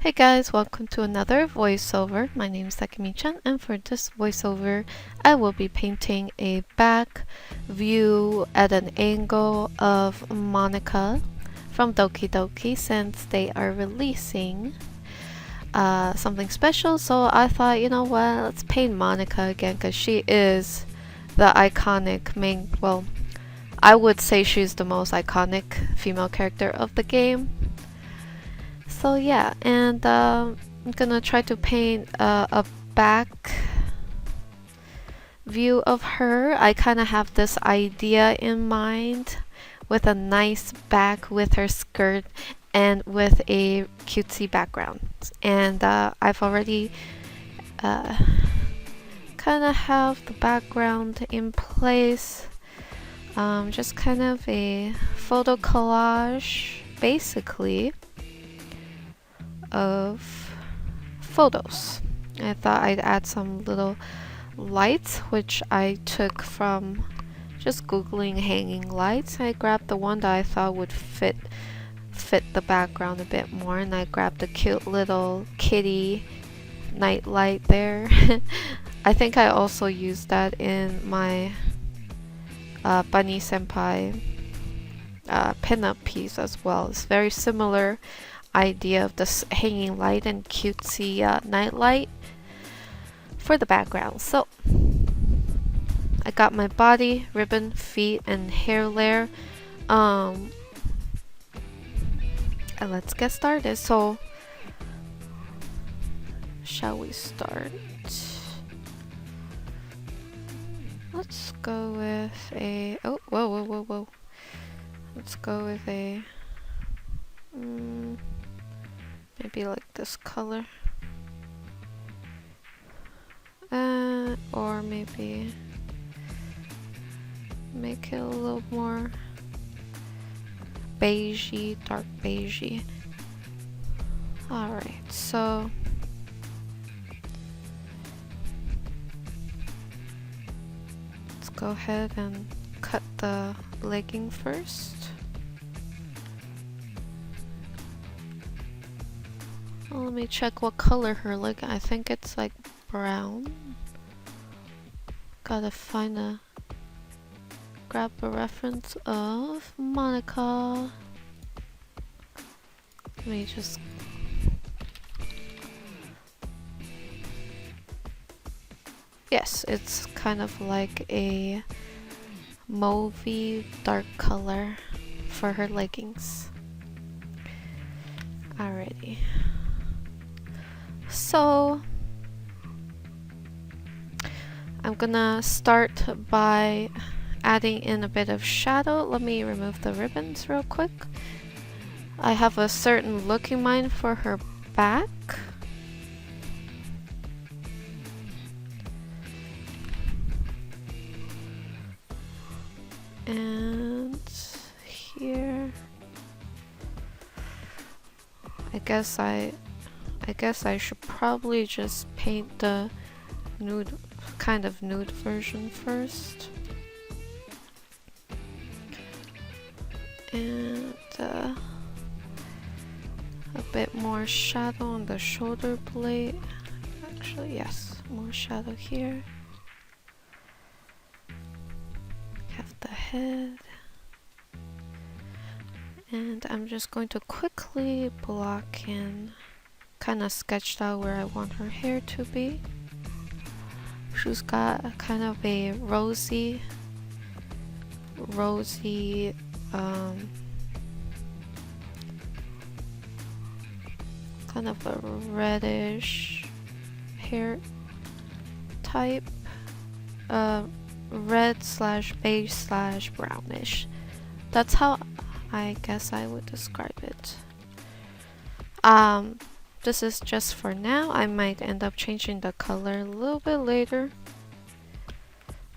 Hey guys, welcome to another voiceover. My name is Takemi-chan, and for this voiceover, I will be painting a back view at an angle of Monica from Doki Doki since they are releasing something special. So I thought, you know what, let's paint Monica again because she is the iconic main, well, I would say she's the most iconic female character of the game. So yeah, and I'm gonna try to paint a back view of her. I kind of have this idea in mind with a nice back with her skirt and with a cutesy background. And I've already kind of have the background in place. Just kind of a photo collage, basically, of photos. I thought I'd add some little lights, which I took from just googling hanging lights. I grabbed the one that I thought would fit the background a bit more, and I grabbed a cute little kitty night light there. I think I also used that in my Bunny Senpai pinup piece as well. It's very similar idea of this hanging light and cutesy night light for the background. So I got my body, ribbon, feet, and hair layer. And let's get started. So shall we start? Let's go with a whoa. Let's go with a maybe like this color. Or maybe make it a little more beigey, dark beigey. Alright, so let's go ahead and cut the legging first. Well, let me check what color her legging. I think it's like brown. Gotta grab a reference of Monica. Let me just yes, it's kind of like a mauvey dark color for her leggings. Alrighty. So I'm gonna start by adding in a bit of shadow. Let me remove the ribbons real quick. I have a certain look in mind for her back. And here I guess I should probably just paint the nude, kind of nude version first. And a bit more shadow on the shoulder blade. Actually, yes, more shadow here. Have the head. And I'm just going to quickly block in, kind of sketched out where I want her hair to be. She's got a kind of a rosy kind of a reddish hair type, red slash beige slash brownish. That's how I guess I would describe it. This is just for now. I might end up changing the color a little bit later.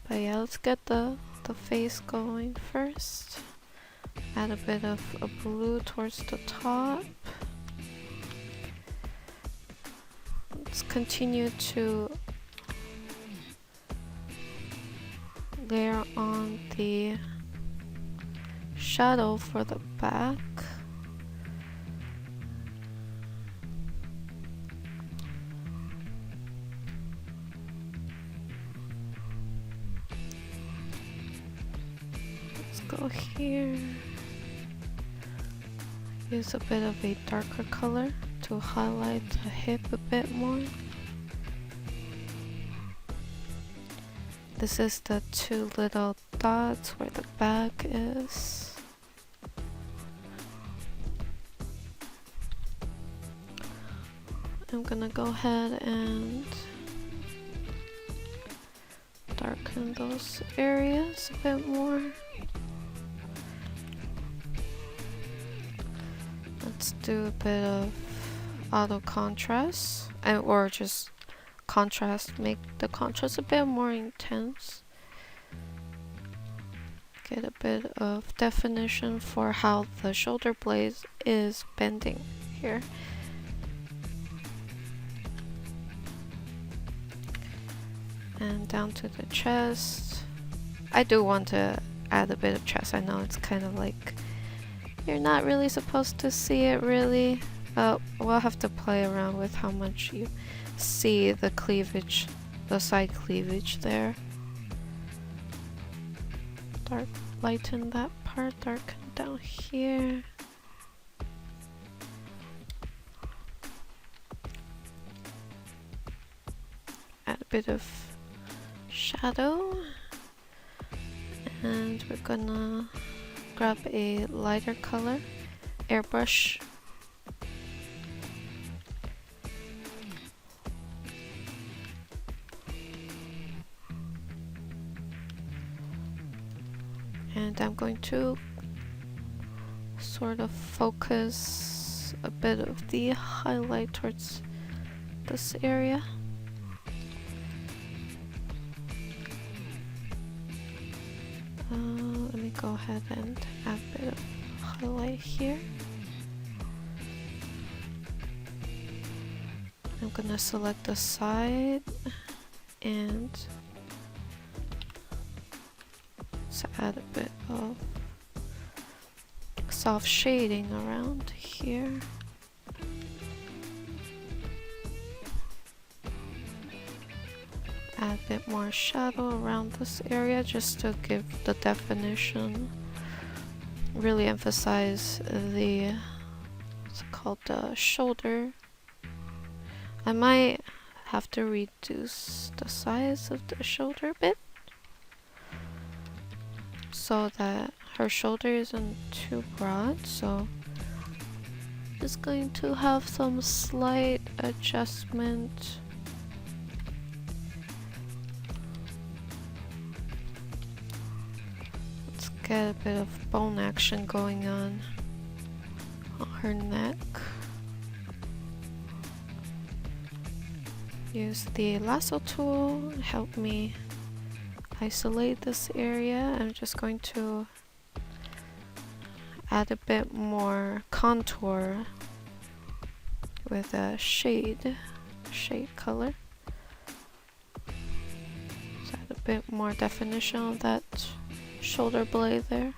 But yeah, let's get the face going first. Add a bit of a blue towards the top. Let's continue to layer on the shadow for the back. go here. Use a bit of a darker color to highlight the hip a bit more. This is the two little dots where the back is. I'm gonna go ahead and darken those areas a bit more. Let's do a bit of auto contrast, or just contrast, make the contrast a bit more intense. Get a bit of definition for how the shoulder blade is bending here. And down to the chest. I do want to add a bit of chest. I know it's kind of like you're not really supposed to see it really, but we'll have to play around with how much you see the cleavage, the side cleavage there. Lighten that part, darken down here. Add a bit of shadow, and we're gonna grab a lighter color, airbrush. And I'm going to sort of focus a bit of the highlight towards this area. Let me go ahead and add a bit of highlight here. I'm gonna select the side and add a bit of soft shading around here. Add a bit more shadow around this area just to give the definition. Really emphasize the, what's it called, the shoulder. I might have to reduce the size of the shoulder a bit so that her shoulder isn't too broad. So just going to have some slight adjustment. Let's get a bit of bone action going on her neck. Use the lasso tool, help me isolate this area. I'm just going to add a bit more contour with a shade color. So add a bit more definition of that shoulder blade there.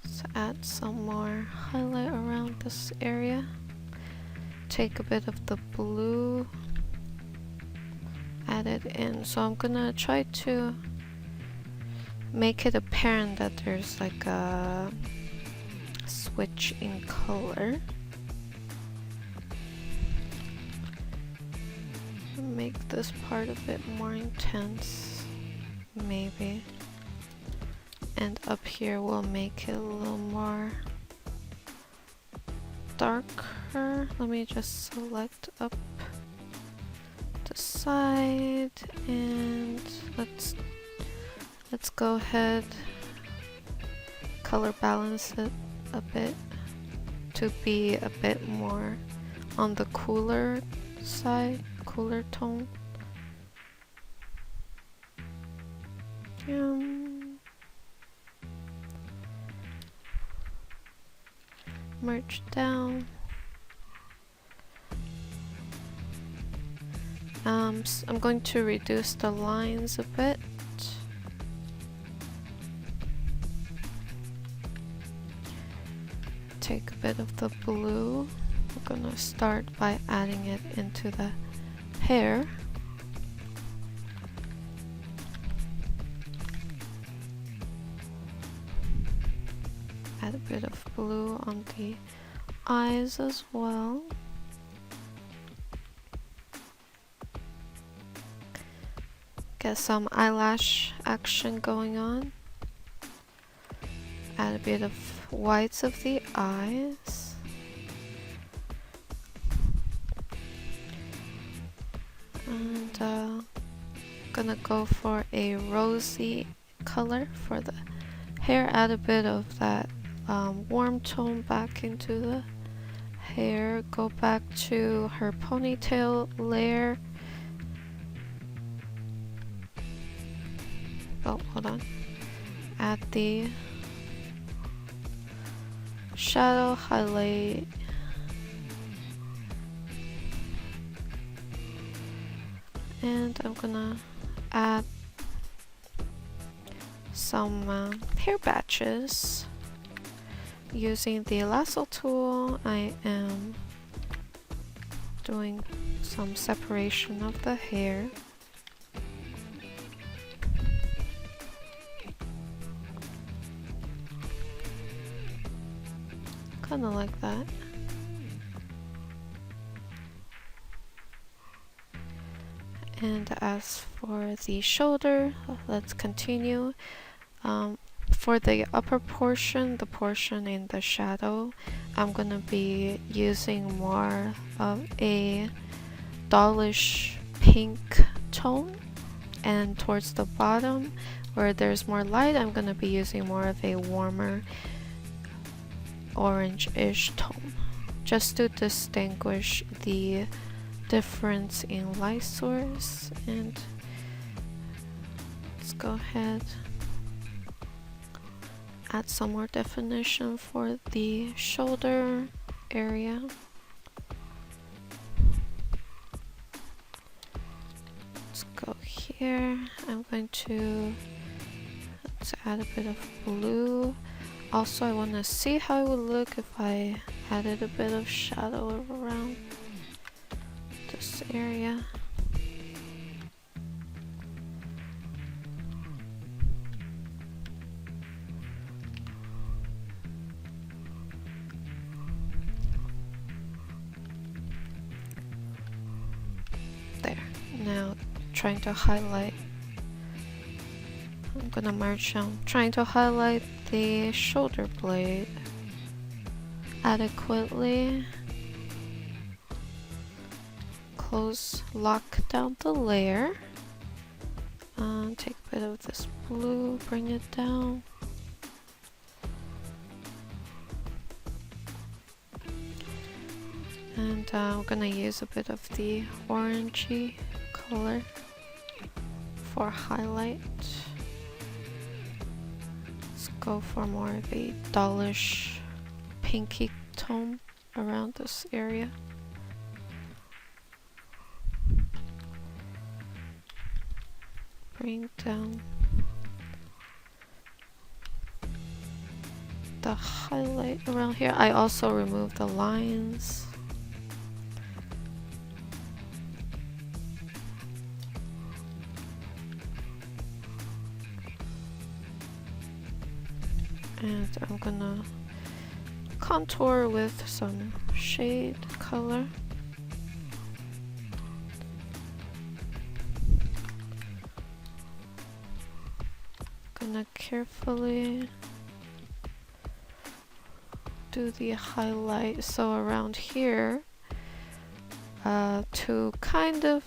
So add some more highlight around this area. Take a bit of the blue, add it in. So I'm gonna try to make it apparent that there's like a switch in color. Make this part a bit more intense, maybe. And up here we'll make it a little more darker. Let me just select up the side and let's go ahead, color balance it a bit to be a bit more on the cooler side, cooler tone. Merge down. I'm going to reduce the lines a bit. Take a bit of the blue. We're gonna start by adding it into the hair. Add a bit of blue on the eyes as well. Get some eyelash action going on. Add a bit of whites of the eyes. And gonna go for a rosy color for the hair. Add a bit of that warm tone back into the hair. Go back to her ponytail layer. Oh, hold on. Add the shadow highlight. And I'm gonna add some hair batches. Using the lasso tool, I am doing some separation of the hair. Kinda like that. And as for the shoulder, let's continue. For the upper portion, the portion in the shadow, I'm gonna be using more of a dullish pink tone, and towards the bottom where there's more light, I'm gonna be using more of a warmer orange-ish tone, just to distinguish the difference in light source. And let's go ahead, add some more definition for the shoulder area. Let's go here. I'm going to let's add a bit of blue. Also, I want to see how it would look if I added a bit of shadow around this area. There. Now, trying to highlight. I'm gonna merge them. Trying to highlight the shoulder blade adequately. Close, lock down the layer. Take a bit of this blue, bring it down. And I'm gonna use a bit of the orangey color for highlight. Let's go for more of a dullish pinky tone around this area. Bring down the highlight around here. I also removed the lines. And I'm gonna contour with some shade color. Gonna carefully do the highlight, so around here, to kind of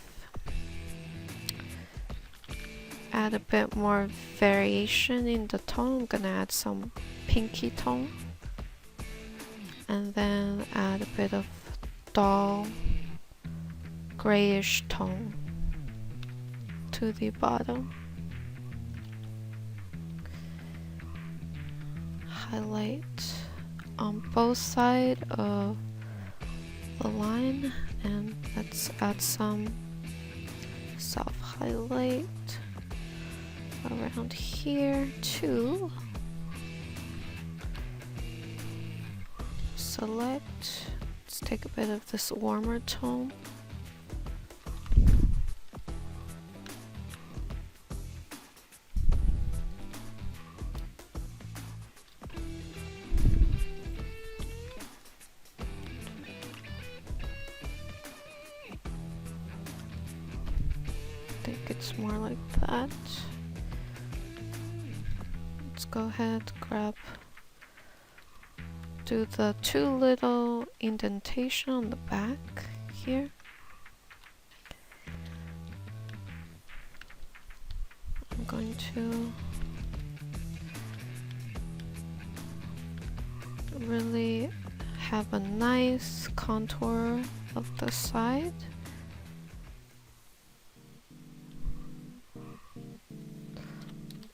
add a bit more variation in the tone, I'm gonna add some pinky tone, and then add a bit of dull grayish tone to the bottom. Highlight on both sides of the line, and let's add some soft highlight around here too. Select, let's take a bit of this warmer tone. think it's more like that. Let's go ahead, do the 2 little indentation on the back here. I'm going to really have a nice contour of the side.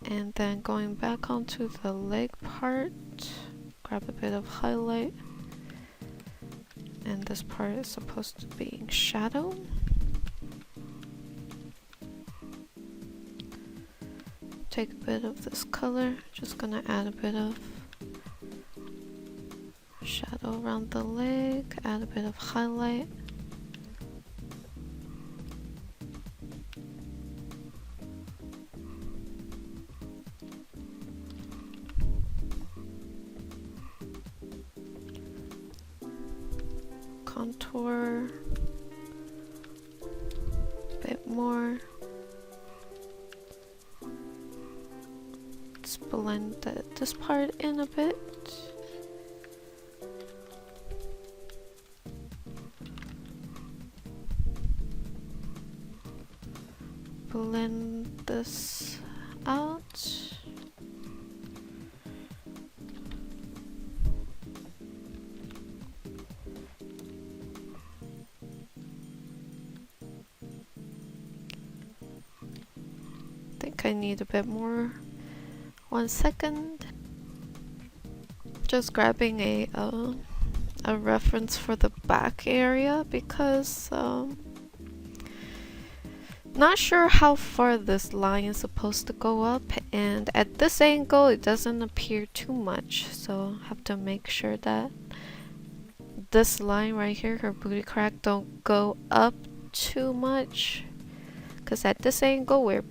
And then going back onto the leg part, grab a bit of highlight. And this part is supposed to be in shadow. Take a bit of this color, just gonna add a bit of shadow around the leg, add a bit of highlight. Contour a bit more. Let's blend this part in a bit. Blend this out. Think I need a bit more. 1 second. Just grabbing a reference for the back area because not sure how far this line is supposed to go up, and at this angle it doesn't appear too much, so have to make sure that this line right here, her booty crack, don't go up too much, because at this angle where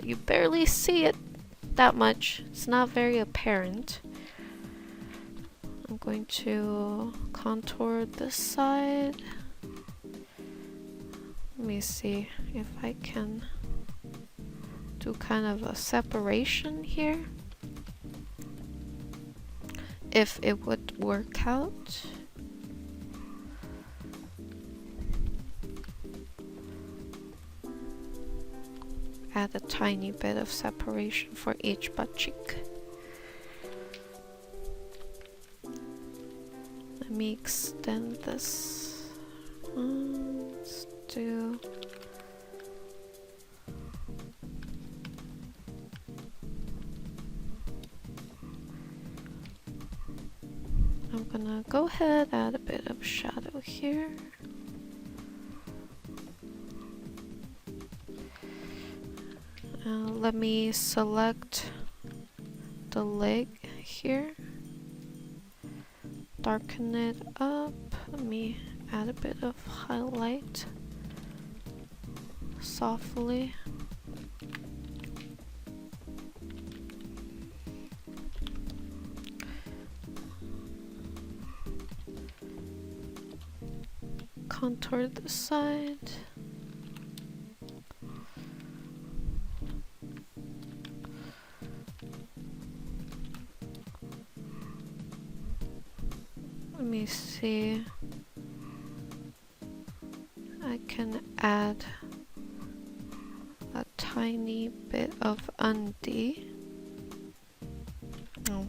you barely see it that much, it's not very apparent. I'm going to contour this side. Let me see if I can do kind of a separation here, if it would work out. Add a tiny bit of separation for each butt cheek. Let me extend this. Let's do I'm gonna go ahead, add a bit of shadow here. Let me select the leg here, darken it up. Let me add a bit of highlight softly. Contour the side. Let me see. I can add a tiny bit of undie. Oh.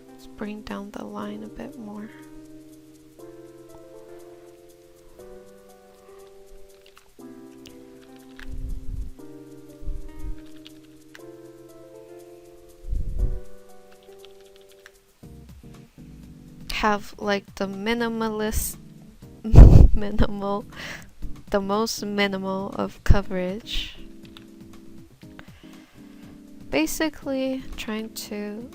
Let's bring down the line a bit more. Have like the minimalist the most minimal of coverage. Basically trying to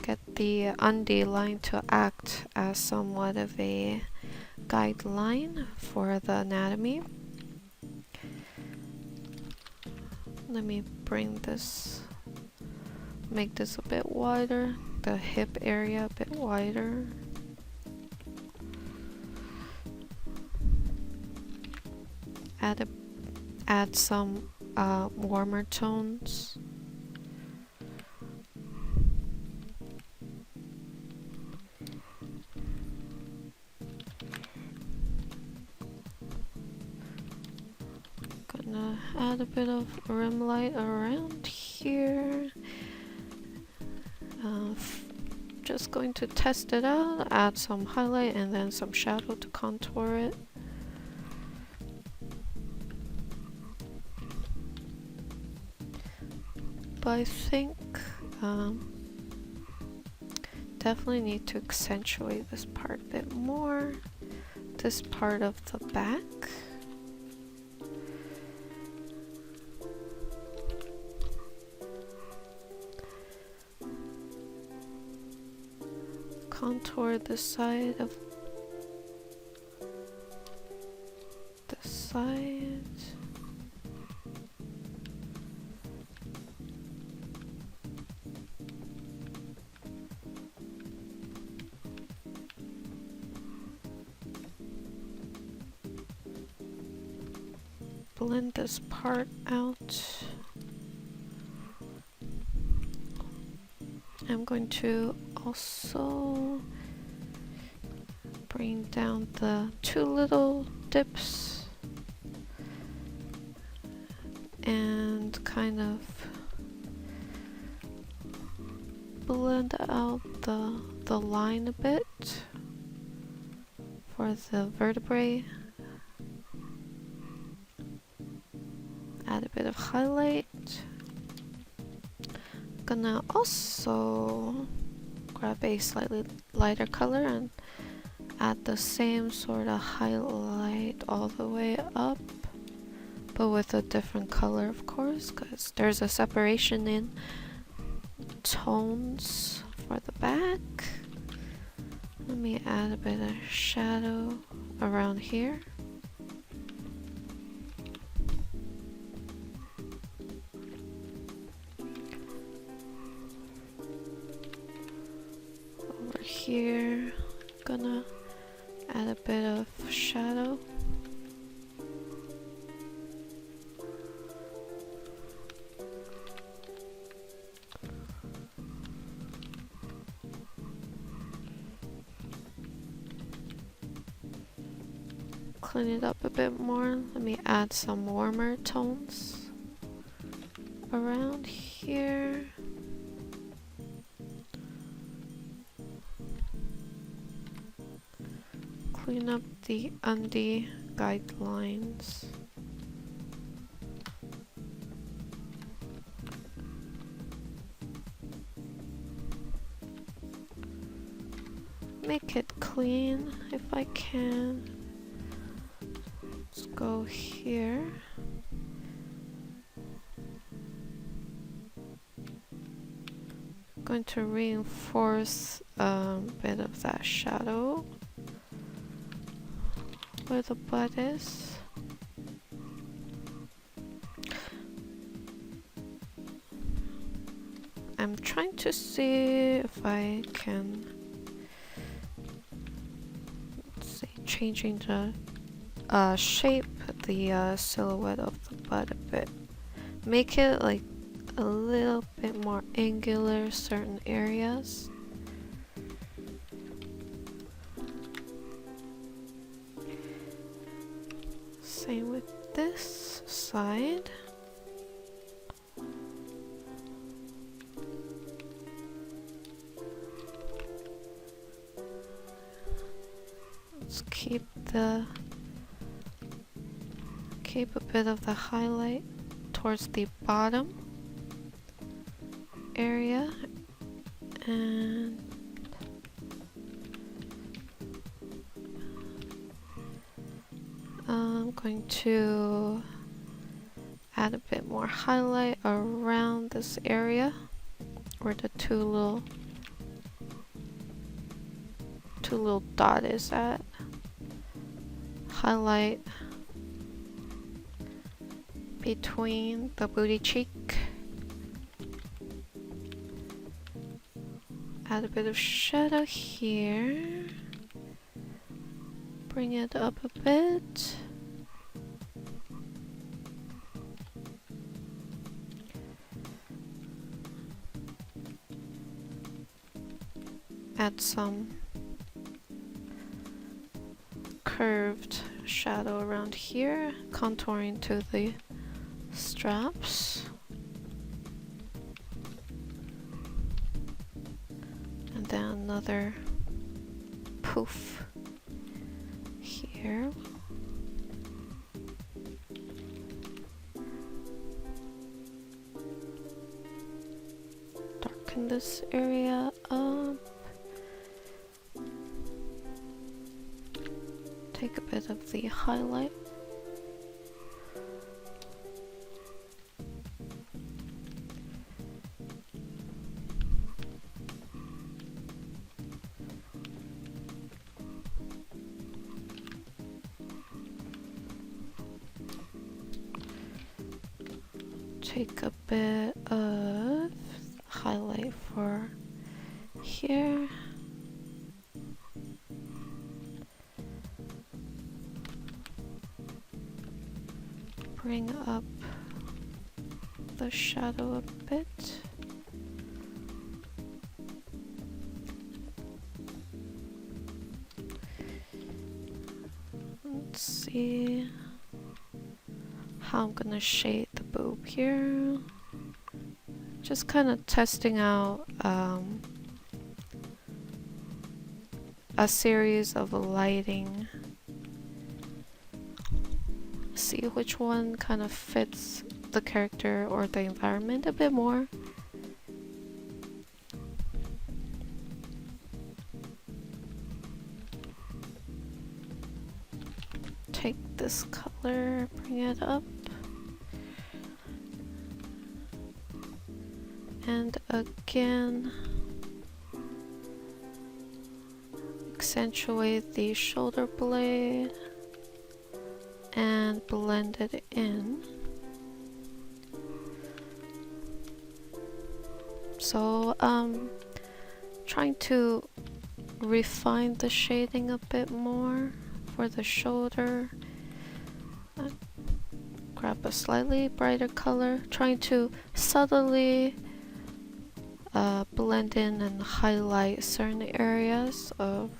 get the undie line to act as somewhat of a guideline for the anatomy. Let me bring this, make this a bit wider, the hip area a bit wider. Add some warmer tones. Gonna add a bit of rim light around here. Just going to test it out, add some highlight and then some shadow to contour it. But I think definitely need to accentuate this part a bit more. This part of the back. Contour the side of the side. Blend this part out. I'm going to also bring down the two little dips and kind of blend out the line a bit for the vertebrae. Add a bit of highlight. Gonna also grab a slightly lighter color and add the same sort of highlight all the way up, but with a different color, of course, because there's a separation in tones for the back. Let me add a bit of shadow around here. Over here, gonna add a bit of shadow. Clean it up a bit more. Let me add some warmer tones around here. Clean up the undie guidelines. Make it clean if I can. Let's go here. Going to reinforce a bit of that shadow where the butt is. I'm trying to see if I can, let's see, changing the shape, the silhouette of the butt a bit. Make it like a little bit more angular certain areas. Same with this side. Let's keep a bit of the highlight towards the bottom area, and I'm going to add a bit more highlight around this area where the two little dot is at. between the booty cheek. Add a bit of shadow here. Bring it up a bit. Add some curved shadow around here, contouring to the straps. And then another poof here. Darken this area up. Take a bit of the highlight. Take a bit of highlight for here. Bring up the shadow a bit. Let's see how I'm gonna shade the boob here. Just kind of testing out a series of lighting. See which one kind of fits the character or the environment a bit more. Take this color, bring it up. And again, accentuate the shoulder blade and blend it in. So trying to refine the shading a bit more for the shoulder. Grab a slightly brighter color, trying to subtly blend in and highlight certain areas of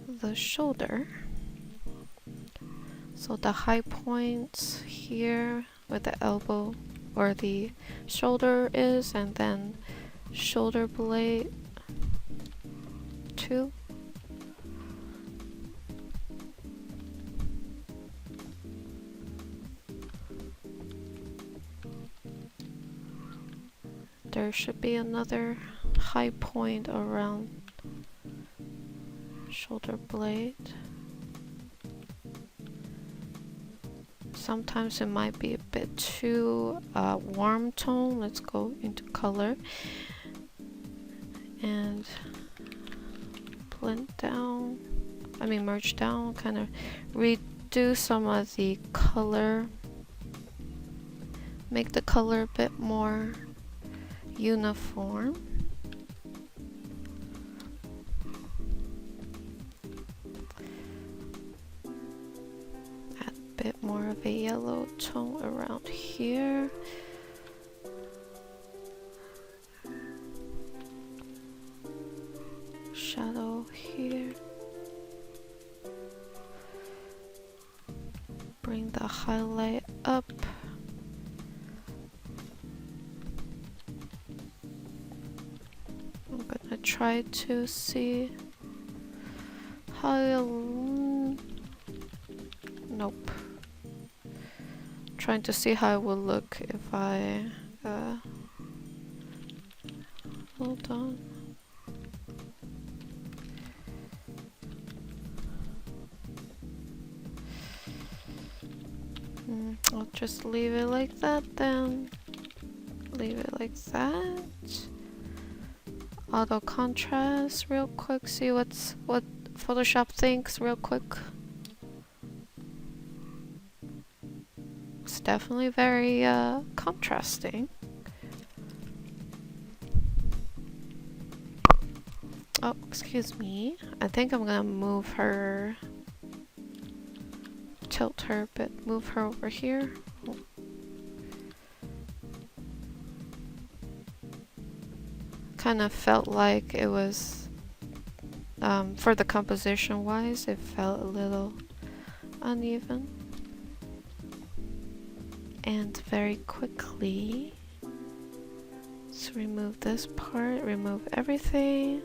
the shoulder. So the high points here where the elbow or the shoulder is, and then shoulder blade too. There should be another high point around shoulder blade. Sometimes it might be a bit too warm tone. Let's go into color and blend down, merge down, kind of redo some of the color, make the color a bit more uniform. Add a bit more of a yellow tone around here. Shadow here. Bring the highlight up. I'm gonna try to see how nope. Trying to see how it will look if I hold on. I'll just leave it like that then. Leave it like that. Auto contrast real quick, see what Photoshop thinks real quick. It's definitely very contrasting. Oh, excuse me. I think I'm gonna move her, tilt her a bit, move her over here. Oh. Kind of felt like it was, for the composition wise, it felt a little uneven. And very quickly, let's remove this part, remove everything.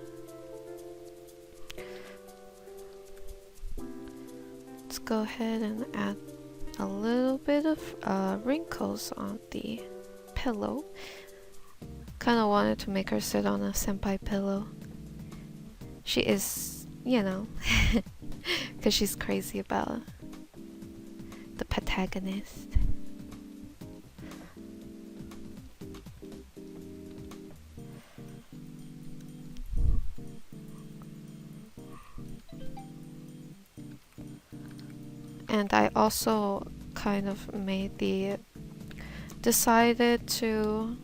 Let's go ahead and add a little bit of wrinkles on the pillow. Kind of wanted to make her sit on a senpai pillow. She is, you know, because she's crazy about the protagonist. And I also kind of decided to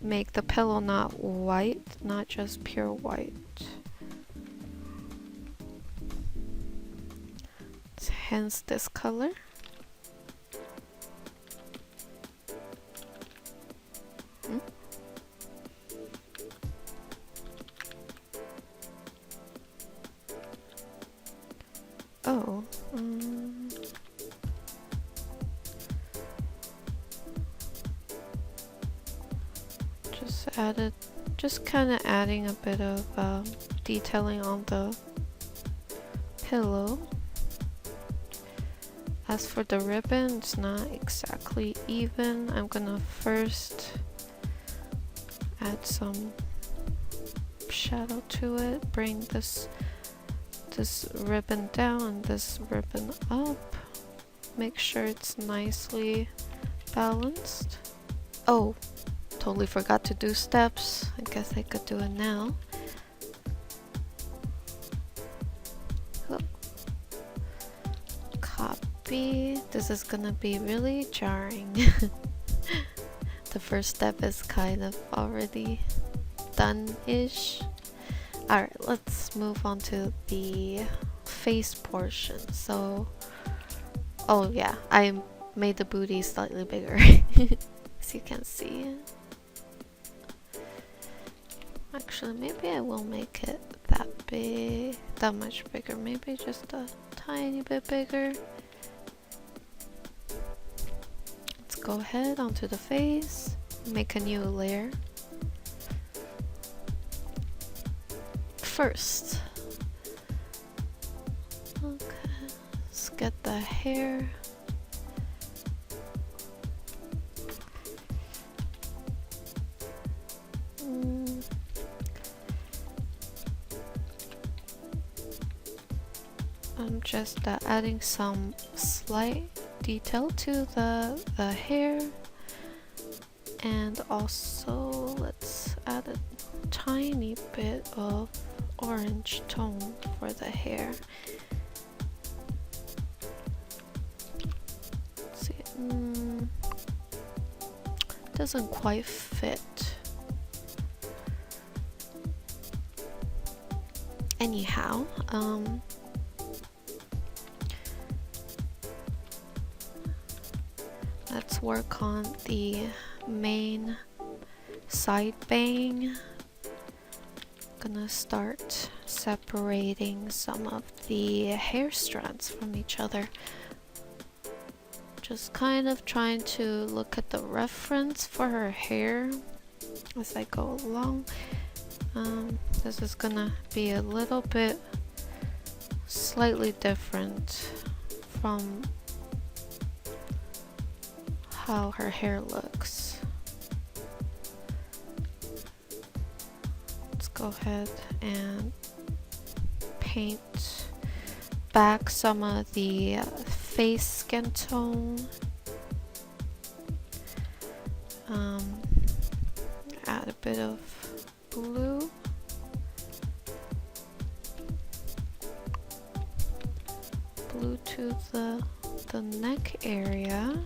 make the pillow not white, not just pure white. Hence this color. Oh. Just kind of adding a bit of detailing on the pillow. As for the ribbon, it's not exactly even. I'm gonna first add some shadow to it, bring this ribbon down and this ribbon up. Make sure it's nicely balanced. Oh, totally forgot to do steps. I guess I could do it now. Oh. Copy. This is gonna be really jarring. The first step is kind of already done-ish. Alright, let's move on to the face portion. So, oh yeah, I made the booty slightly bigger. As you can see. Actually, maybe I will make it that much bigger. Maybe just a tiny bit bigger. Let's go ahead onto the face, make a new layer. First, okay, let's get the hair. I'm just adding some slight detail to the hair, and also let's add a tiny bit of orange tone for the hair. Let's see, doesn't quite fit. Anyhow, let's work on the main side bang. Gonna start separating some of the hair strands from each other. Just kind of trying to look at the reference for her hair as I go along. This is gonna be a little bit slightly different from how her hair looks. Let's go ahead and paint back some of the face skin tone. Add a bit of blue. Blue to the neck area.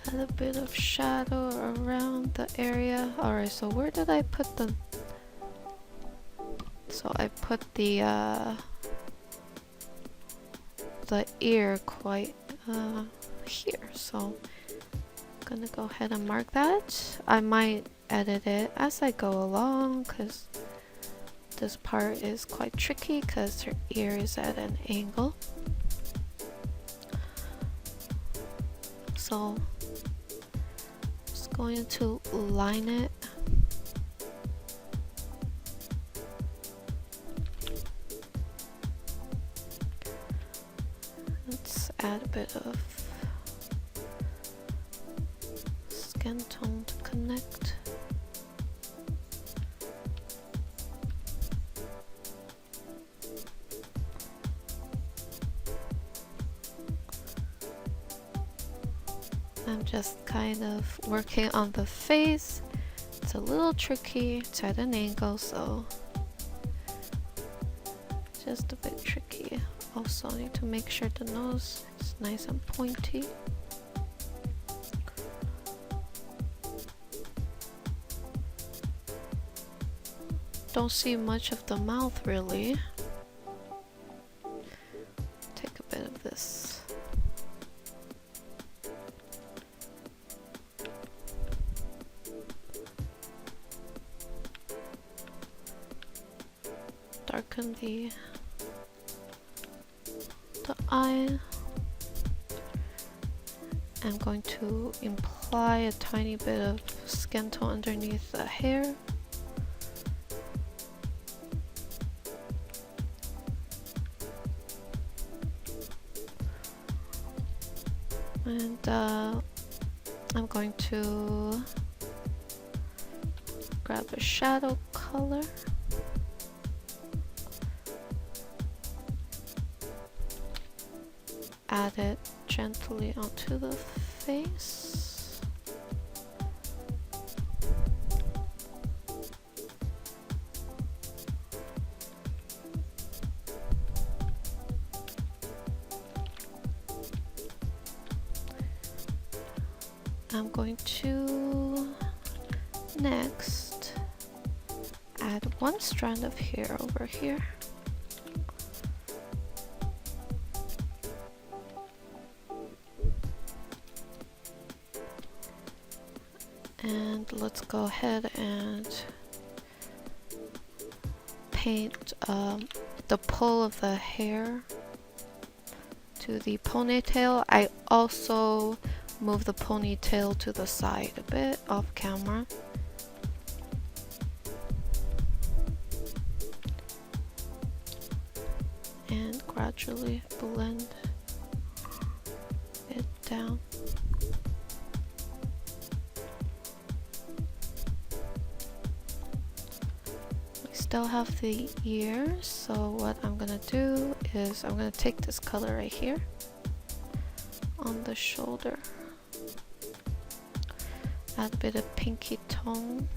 Add a bit of shadow around the area. Alright, so where did I put the... So I put the ear quite here, so I'm gonna go ahead and mark that. I might edit it as I go along because this part is quite tricky because her ear is at an angle. So just going to line it. Let's add a bit of skin tone to connect. I'm just kind of working on the face. It's a little tricky, it's at an angle, so just a bit tricky. Also need to make sure the nose is nice and pointy. Don't see much of the mouth really. Take a bit of this. Darken the eye. I'm going to imply a tiny bit of skin tone underneath the hair. And I'm going to grab a shadow color. Add it gently onto the face. I'm going to next add one strand of hair over here. And let's go ahead and paint the pull of the hair to the ponytail. I also move the ponytail to the side a bit off camera. And gradually blend it down. Still have the ears, so what I'm gonna do is I'm gonna take this color right here on the shoulder, add a bit of pinky tone.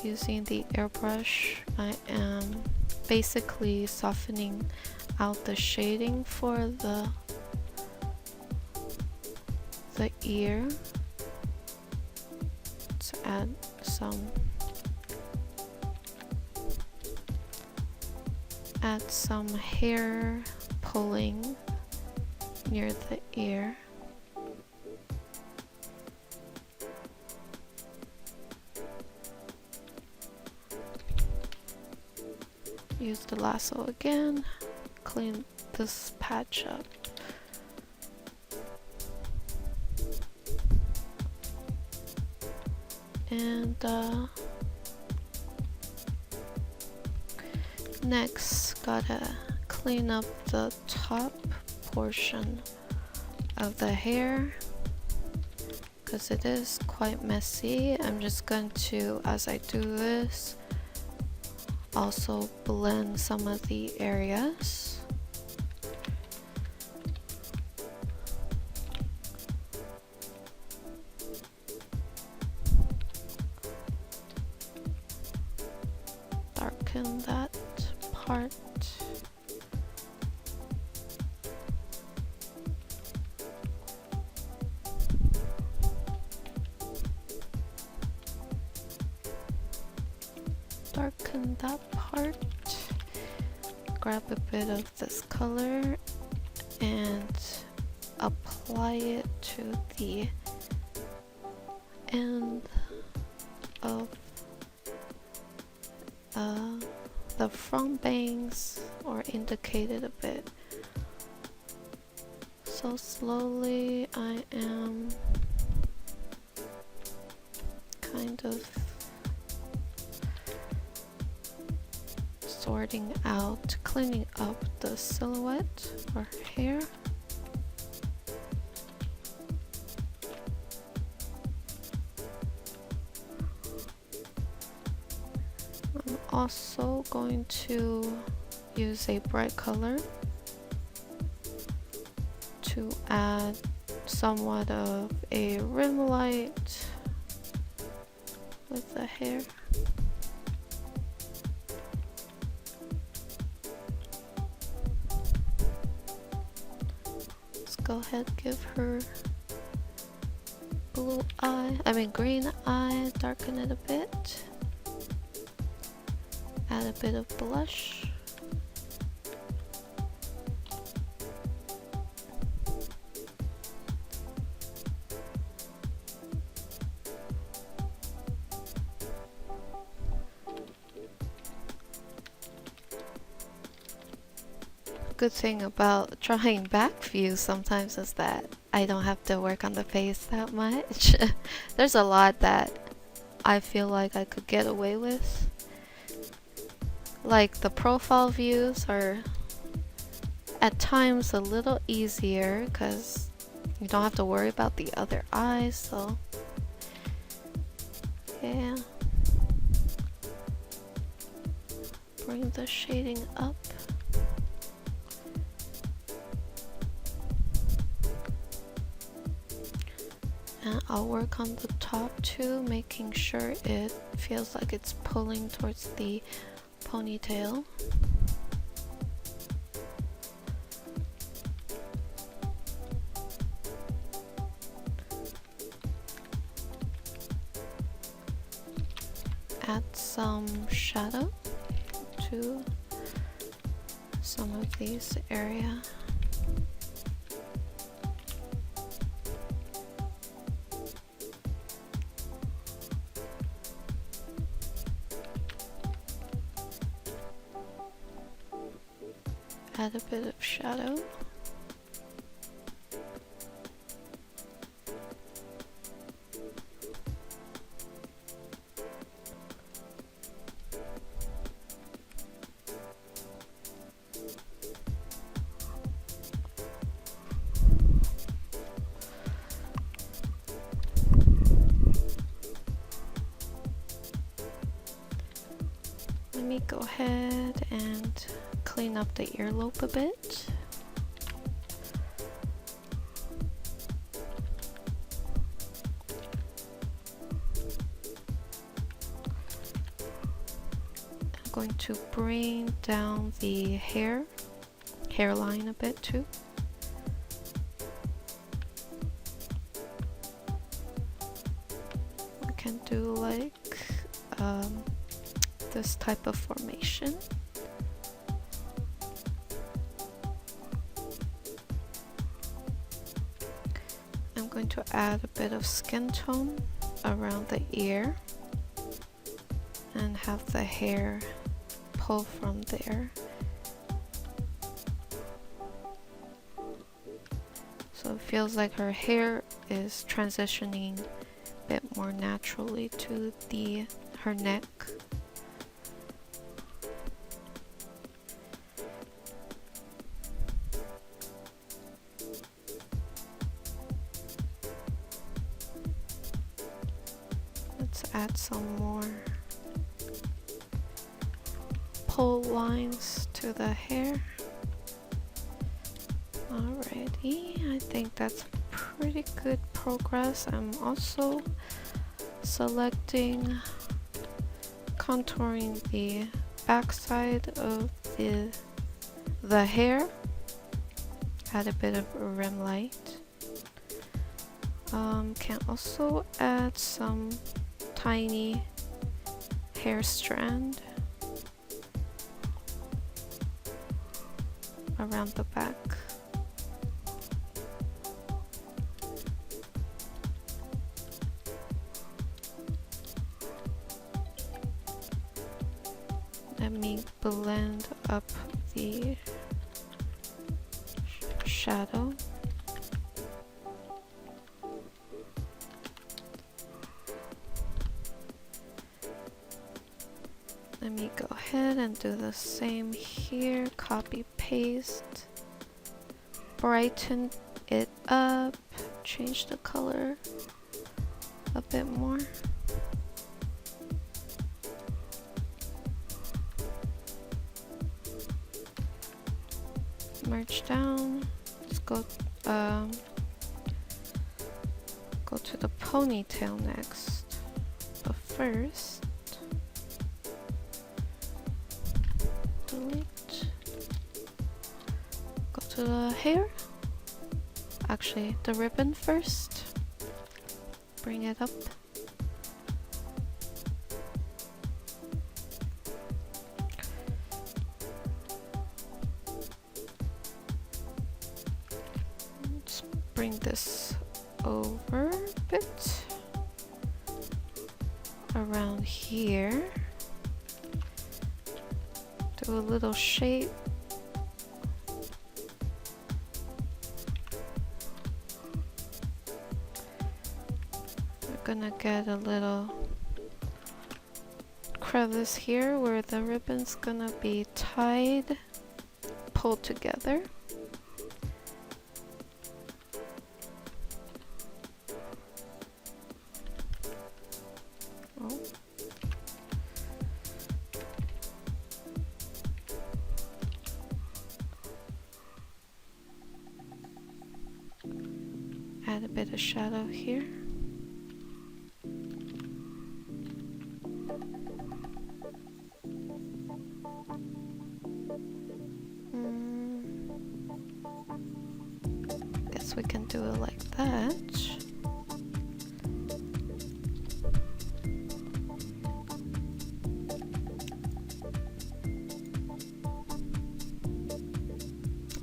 Using the airbrush, I am basically softening out the shading for the ear to add some hair pulling near the ear. Use the lasso again, clean this patch up. And next, gotta clean up the top portion of the hair because it is quite messy. I'm just going to, as I do this, also blend some of the areas. Darken that part. that part. Grab a bit of this color and apply it to the end of the front bangs, or indicate it a bit. So slowly I am kind of sorting out, cleaning up the silhouette or hair. I'm also going to use a bright color to add somewhat of a rim light with the hair. Let's go ahead, give her green eye, darken it a bit. Add a bit of blush. Good thing about drawing back views sometimes is that I don't have to work on the face that much. There's a lot that I feel like I could get away with. Like the profile views are at times a little easier because you don't have to worry about the other eyes, so yeah. Bring the shading up. And I'll work on the top too, making sure it feels like it's pulling towards the ponytail. Add some shadow to some of these areas. Add a bit of shadow. Let me go ahead and clean up the earlobe a bit. I'm going to bring down the hairline a bit too. I can do like this type of formation. I'm going to add a bit of skin tone around the ear and have the hair pull from there. So it feels like her hair is transitioning a bit more naturally to her neck. Let's add some more pull lines to the hair. Alrighty, I think that's pretty good progress. I'm also selecting, contouring the backside of the hair. Add a bit of rim light. Can also add some tiny hair strand around the back. Let me blend up the shadow. Let me go ahead and do the same here. Copy, paste, brighten it up, change the color a bit more. Merge down. Let's go to the ponytail next. But first, delete. Go to the hair. Actually, the ribbon first. Bring it up. Let's bring this over a bit. Around here. Do a little shape. We're gonna get a little crevice here where the ribbon's gonna be tied, pulled together. Oh. Add a bit of shadow here. Guess we can do it like that.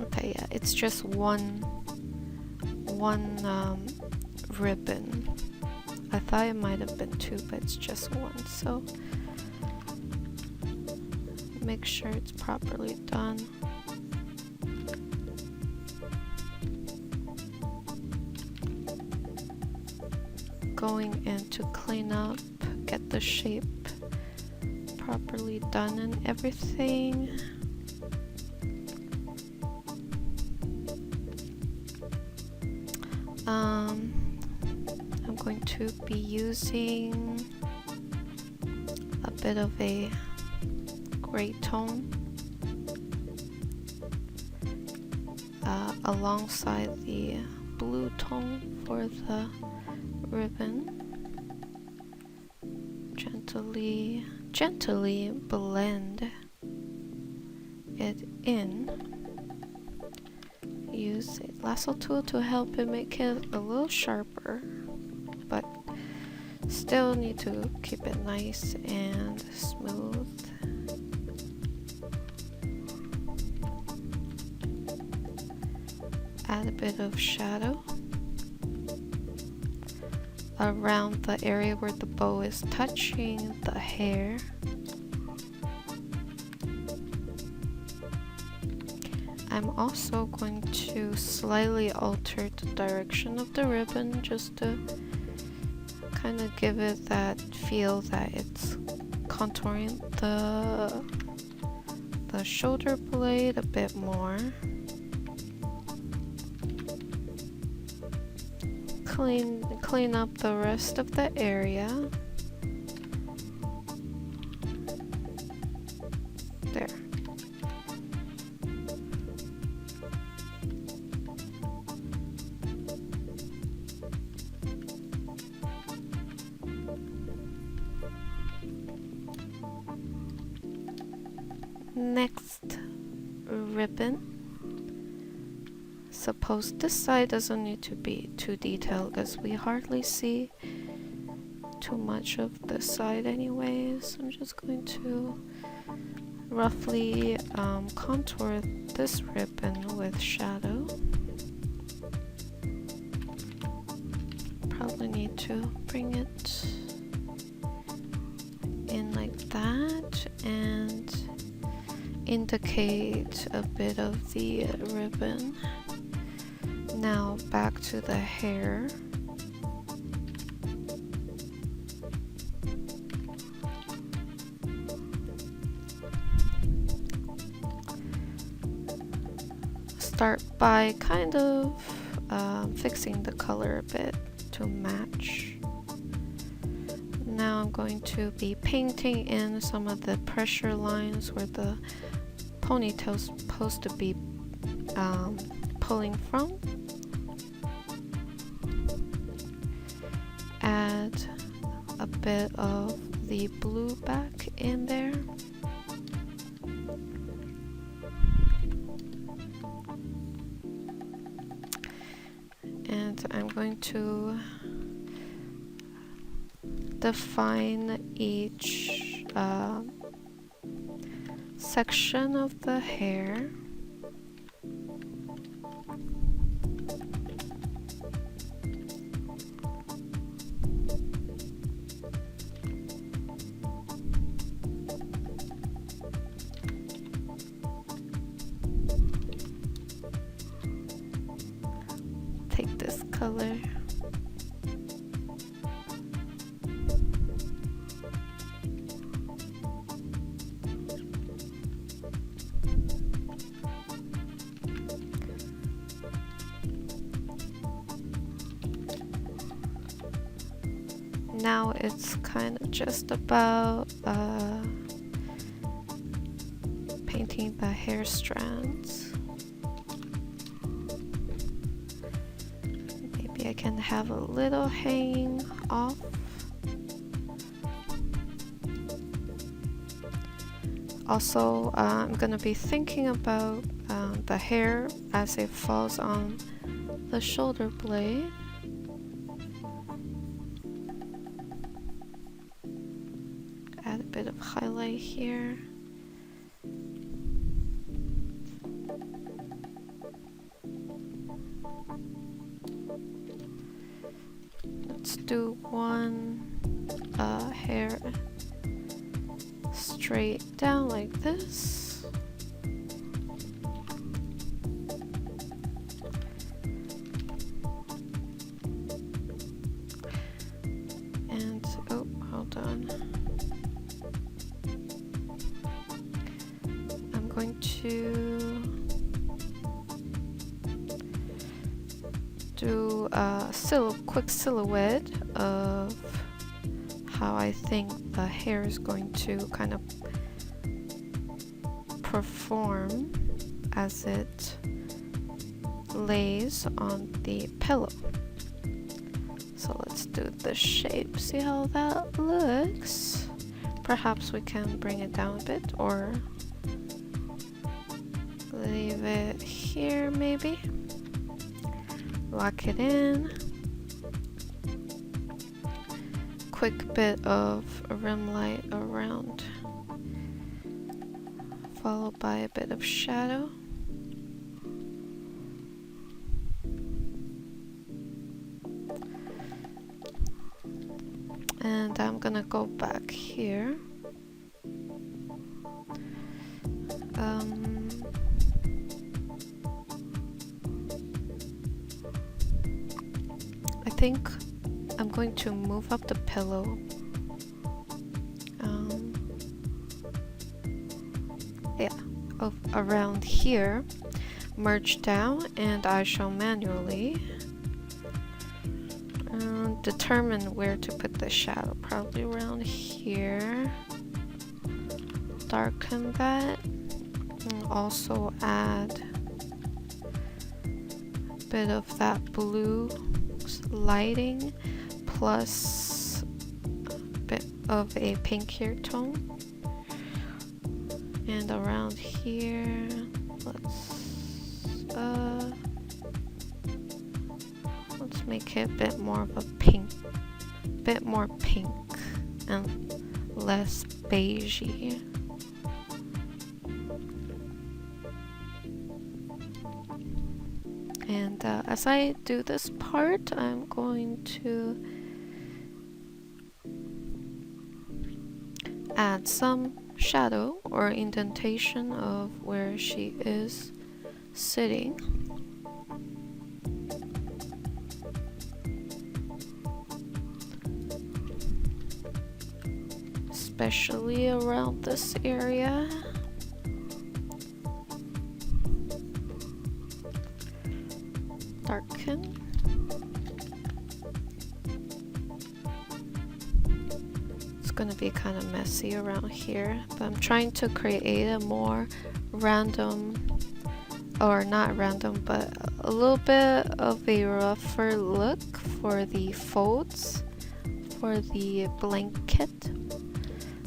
Okay, yeah, it's just one ribbon. I thought it might have been two, but it's just one, so make sure it's properly done. Going in to clean up, get the shape properly done and everything. I'm going to be using a bit of a gray tone alongside the blue tone for the ribbon. Gently blend it in. Use a lasso tool to help it make it a little sharper, but still need to keep it nice and smooth. Add a bit of shadow around the area where the bow is touching the hair. I'm also going to slightly alter the direction of the ribbon just to kind of give it that feel that it's contouring the shoulder blade a bit more. Clean up the rest of the area. There. Next ribbon. Suppose this side doesn't need to be too detailed as we hardly see too much of this side anyways. I'm just going to roughly contour this ribbon with shadow. Probably need to bring it in like that and indicate a bit of the ribbon. Now back to the hair. Start by kind of fixing the color a bit to match. Now I'm going to be painting in some of the pressure lines where the ponytail's supposed to be pulling from. Add a bit of the blue back in there. And I'm going to define each section of the hair. Take this color. Now it's kind of just about painting the hair strands. Maybe I can have a little hanging off. Also, I'm gonna be thinking about the hair as it falls on the shoulder blade. Add a bit of highlight here. Let's do one hair straight down like this. And oh, hold on. I'm going to do a quick silhouette of how I think the hair is going to kind of perform as it lays on the pillow. So let's do the shape, see how that looks. Perhaps we can bring it down a bit or leave it here maybe. Lock it in. Quick bit of rim light around, followed by a bit of shadow. And I'm gonna go back here. I think I'm going to move up the pillow. Around here, merge down, and I shall manually determine where to put the shadow. Probably around here. Darken that, and also add a bit of that blue lighting plus a bit of a pinkier tone. And around here, let's make it a bit more of a pink, and less beigey. as I do this part, I'm going to add some shadow or indentation of where she is sitting. Especially around this area. Darken. It's gonna be kind of messy around here, but I'm trying to create a more random, or not random, but a little bit of a rougher look for the folds for the blanket.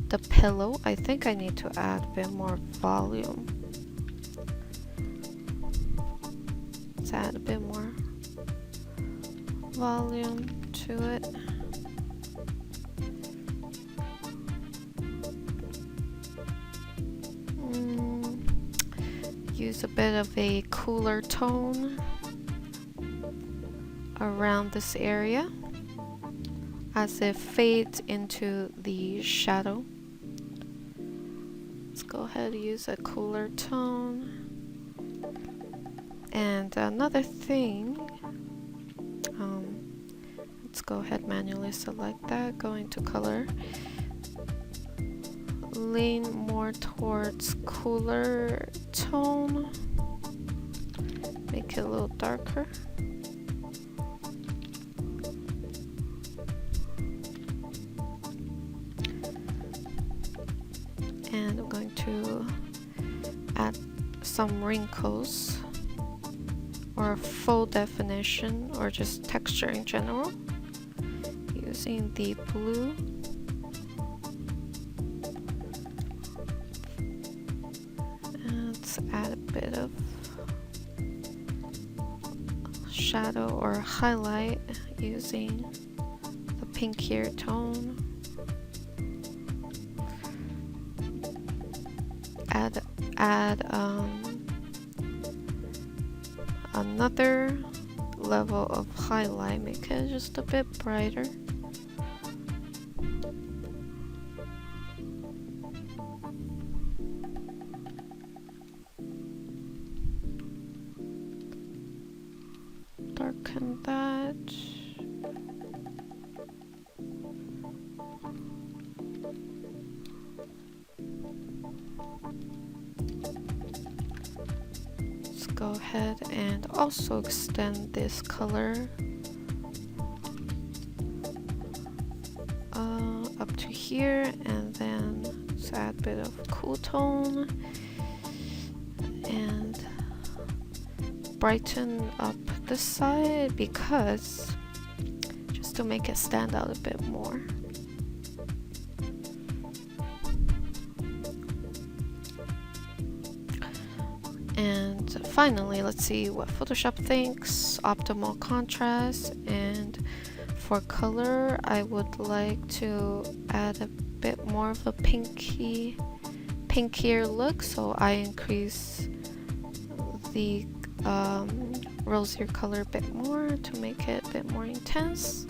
The pillow, I think I need to add a bit more volume. Let's add a bit more volume to it. Use a bit of a cooler tone around this area as it fades into the shadow. Let's go ahead and use a cooler tone. And another thing, let's go ahead manually select that, go into color, lean more towards cooler tone, make it a little darker. And I'm going to add some wrinkles or full definition or just texture in general using the blue. And let's add a bit of shadow or highlight using the pinkier tone. Add another level of highlight, make it just a bit brighter. Darken that. Go ahead and also extend this color up to here, and then let's add a bit of cool tone and brighten up this side, because just to make it stand out a bit more. And finally, let's see what Photoshop thinks. Optimal contrast, and for color I would like to add a bit more of a pinkier look, so I increase the rosier color a bit more to make it a bit more intense.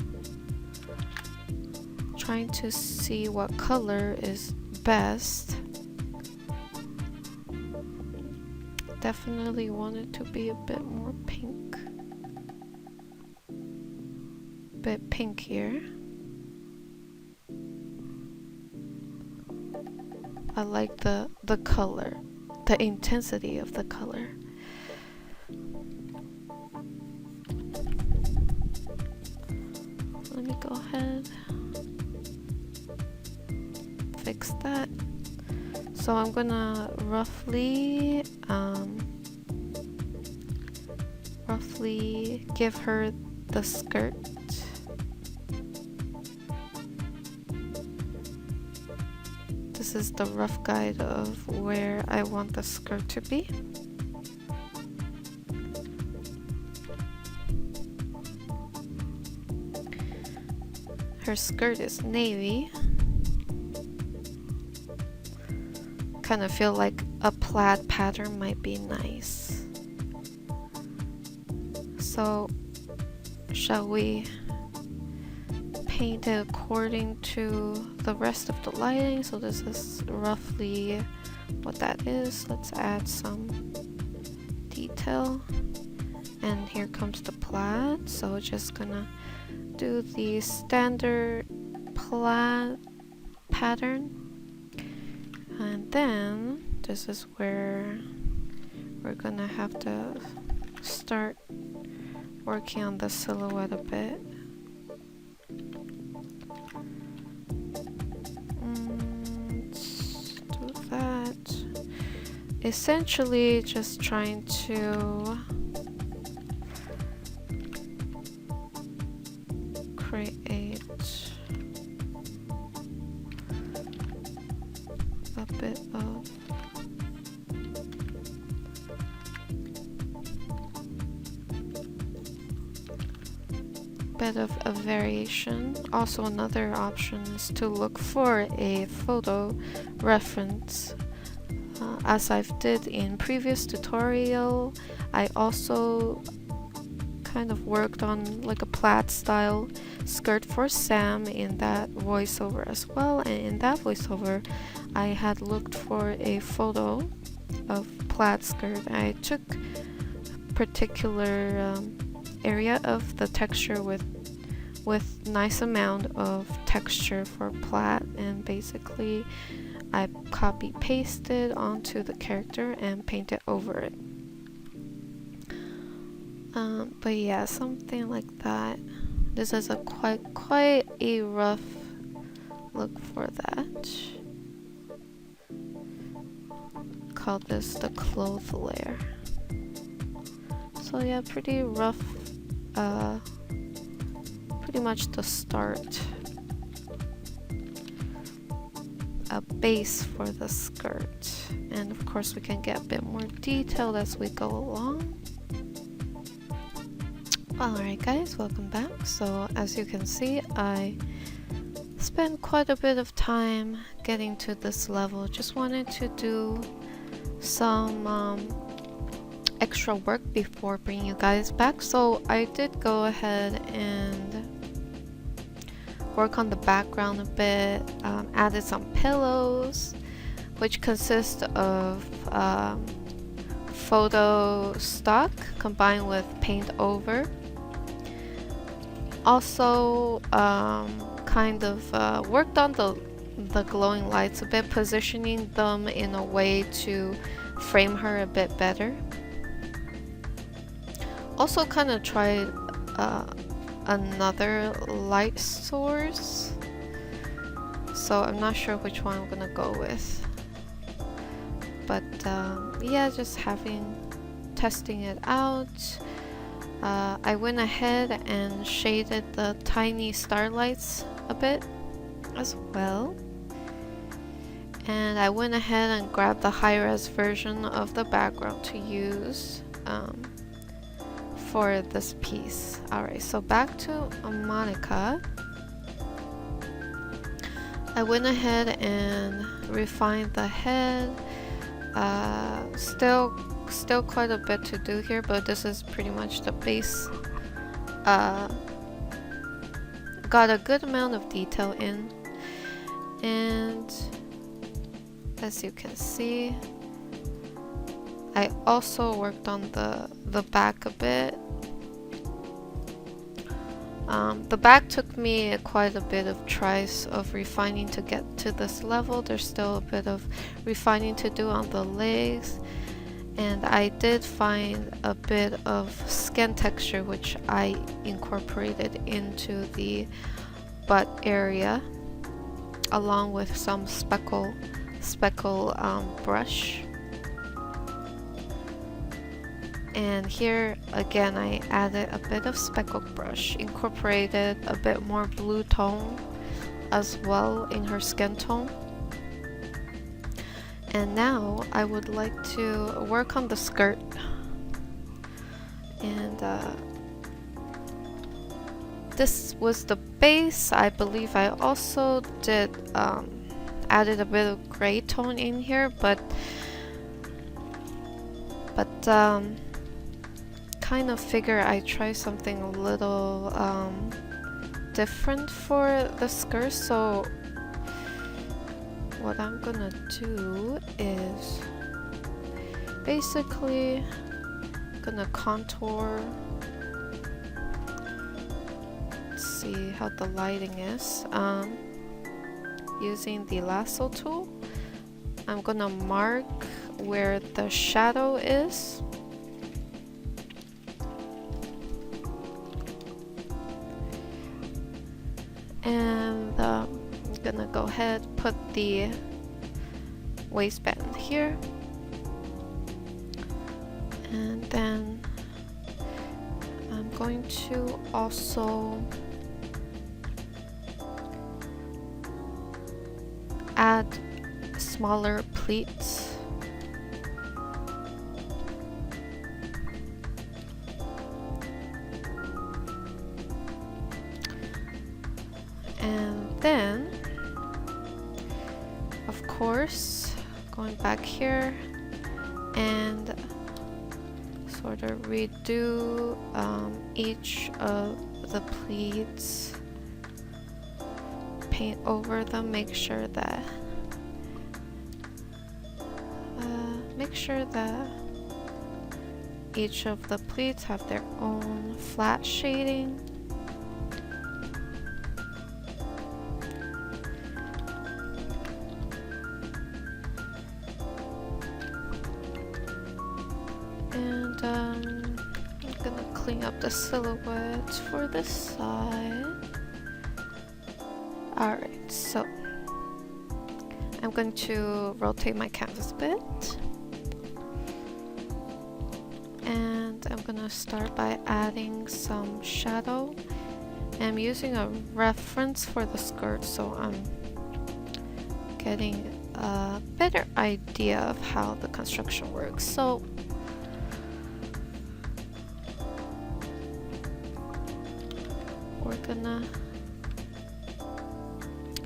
Trying to see what color is best. Definitely want it to be a bit more pink, bit pinkier. I like the color, the intensity of the color. Let me go ahead, fix that. So I'm gonna roughly give her the skirt. This is the rough guide of where I want the skirt to be. Her skirt is navy. Kind of feel like a plaid pattern might be nice. So shall we paint it according to the rest of the lighting? So this is roughly what that is. Let's add some detail. And here comes the plaid. So just gonna do the standard plaid pattern. And then this is where we're gonna have to start working on the silhouette a bit. Let's do that. Essentially just trying to create a bit of a variation. Also, another option is to look for a photo reference. As I've did in previous tutorial, I also kind of worked on like a plaid style skirt for Sam in that voiceover as well, and in that voiceover I had looked for a photo of plaid skirt. I took a particular area of the texture with nice amount of texture for plaid, and basically I copy pasted onto the character and painted over it. But yeah, something like that. This is a quite a rough look for that. Call this the cloth layer. So yeah, pretty rough. Pretty much the start. A base for the skirt, and of course we can get a bit more detailed as we go along. Alright guys, welcome back. So as you can see, I spent quite a bit of time getting to this level. Just wanted to do some extra work before bringing you guys back. So I did go ahead and work on the background a bit, added some pillows, which consist of photo stock combined with paint over. Also kind of worked on the glowing lights a bit, positioning them in a way to frame her a bit better. Also kind of tried another light source, so I'm not sure which one I'm gonna go with, but yeah, just testing it out. I went ahead and shaded the tiny starlights a bit as well, and I went ahead and grabbed the high-res version of the background to use for this piece. Alright, so back to Monica. I went ahead and refined the head. Still quite a bit to do here, but this is pretty much the base. Got a good amount of detail in, and as you can see, I also worked on the back a bit. The back took me quite a bit of tries of refining to get to this level. There's still a bit of refining to do on the legs, and I did find a bit of skin texture which I incorporated into the butt area, along with some speckle brush. And here again I added a bit of speckle brush, incorporated a bit more blue tone as well in her skin tone. And now I would like to work on the skirt, and this was the base. I believe I also did added a bit of gray tone in kind of figure I try something a little different for the skirt, so what I'm gonna do is basically gonna contour. Let's see how the lighting is. Using the lasso tool, I'm gonna mark where the shadow is. And I'm gonna go ahead, put the waistband here. And then I'm going to also add smaller pleats. And then, of course, going back here and sort of redo each of the pleats, paint over them, make sure that each of the pleats have their own flat shading. And I'm gonna clean up the silhouette for this side. Alright, so I'm going to rotate my canvas a bit. And I'm gonna start by adding some shadow. I'm using a reference for the skirt, so I'm getting a better idea of how the construction works. So we're gonna,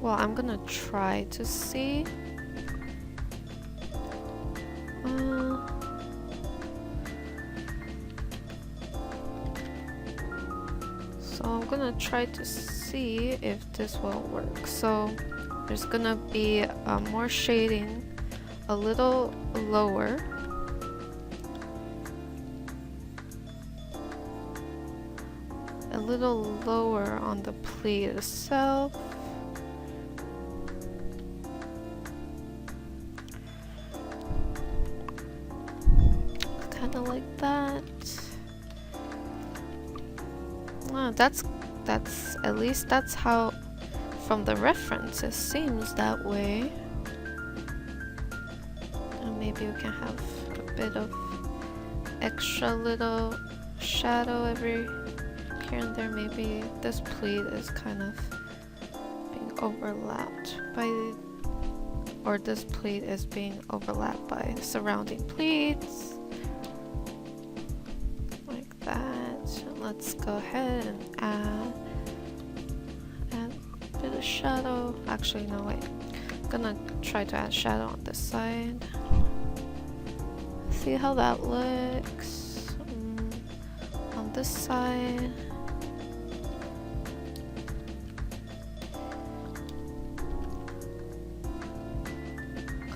well, I'm gonna try to see. So I'm gonna try to see if this will work. So there's gonna be more shading a little lower. A little lower on the pleat itself. Kind of like that. That's at least that's how from the reference it seems that way. And maybe we can have a bit of extra little shadow every here and there. Maybe this pleat is kind of being overlapped by, or this pleat is being overlapped by surrounding pleats. Like that. Let's go ahead and add a bit of shadow. Actually, no, wait. I'm gonna try to add shadow on this side. See how that looks. On this side.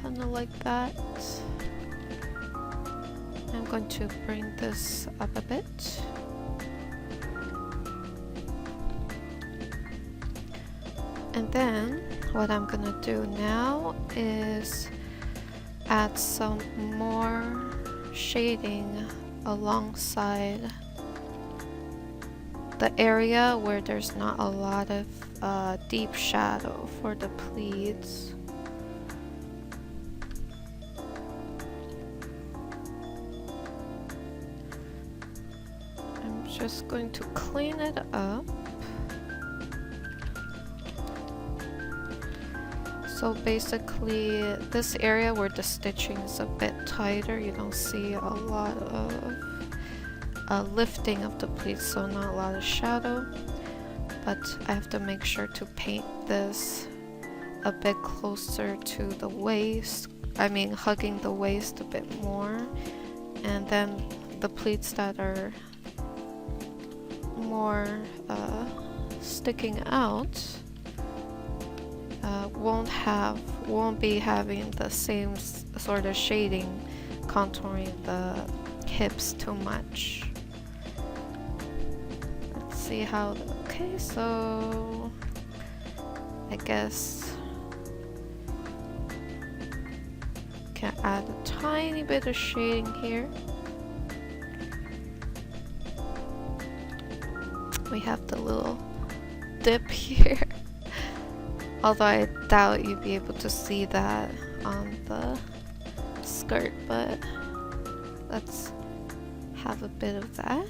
Kind of like that. I'm going to bring this up a bit. And then what I'm gonna do now is add some more shading alongside the area where there's not a lot of deep shadow for the pleats. I'm just going to clean it up. So basically, this area where the stitching is a bit tighter, you don't see a lot of lifting of the pleats, so not a lot of shadow. But I have to make sure to paint this a bit closer to the waist. I mean, hugging the waist a bit more. And then the pleats that are more sticking out, won't be having the same sort of shading, contouring the hips too much. Let's see how. Okay, so I guess can add a tiny bit of shading here. We have the little dip here. Although I doubt you'd be able to see that on the skirt, but let's have a bit of that.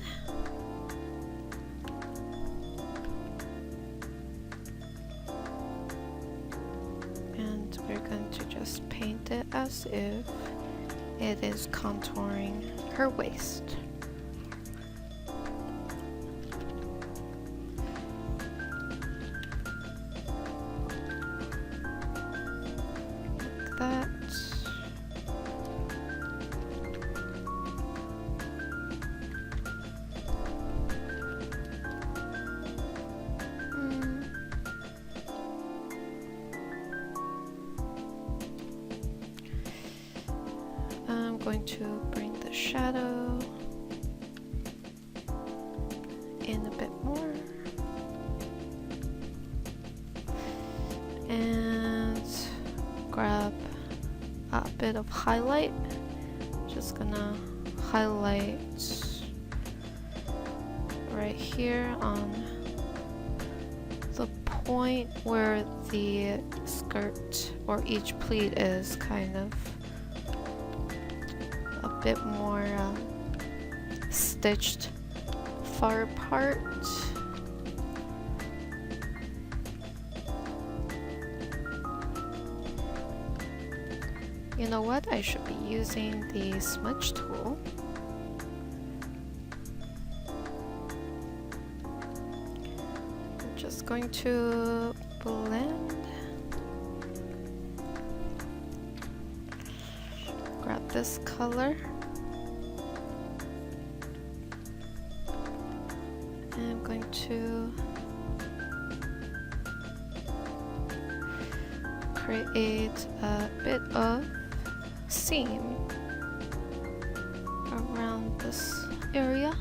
And we're going to just paint it as if it is contouring her waist. That. I'm going to bring the shadow in a bit more and grab a bit of highlight. Just gonna highlight right here on the point where the skirt or each pleat is kind of a bit more stitched far apart. You know what? I should be using the smudge tool. I'm just going to blend. Grab this color. And I'm going to create a bit of seam around this area.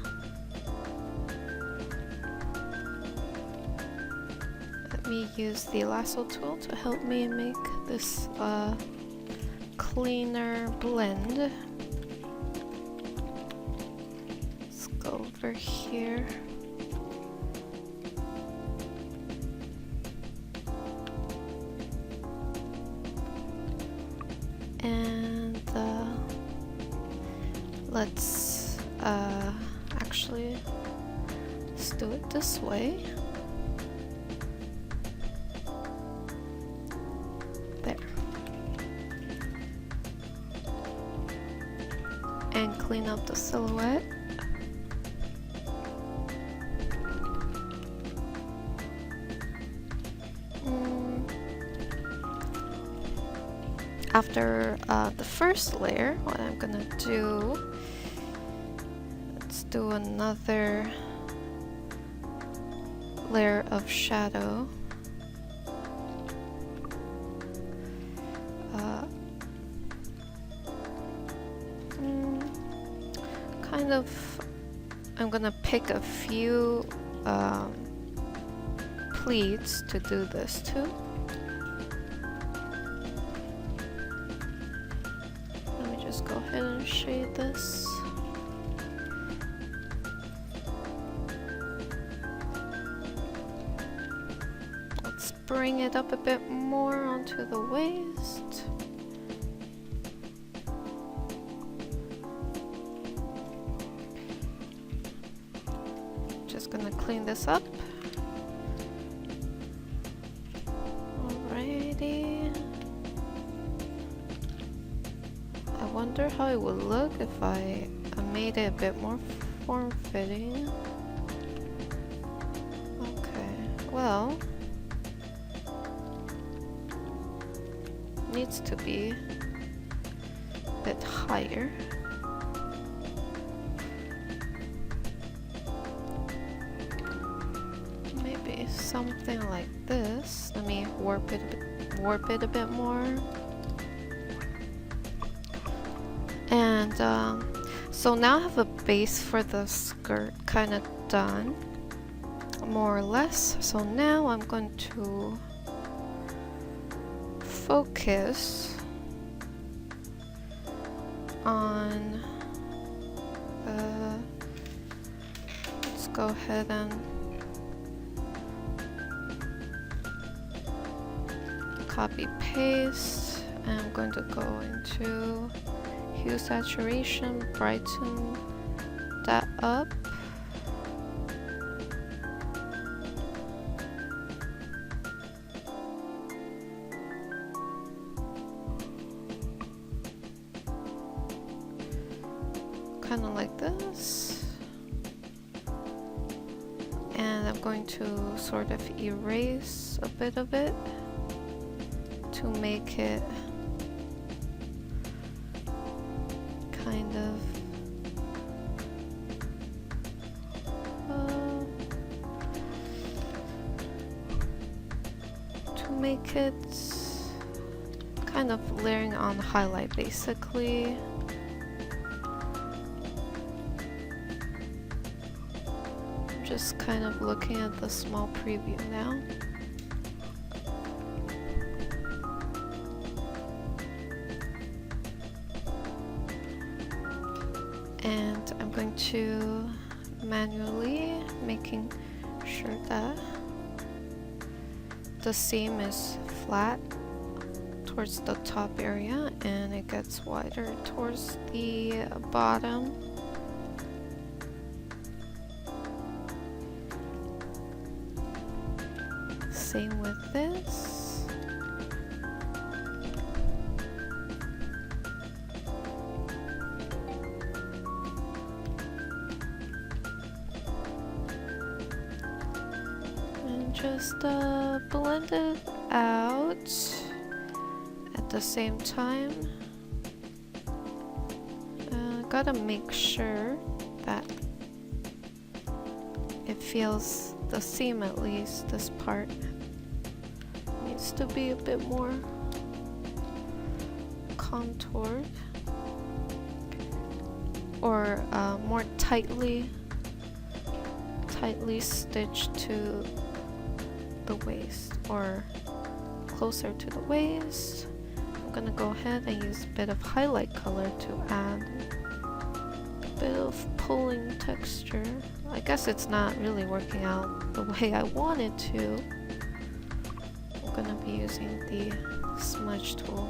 Let me use the lasso tool to help me make this cleaner blend. Let's go over here. And let's actually let's do it this way. There. And clean up the silhouette. After the first layer, what I'm gonna do, let's do another layer of shadow. Kind of, I'm gonna pick a few pleats to do this too. Go ahead and shade this. Let's bring it up a bit more onto the waist. Just gonna clean this up. Alrighty. I wonder how it would look if I made it a bit more form-fitting. Okay, well, needs to be a bit higher. something like this. Let me warp it a bit more. And so now I have a base for the skirt kind of done, more or less. So now I'm going to focus on let's go ahead and copy paste, and I'm going to go into hue saturation, brighten that up. Kind of like this. And I'm going to sort of erase a bit of it to make it kind of kind of layering on highlight basically. Just kind of looking at the small preview now. And I'm going to manually making sure that the seam is flat towards the top area and it gets wider towards the bottom. Same with this. And just blend it out at the same time. Gotta make sure that it feels the seam, at least this part needs to be a bit more contoured or more tightly stitched to the waist or closer to the waist. I'm gonna go ahead and use a bit of highlight color to add a bit of pulling texture. I guess it's not really working out the way I wanted to. I'm gonna be using the smudge tool.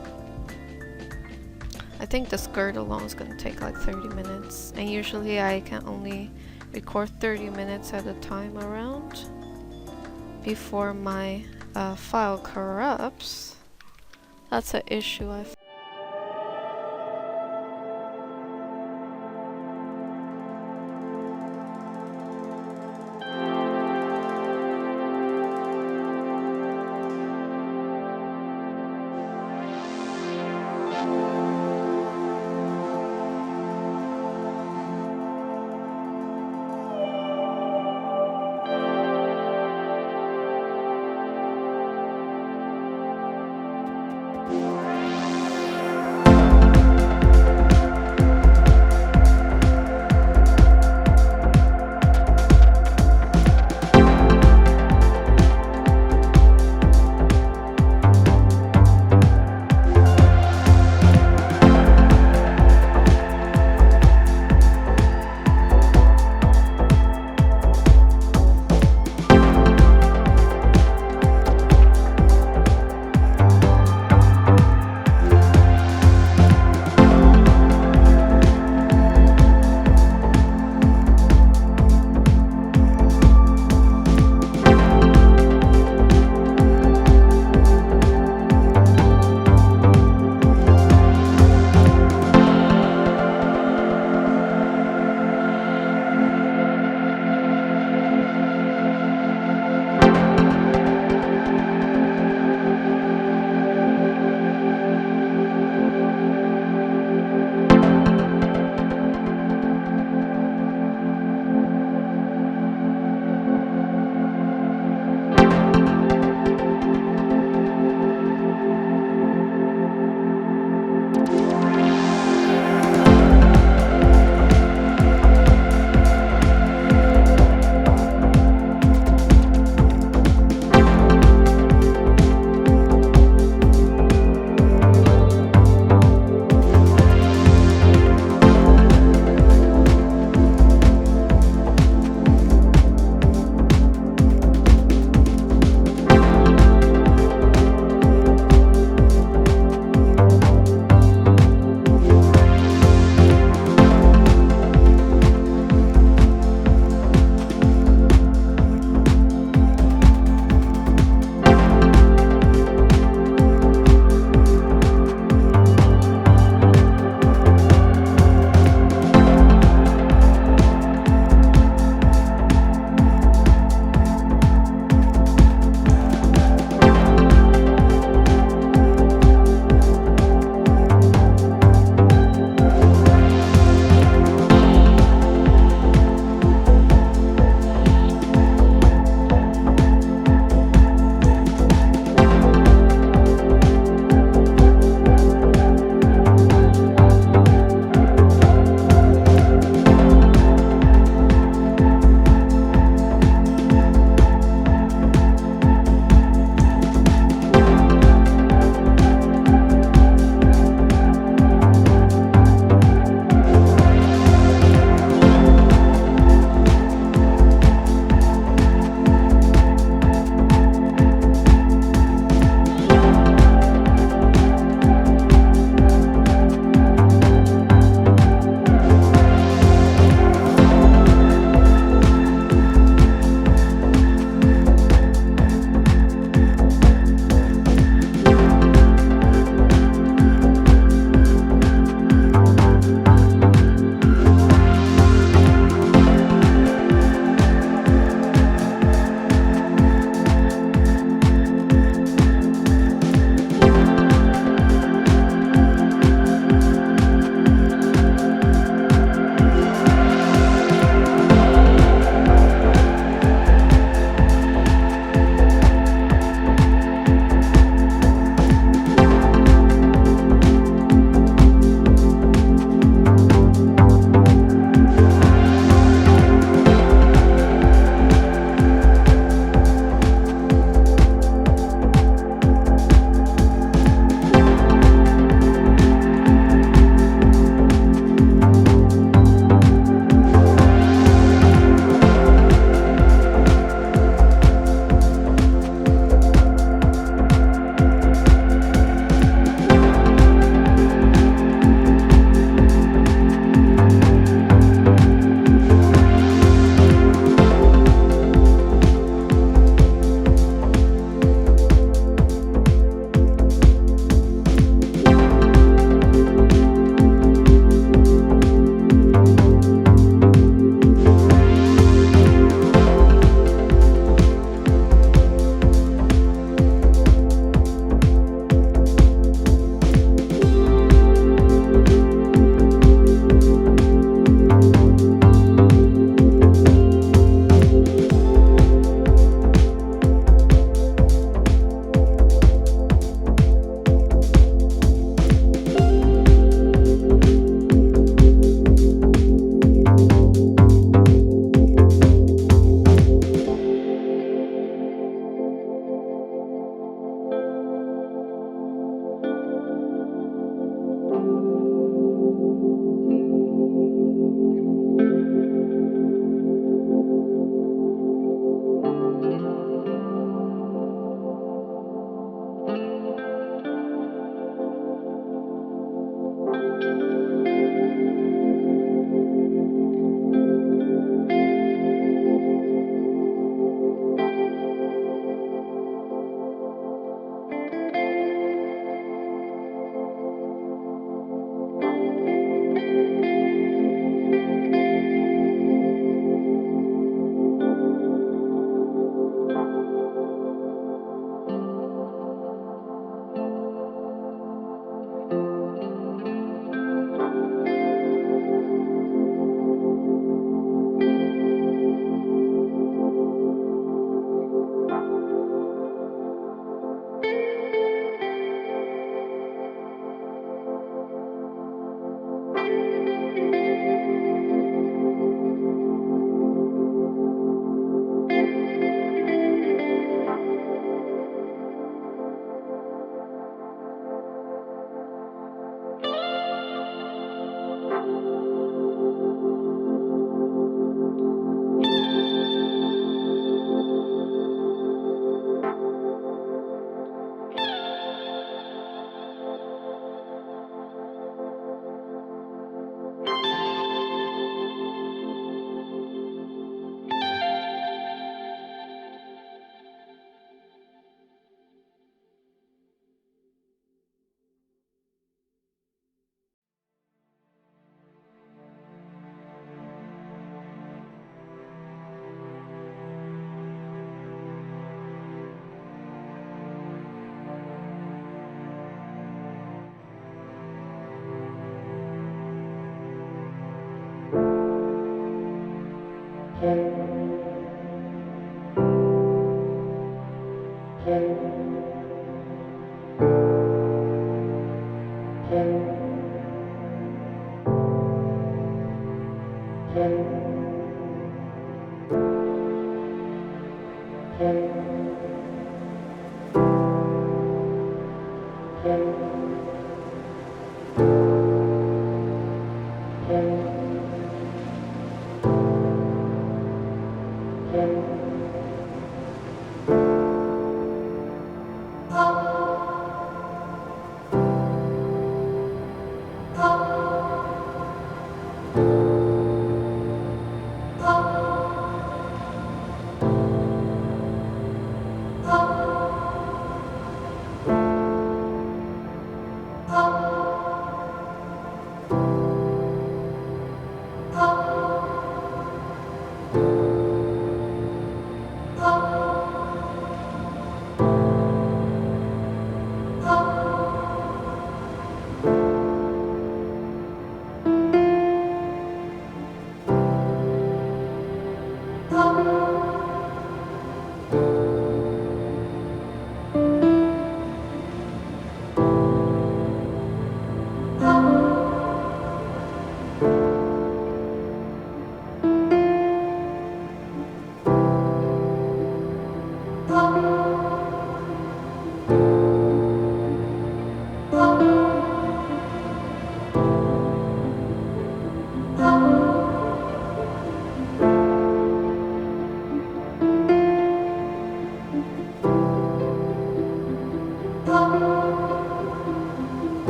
I think the skirt alone is gonna take like 30 minutes, and usually I can only record 30 minutes at a time around before my file corrupts. That's an issue I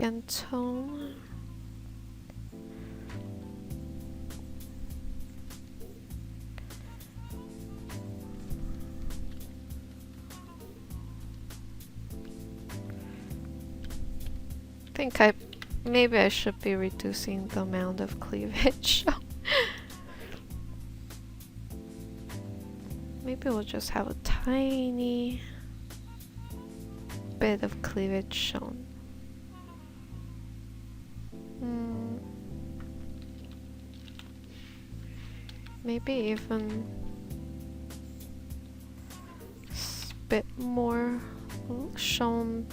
And tone. I think maybe I should be reducing the amount of cleavage. Maybe we'll just have a tiny bit of cleavage shown. Maybe even a bit more shown,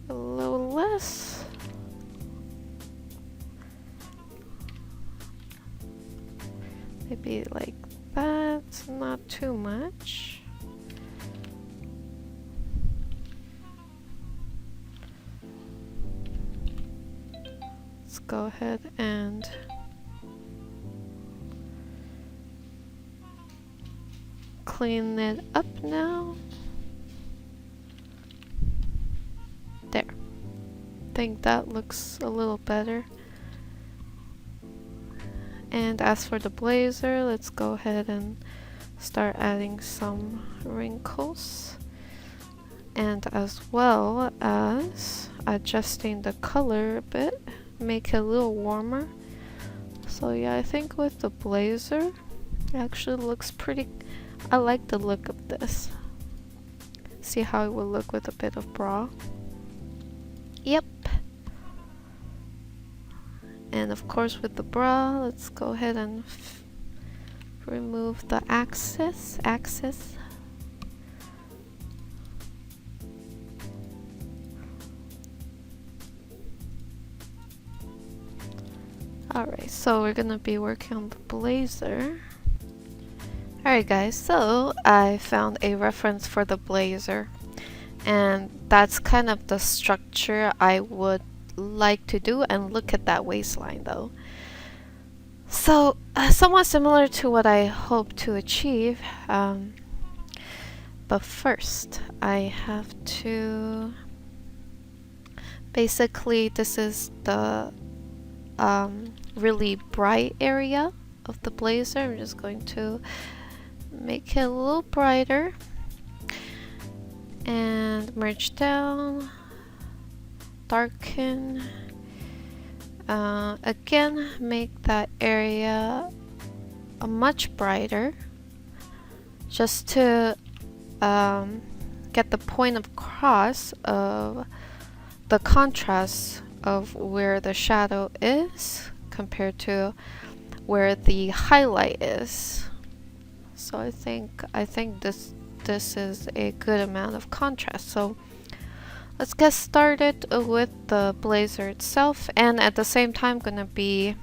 a little less. Maybe like that, not too much. Let's go ahead and clean it up now. There. I think that looks a little better. And as for the blazer, let's go ahead and start adding some wrinkles. And as well as adjusting the color a bit, make it a little warmer. So yeah, I think with the blazer, it actually looks pretty. I like the look of this. See how it will look with a bit of bra. Yep. And of course with the bra, let's go ahead and remove the axis. Alright, so we're gonna be working on the blazer. Alright guys, so I found a reference for the blazer, and that's kind of the structure I would like to do. And look at that waistline though. So somewhat similar to what I hope to achieve, but first I have to basically, this is the really bright area of the blazer. I'm just going to make it a little brighter and merge down, darken, again make that area a much brighter, just to get the point across of the contrast of where the shadow is compared to where the highlight is. So I think this is a good amount of contrast. So let's get started with the blazer itself, and at the same time gonna be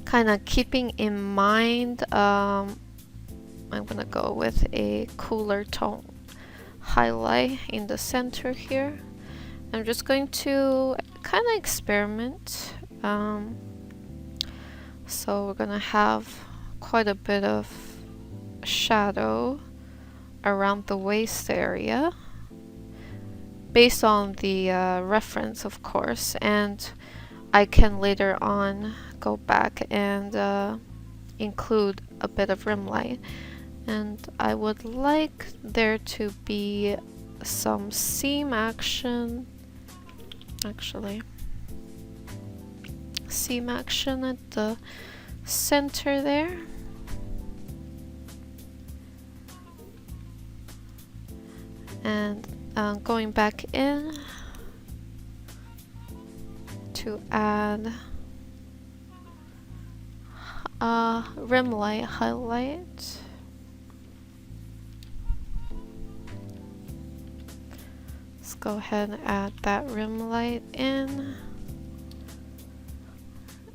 kind of keeping in mind, I'm gonna go with a cooler tone highlight in the center here. I'm just going to kind of experiment. So we're gonna have quite a bit of shadow around the waist area based on the reference, of course, and I can later on go back and include a bit of rim light. And I would like there to be some seam action, seam action at the center there. And going back in to add rim light highlight. Let's go ahead and add that rim light in.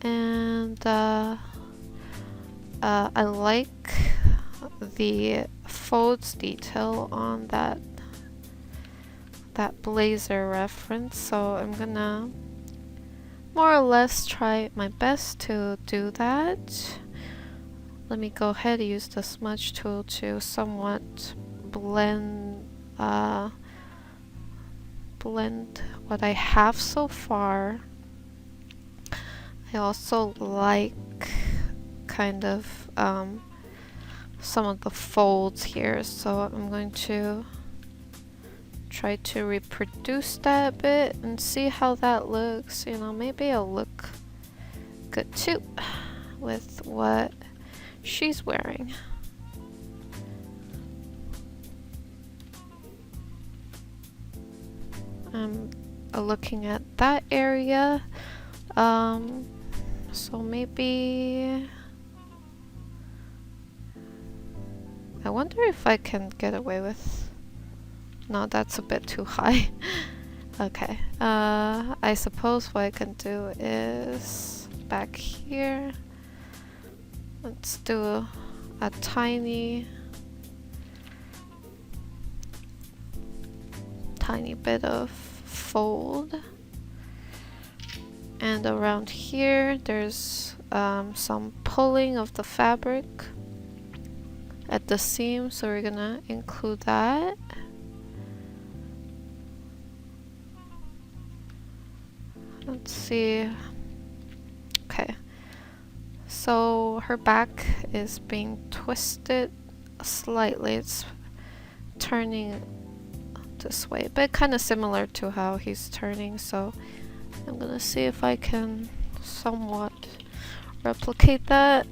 And I like the folds detail on that blazer reference, so I'm gonna more or less try my best to do that. Let me go ahead and use the smudge tool to somewhat blend what I have so far. I also like kind of some of the folds here, so I'm going to try to reproduce that a bit and see how that looks. You know, maybe it'll look good too with what she's wearing. I'm looking at that area. So maybe I wonder if I can get away with. No, that's a bit too high. Okay. I suppose what I can do is back here. Let's do a tiny bit of fold, and around here there's some pulling of the fabric at the seam, so we're gonna include that. Let's see. Okay, so her back is being twisted slightly. It's turning this way, but kind of similar to how he's turning, so I'm gonna see if I can somewhat replicate that.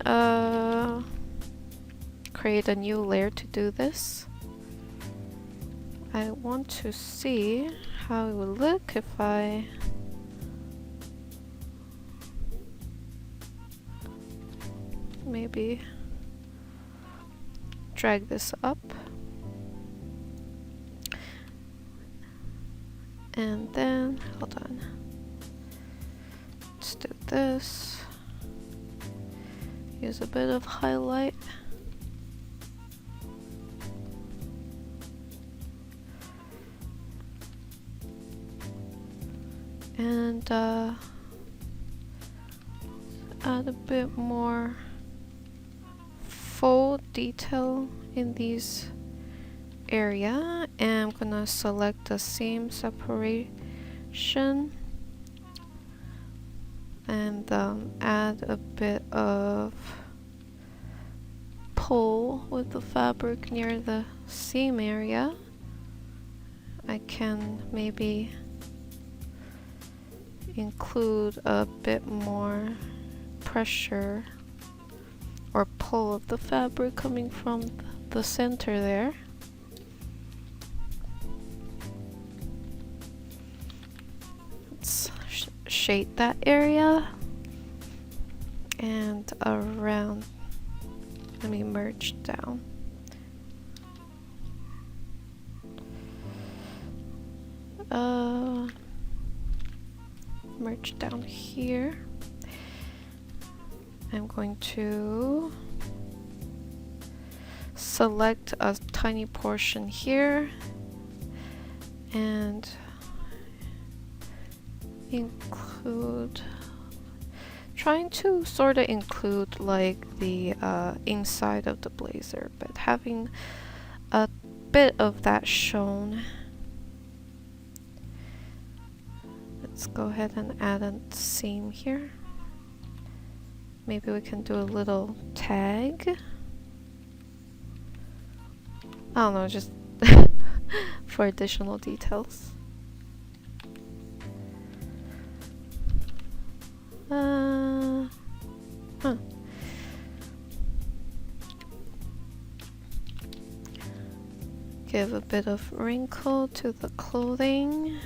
Create a new layer to do this. I want to see how it would look if I maybe drag this up. And then, hold on, let's do this. Use a bit of highlight. And add a bit more fold detail in these area, and I'm gonna select the seam separation and add a bit of pull with the fabric near the seam area. I can maybe include a bit more pressure or pull of the fabric coming from the center there. Shade that area, and around, let me merge down. Merge down here. I'm going to select a tiny portion here and include, trying to sort of include like the inside of the blazer, but having a bit of that shown. Let's go ahead and add a seam here. Maybe we can do a little tag. I don't know, just for additional details. Give a bit of wrinkle to the clothing.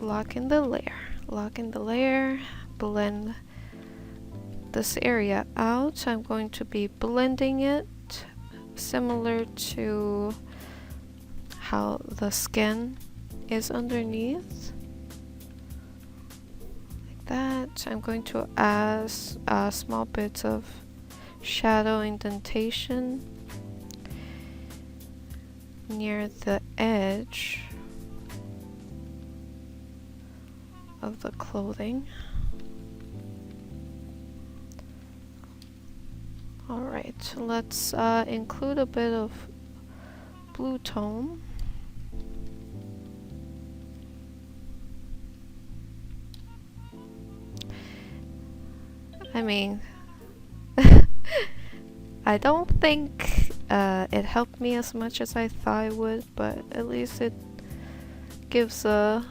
Lock in the layer. Lock in the layer. Blend this area out. I'm going to be blending it similar to how the skin is underneath. that. I'm going to add small bits of shadow indentation near the edge of the clothing. Alright, let's include a bit of blue tone. I mean, I don't think it helped me as much as I thought it would, but at least it gives a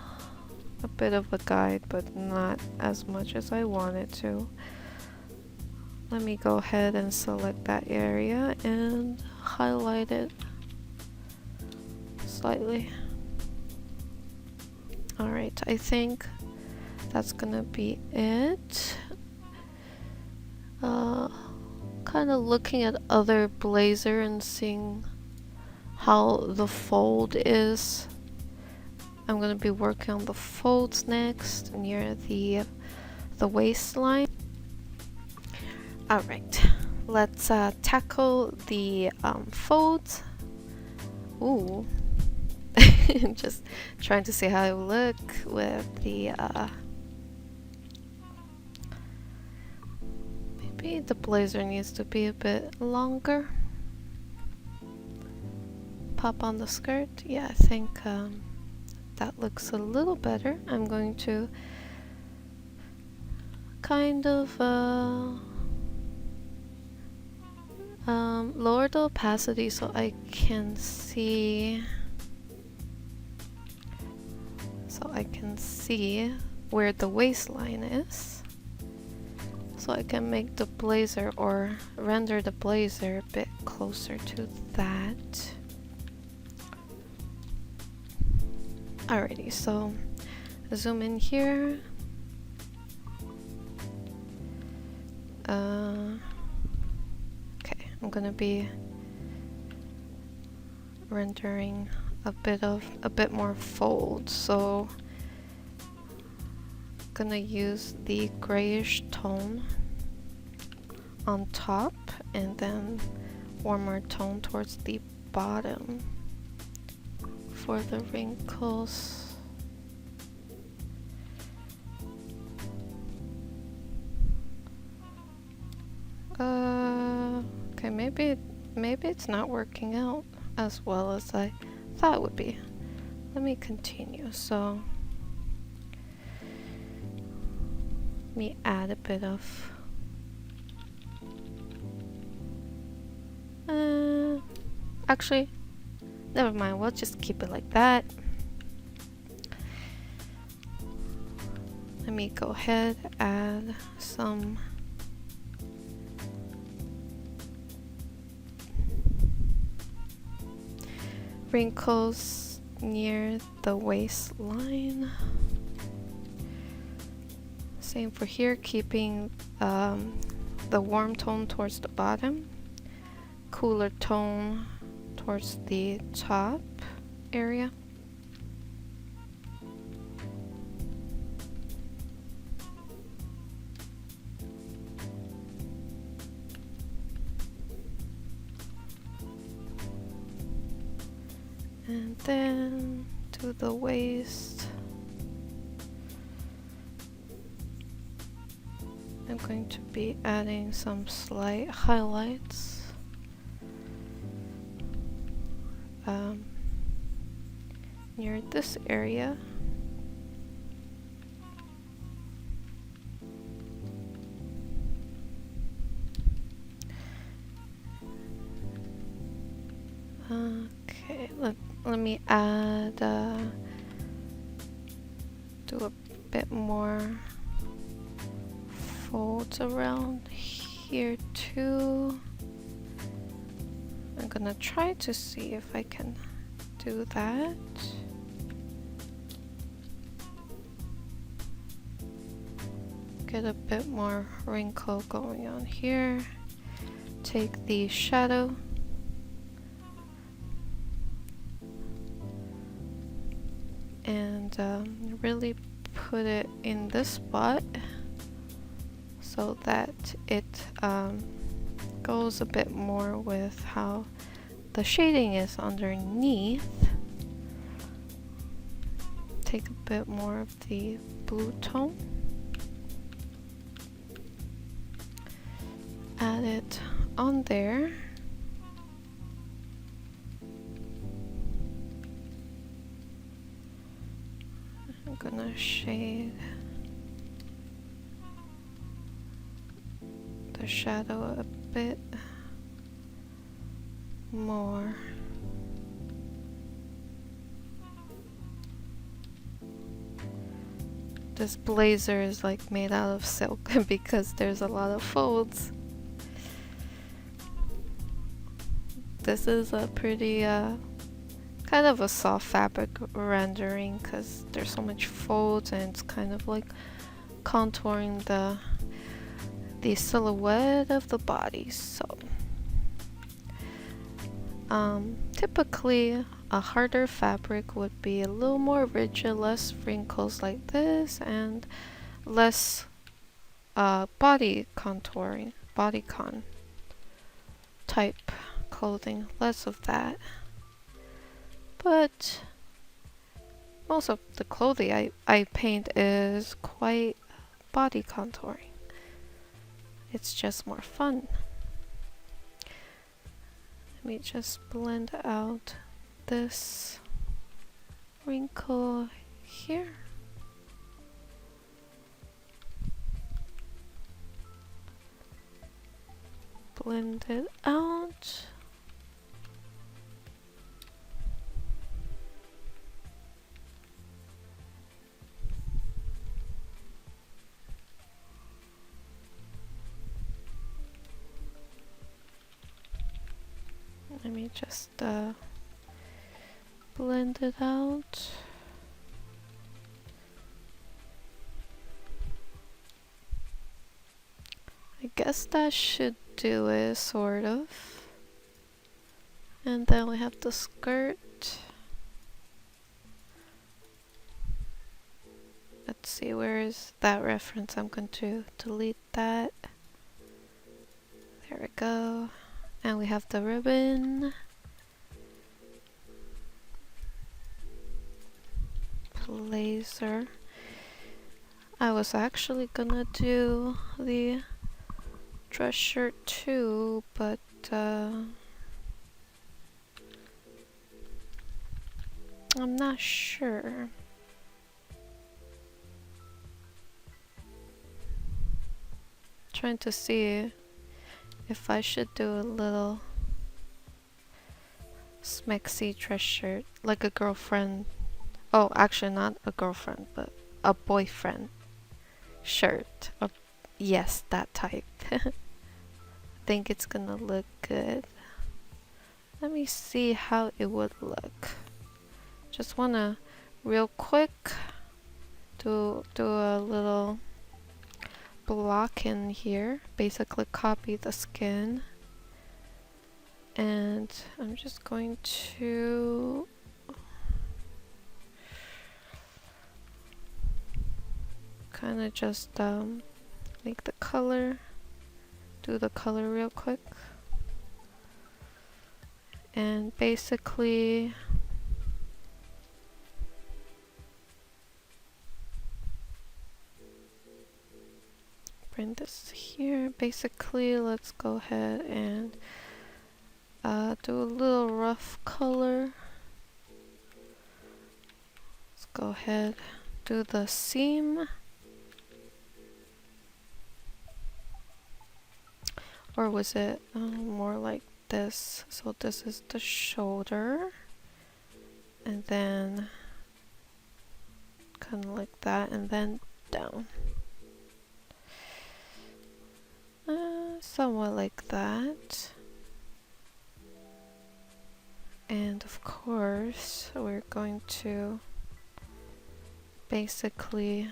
bit of a guide, but not as much as I wanted to. Let me go ahead and select that area and highlight it slightly. Alright, I think that's gonna be it. Kind of looking at other blazer and seeing how the fold is. I'm gonna be working on the folds next near the waistline. Alright, let's tackle the folds. Ooh, just trying to see how it will look with the maybe the blazer needs to be a bit longer. Pop on the skirt. Yeah, I think that looks a little better. I'm going to kind of lower the opacity so I can see where the waistline is, so I can make the blazer or render the blazer a bit closer to that. Alrighty, so zoom in here. Okay, I'm gonna be rendering a bit more fold, so I'm gonna use the grayish tone on top and then warmer tone towards the bottom for the wrinkles. Okay, maybe it's not working out as well as I thought it would be. Let me continue. So let me add a bit of actually, never mind, we'll just keep it like that. Let me go ahead, add some wrinkles near the waistline. Same for here, keeping the warm tone towards the bottom, cooler tone towards the top area. And then to the waist, I'm going to be adding some slight highlights near this area. Okay, let me add do a bit more folds around here too. I'm gonna try to see if I can do that. Get a bit more wrinkle going on here. Take the shadow and really put it in this spot so that it goes a bit more with how the shading is underneath. Take a bit more of the blue tone. Add it on there. I'm gonna shade the shadow a bit more. This blazer is like made out of silk because there's a lot of folds. This is a pretty kind of a soft fabric rendering because there's so much folds and it's kind of like contouring the silhouette of the body. So typically a harder fabric would be a little more rigid, less wrinkles like this, and less body contouring, bodycon type clothing, less of that. But most of the clothing I paint is quite body contouring. It's just more fun. Let me just blend out this wrinkle here. Blend it out. Let me just blend it out. I guess that should do it, sort of. And then we have the skirt. Let's see, where is that reference? I'm going to delete that. There we go. And we have the ribbon. Blazer. I was actually gonna do the dress shirt too, but I'm not sure. Trying to see if I should do a little smexy dress shirt, like a girlfriend. Oh, actually not a girlfriend, but a boyfriend shirt. Yes, that type. I think it's gonna look good. Let me see how it would look. Just wanna real quick do a little block in here, basically copy the skin, and I'm just going to kind of just make the color, do the color real quick, and basically bring this here. Basically, let's go ahead and do a little rough color. Let's go ahead, do the seam. Or was it more like this? So this is the shoulder. And then kind of like that, and then down. Somewhat like that. And of course, we're going to basically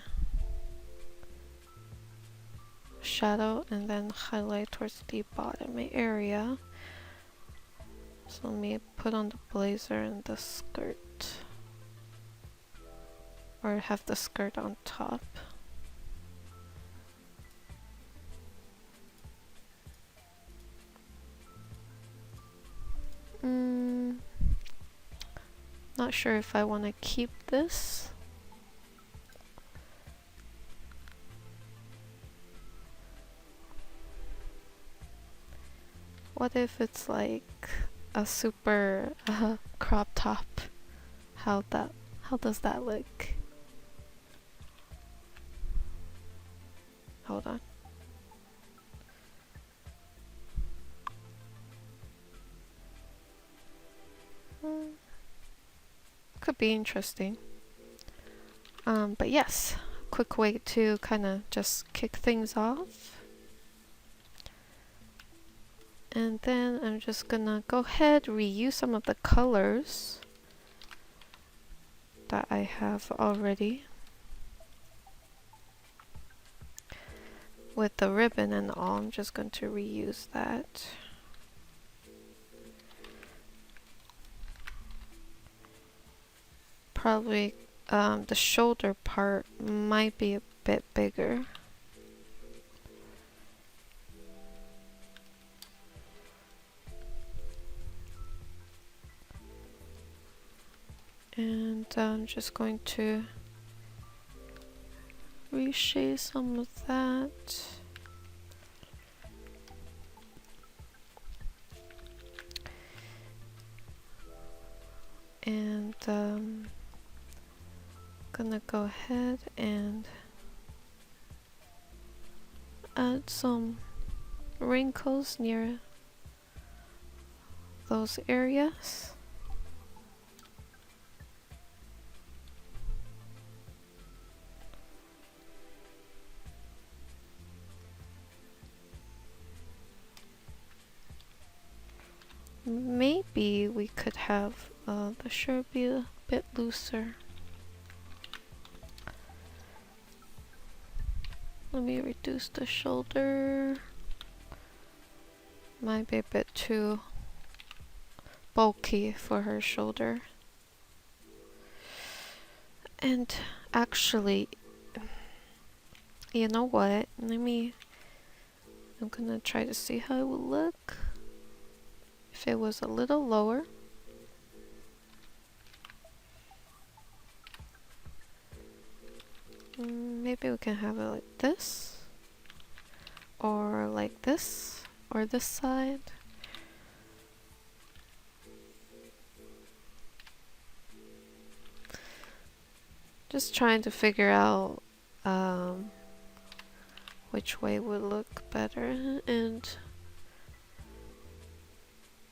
shadow and then highlight towards the bottom area. So let me put on the blazer and the skirt, or have the skirt on top. not sure if I want to keep this. What if it's like a super crop top? How does that look? Hold on. Could be interesting. But yes, quick way to kind of just kick things off. And then I'm just gonna go ahead, reuse some of the colors that I have already with the ribbon and all. I'm just going to reuse that. Probably the shoulder part might be a bit bigger. And I'm just going to reshade some of that. And gonna go ahead and add some wrinkles near those areas. Maybe we could have the shirt be a bit looser. Let me reduce the shoulder. Might be a bit too bulky for her shoulder. And actually, you know what? I'm gonna try to see how it will look if it was a little lower. Maybe we can have it like this, or like this, or this side. Just trying to figure out which way would look better. And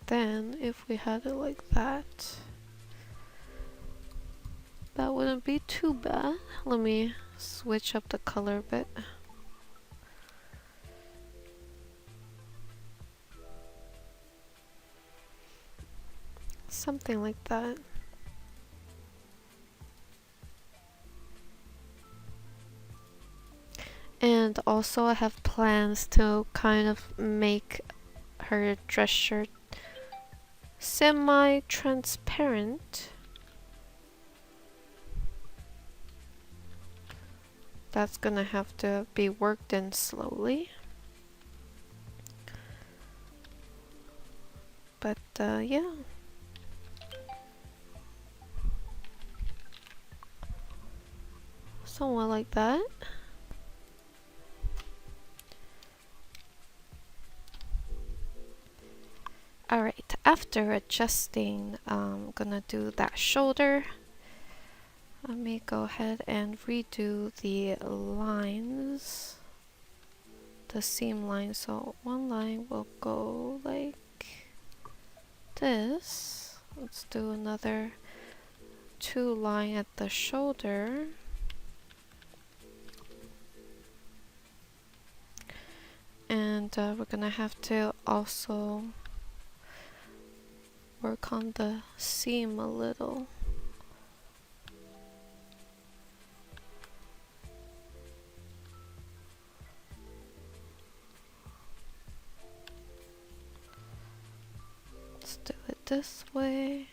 then if we had it like that, that wouldn't be too bad. Let me switch up the color a bit. Something like that. And also I have plans to kind of make her dress shirt semi-transparent. That's gonna have to be worked in slowly. But yeah. Somewhat like that. Alright, after adjusting, I'm gonna do that shoulder. Let me go ahead and redo the lines, the seam line. So one line will go like this. Let's do another 2 line at the shoulder. And we're gonna have to also work on the seam a little. Let's do it this way.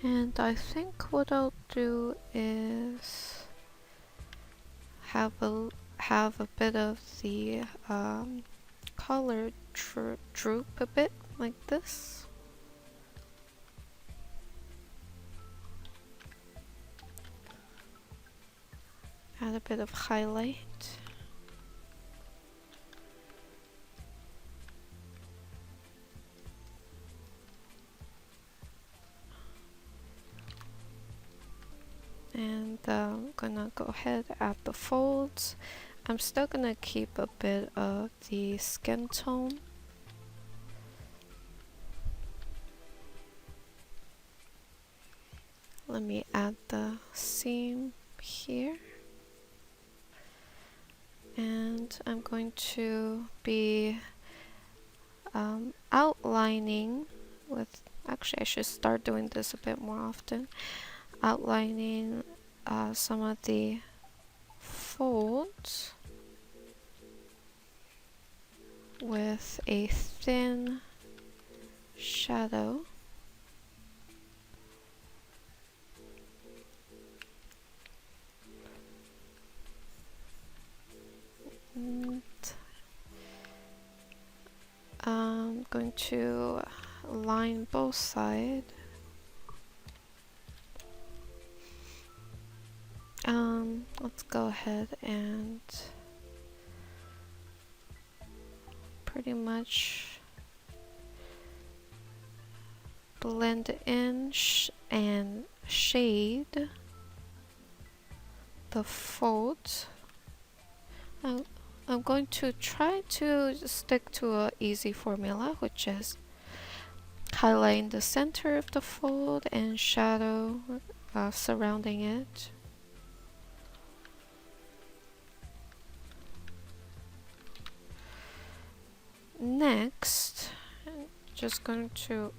And I think what I'll do is have a bit of the color droop a bit like this. Add a bit of highlight. And I'm gonna go ahead add the folds. I'm still gonna keep a bit of the skin tone. Let me add the seam here. And I'm going to be outlining with, actually I should start doing this a bit more often, outlining some of the folds with a thin shadow. And I'm going to line both sides. Let's go ahead and pretty much blend in and shade the folds. I'm going to try to stick to an easy formula, which is highlighting the center of the fold and shadow surrounding it. Next, just going to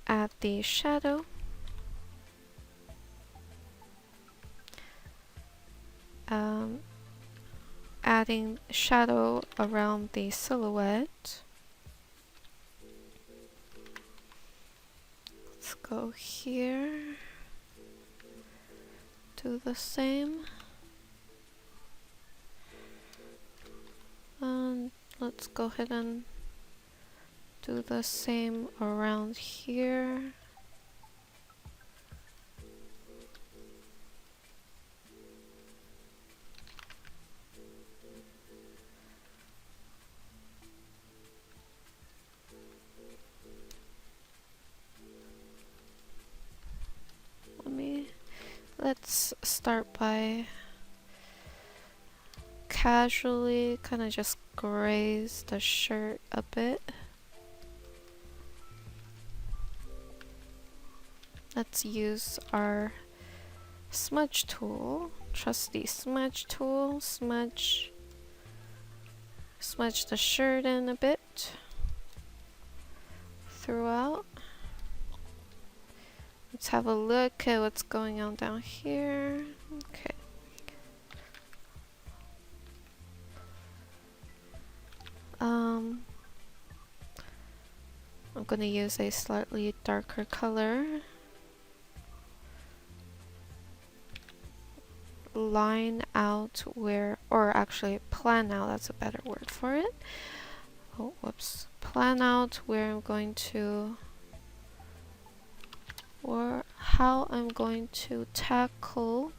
add the shadow. Adding shadow around the silhouette. Let's go here. Do the same. And let's go ahead and do the same around here. Let's start by casually kind of just graze the shirt a bit. Let's use our smudge tool, trusty smudge tool, smudge the shirt in a bit throughout. Let's have a look at what's going on down here. Okay. I'm gonna use a slightly darker color. Line out where, or actually plan out, that's a better word for it. Oh, whoops. Plan out where I'm going to, or how I'm going to tackle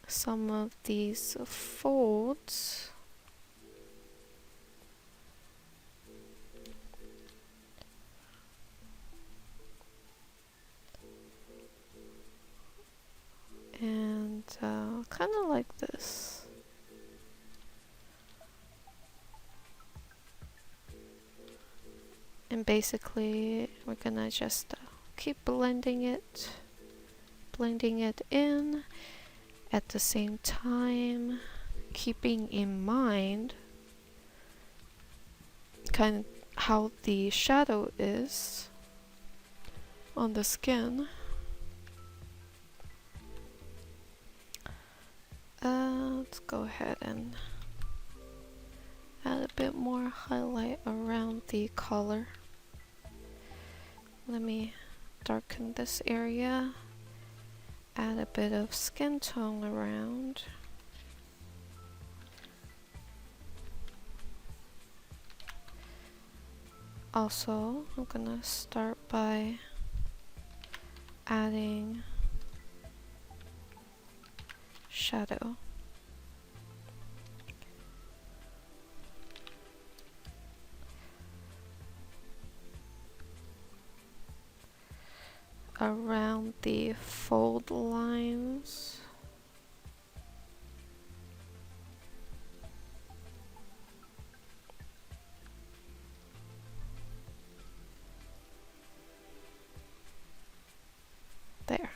some of these folds. And kind of like this. And basically we're gonna just keep blending it in at the same time, keeping in mind kind of how the shadow is on the skin. Let's go ahead and add a bit more highlight around the collar. Let me darken this area. Add a bit of skin tone around. Also, I'm gonna start by adding shadow. Around the fold lines. There.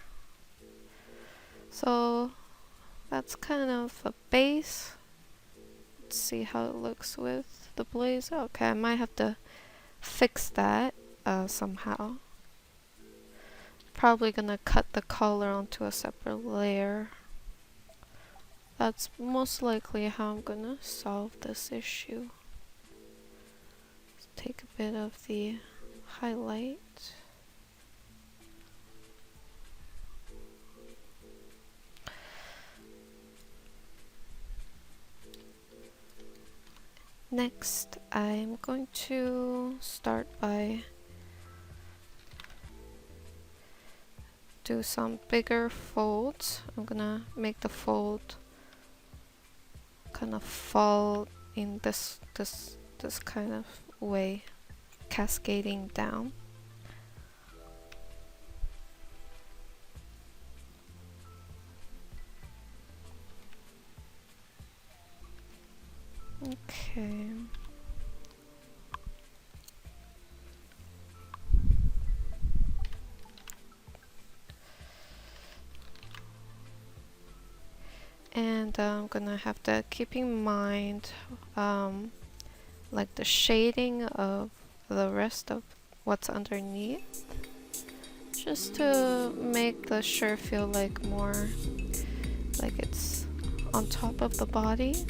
So that's kind of a base. Let's see how it looks with the blaze. Okay, I might have to fix that somehow. Probably gonna cut the color onto a separate layer. That's most likely how I'm gonna solve this issue. Let's take a bit of the highlight. Next, I'm going to start by do some bigger folds. I'm gonna make the fold kind of fall in this kind of way, cascading down. Okay. And I'm gonna have to keep in mind like the shading of the rest of what's underneath, just to make the shirt feel like more like it's on top of the body.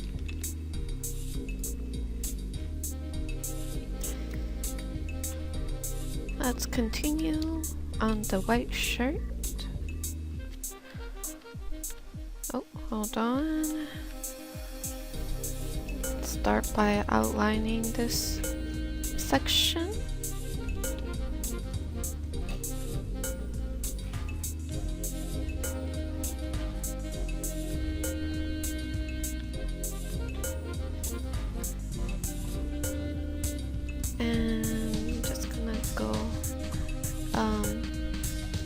Let's continue on the white shirt. Oh, hold on. Let's start by outlining this section. And just gonna go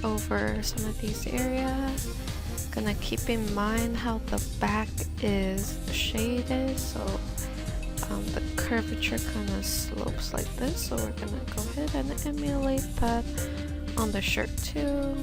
over some of these areas. Gonna keep in mind how the back is shaded, so the curvature kind of slopes like this, so we're gonna go ahead and emulate that on the shirt too.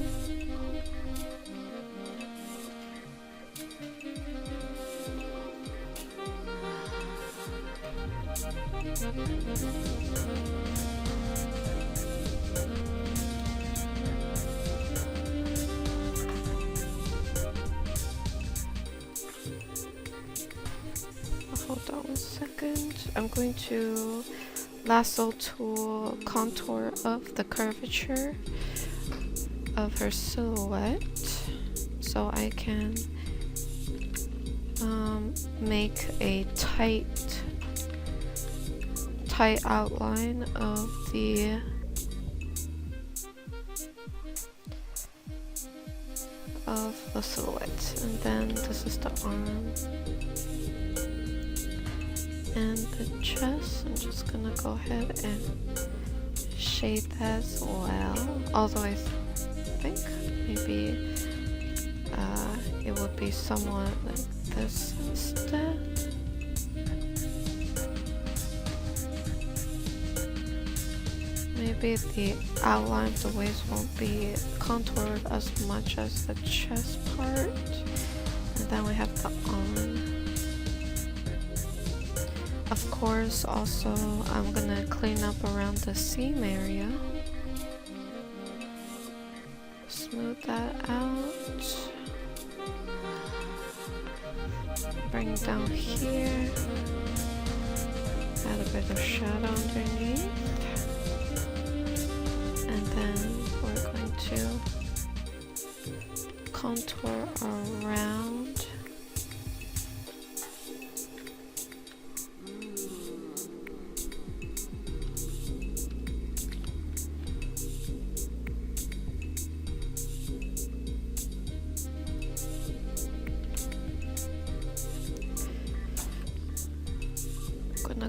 Hold on 1 second. I'm going to lasso tool contour of the curvature of her silhouette so I can make a tight outline of the silhouette. And then this is the arm and the chest. I'm just gonna go ahead and shade that as well, although I think maybe it would be somewhat like this instead. Maybe the outline of the waist won't be contoured as much as the chest part. And then we have the arm. Of course, also I'm gonna clean up around the seam area. Smooth that out. Bring down here. Add a bit of shadow underneath. And then we're going to contour around.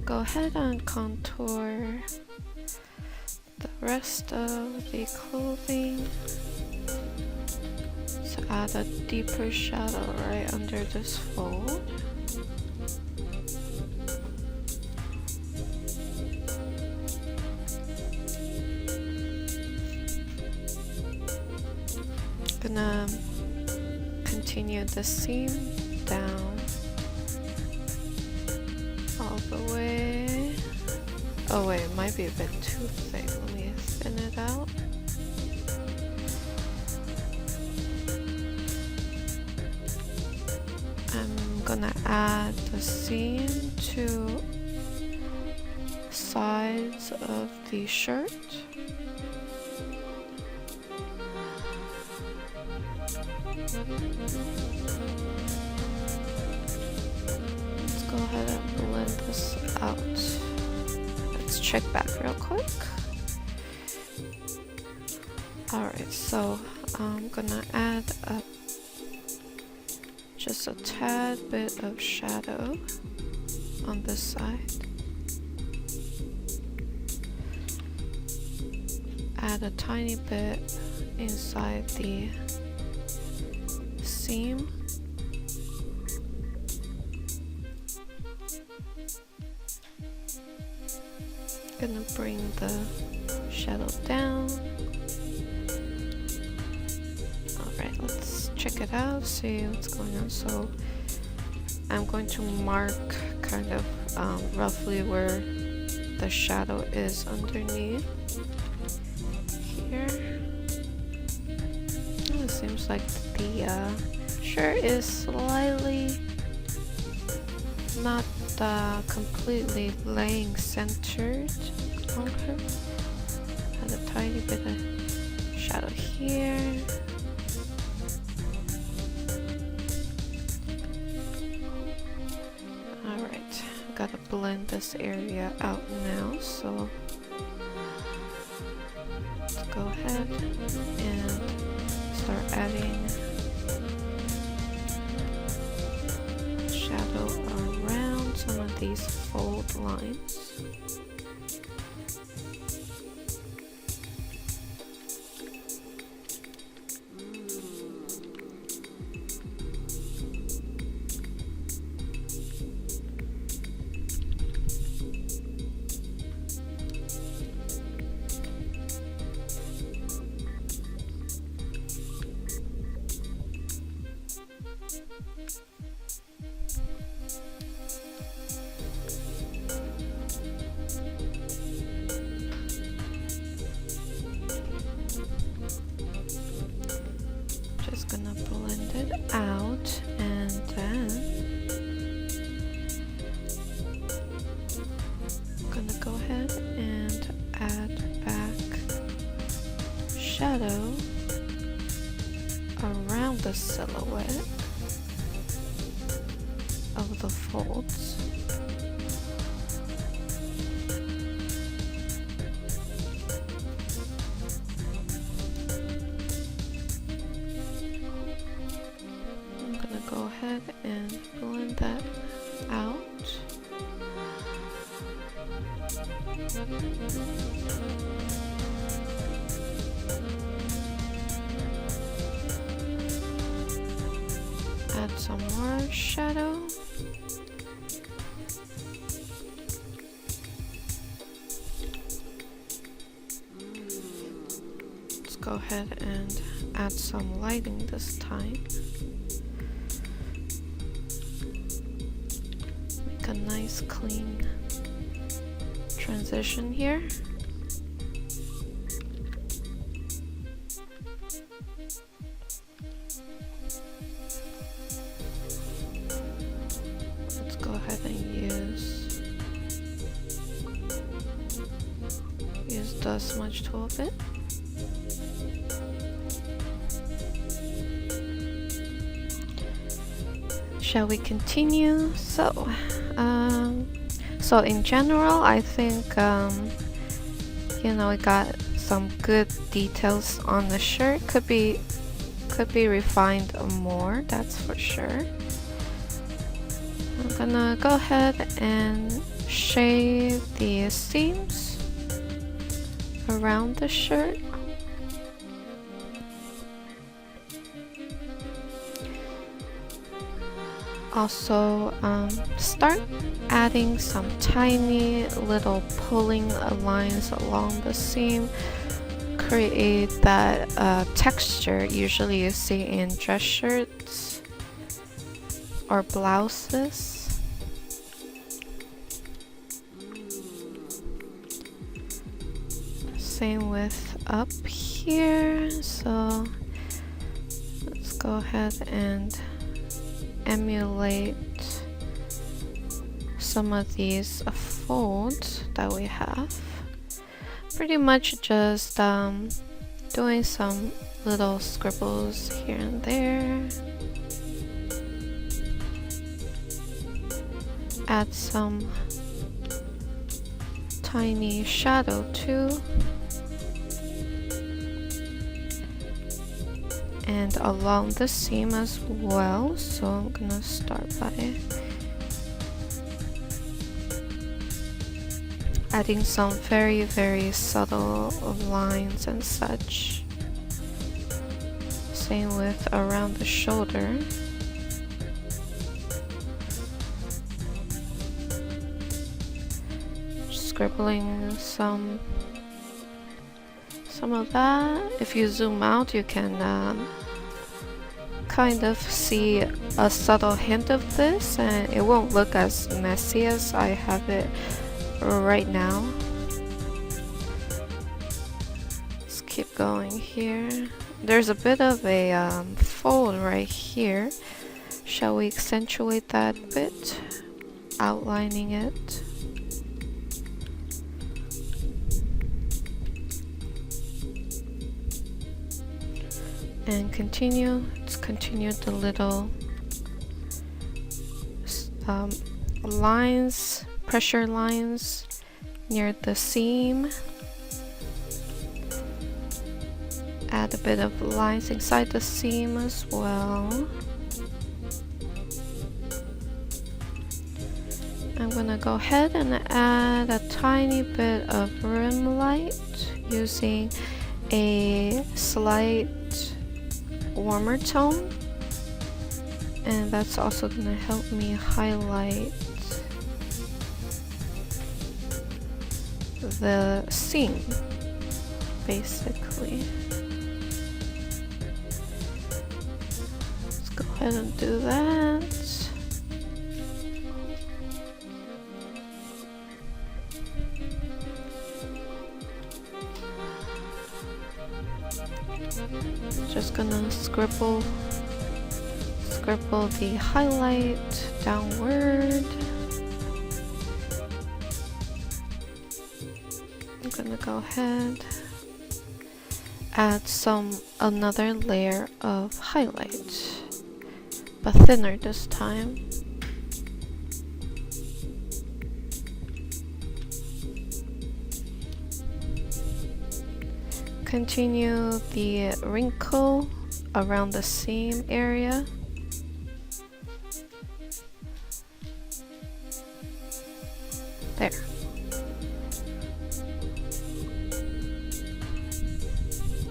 go ahead and contour the rest of the clothing to add a deeper shadow right under this fold. Gonna continue the seam down all the way. Oh wait, it might be a bit too thick. Let me thin it out. I'm gonna add the seam to sides of the shirt. Let's go ahead and blend this out. Let's check back real quick. Alright, so I'm gonna add just a tad bit of shadow on this side. Add a tiny bit inside the seam. Gonna bring the shadow down. Alright, let's check it out, see what's going on. So I'm going to mark kind of roughly where the shadow is underneath here. Oh, it seems like the shirt is slightly not completely laying centered on her. Add a tiny bit of shadow here. Alright, gotta blend this area out now, so let's go ahead and start adding shadow around some of these fold lines. Just gonna blend it out, and then I'm gonna go ahead and add back shadow around the silhouette of the folds. Go ahead and blend that out. Add some more shadow. Let's go ahead and add some lighting this time. A nice clean transition here. Let's go ahead and use the smudge tool a bit. Shall we continue? So in general, I think you know, we got some good details on the shirt. Could be refined more, that's for sure. I'm gonna go ahead and shade the seams around the shirt. Also, start adding some tiny little pulling lines along the seam. Create that texture usually you see in dress shirts or blouses. Same with up here. So let's go ahead and emulate some of these folds that we have. Pretty much just doing some little scribbles here and there. Add some tiny shadow too. And along the seam as well, so I'm gonna start by adding some very subtle lines and such. Same with around the shoulder. Scribbling some of that. If you zoom out, you can kind of see a subtle hint of this, and it won't look as messy as I have it right now. Let's keep going here. There's a bit of a fold right here. Shall we accentuate that a bit? Outlining it. And continue. Let's continue the little lines, pressure lines near the seam. Add a bit of lines inside the seam as well. I'm gonna go ahead and add a tiny bit of rim light using a slight warmer tone, and that's also gonna help me highlight the seam basically. Let's go ahead and do that. Just gonna scribble the highlight downward. I'm gonna go ahead, add another layer of highlight, but thinner this time. Continue the wrinkle around the seam area. There.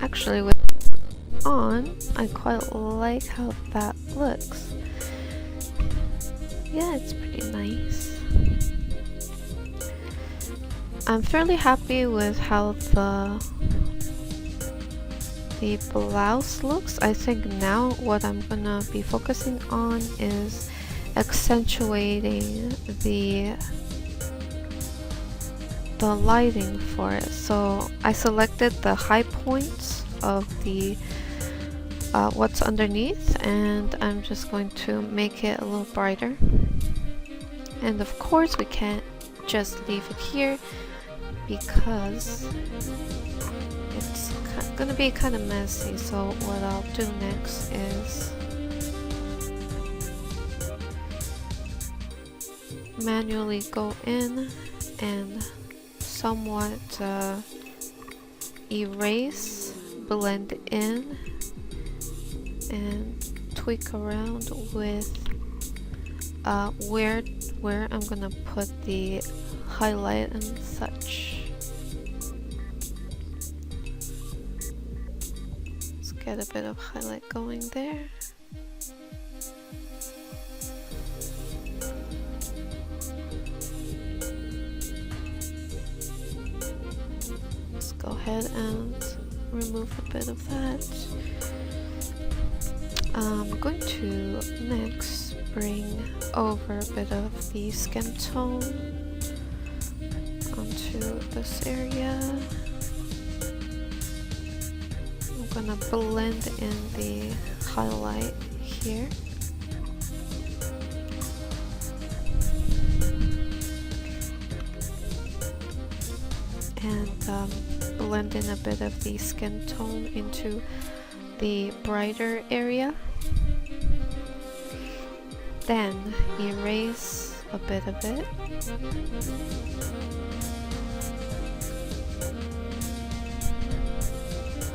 Actually, with it on, I quite like how that looks. Yeah, it's pretty nice. I'm fairly happy with how the blouse looks. I think now what I'm gonna be focusing on is accentuating the lighting for it. So I selected the high points of the what's underneath, and I'm just going to make it a little brighter. And of course we can't just leave it here because it's gonna be kind of messy. So what I'll do next is manually go in and somewhat erase, blend in, and tweak around with where I'm gonna put the highlight and such. Let's get a bit of highlight going there. Let's go ahead and remove a bit of that. I'm going to next bring over a bit of the skin tone onto this area. I'm gonna blend in the highlight here. And blend in a bit of the skin tone into the brighter area. Then erase a bit of it.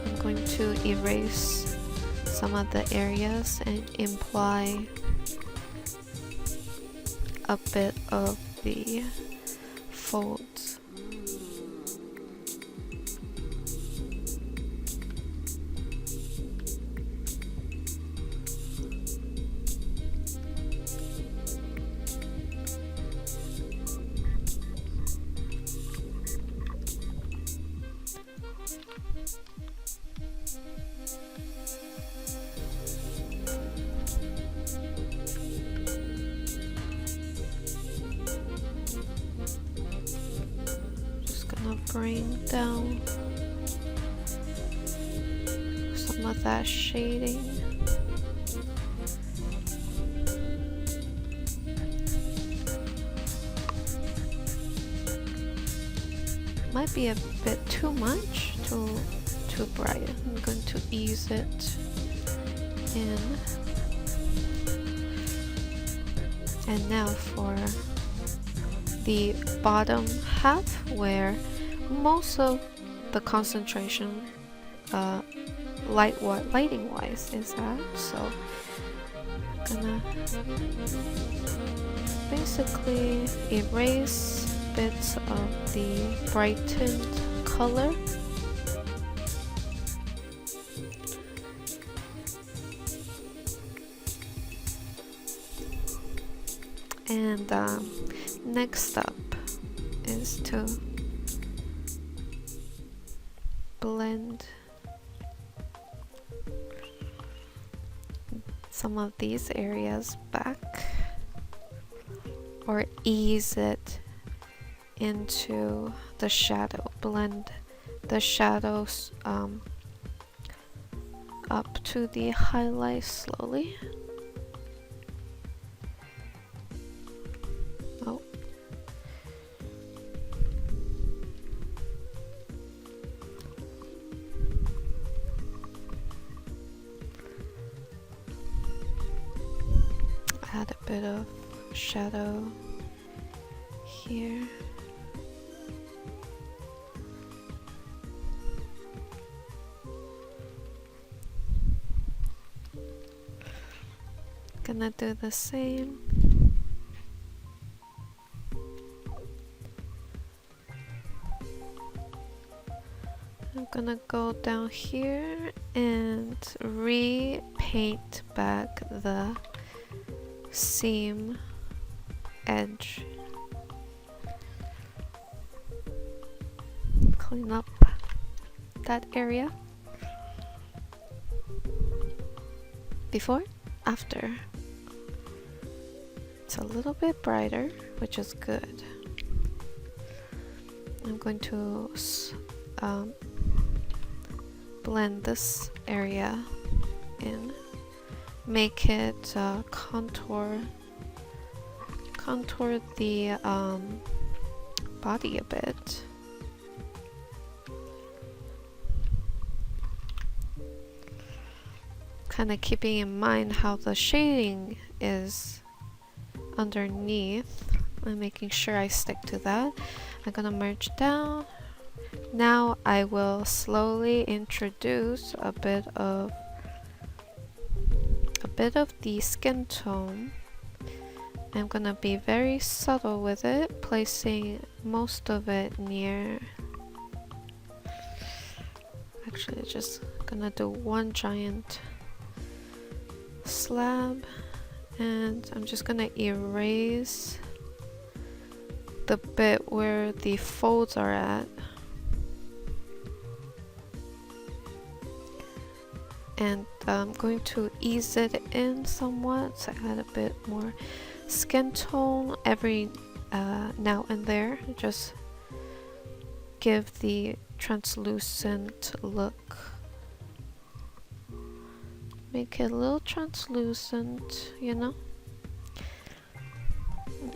I'm going to erase some of the areas and imply a bit of the folds. Bring down some of that shading. Might be a bit too much, too bright. I'm going to ease it in. And now for the bottom half, where most of the concentration lighting wise is at. So I'm gonna basically erase bits of the brightened color. And next up is to blend some of these areas back, or ease it into the shadow. Blend the shadows up to the highlight slowly. Add a bit of shadow here. Gonna do the same. I'm gonna go down here and repaint back the seam edge. Clean up that area. Before, after. It's a little bit brighter, which is good. I'm going to blend this area in. Make it contour the body a bit. Kind of keeping in mind how the shading is underneath and making sure I stick to that. I'm gonna merge down. Now I will slowly introduce a bit of the skin tone I'm gonna be very subtle with it, placing most of it near. Actually, just gonna do one giant slab, and I'm just gonna erase the bit where the folds are at. And I'm going to ease it in somewhat, so add a bit more skin tone every now and there. Just give the translucent look. Make it a little translucent, you know.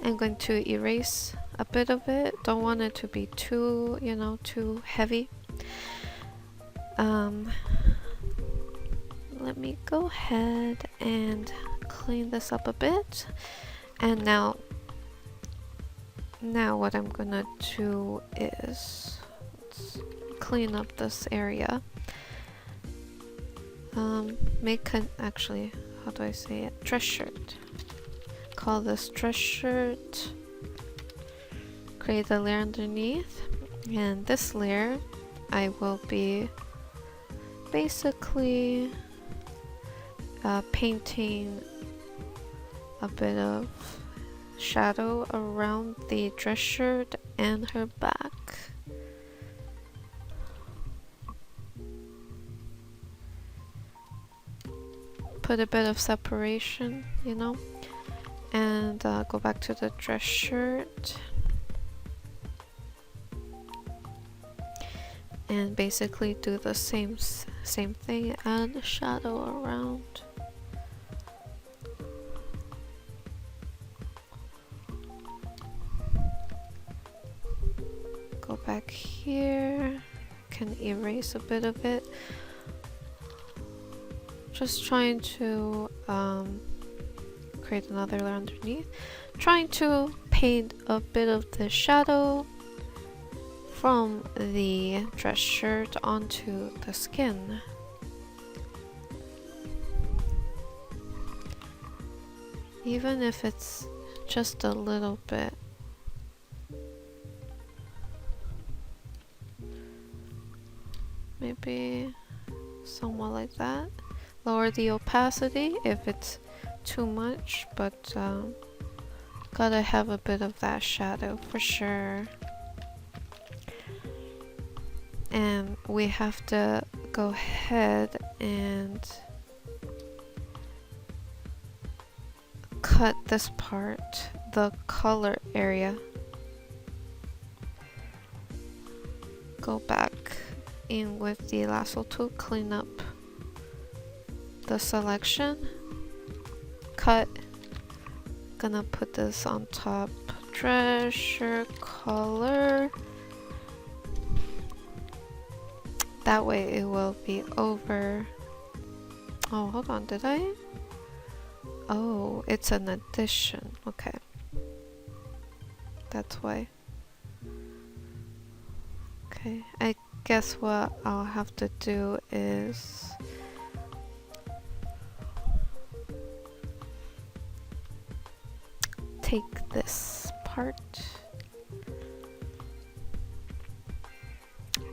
I'm going to erase a bit of it. Don't want it to be too, you know, too heavy. Let me go ahead and clean this up a bit. And now what I'm gonna do is let's clean up this area. Make an, actually, how do I say it? Dress shirt. Call this dress shirt. Create a layer underneath. And this layer, I will be basically painting a bit of shadow around the dress shirt and her back. Put a bit of separation, you know, and go back to the dress shirt and basically do the same thing, add shadow around. Go back here, can erase a bit of it. Just trying to create another layer underneath. Trying to paint a bit of the shadow from the dress shirt onto the skin. Even if it's just a little bit. Maybe somewhat like that. Lower the opacity if it's too much, but gotta have a bit of that shadow for sure. And we have to go ahead and cut this part, the color area. Go back in with the lasso tool, clean up the selection, cut. Gonna put this on top. Dress shirt color. That way it will be over. Oh, hold on, did I? Oh, it's an addition. Okay. That's why. Okay, I guess what I'll have to do is take this part,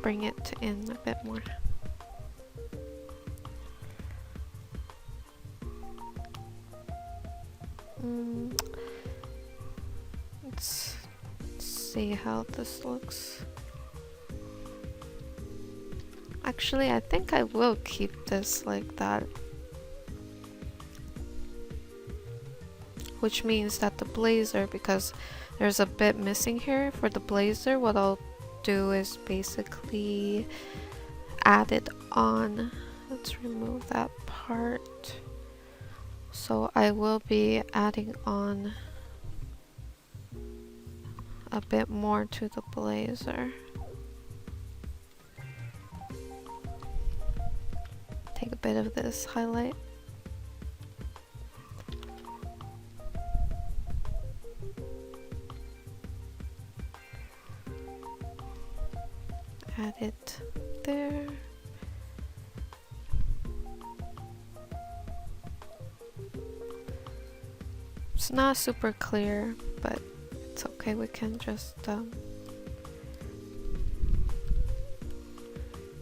bring it in a bit more. Let's see how this looks. Actually, I think I will keep this like that. Which means that the blazer, because there's a bit missing here for the blazer, what I'll do is basically add it on. Let's remove that part. So I will be adding on a bit more to the blazer. Take a bit of this highlight. Add it there. It's not super clear, but it's okay. We can just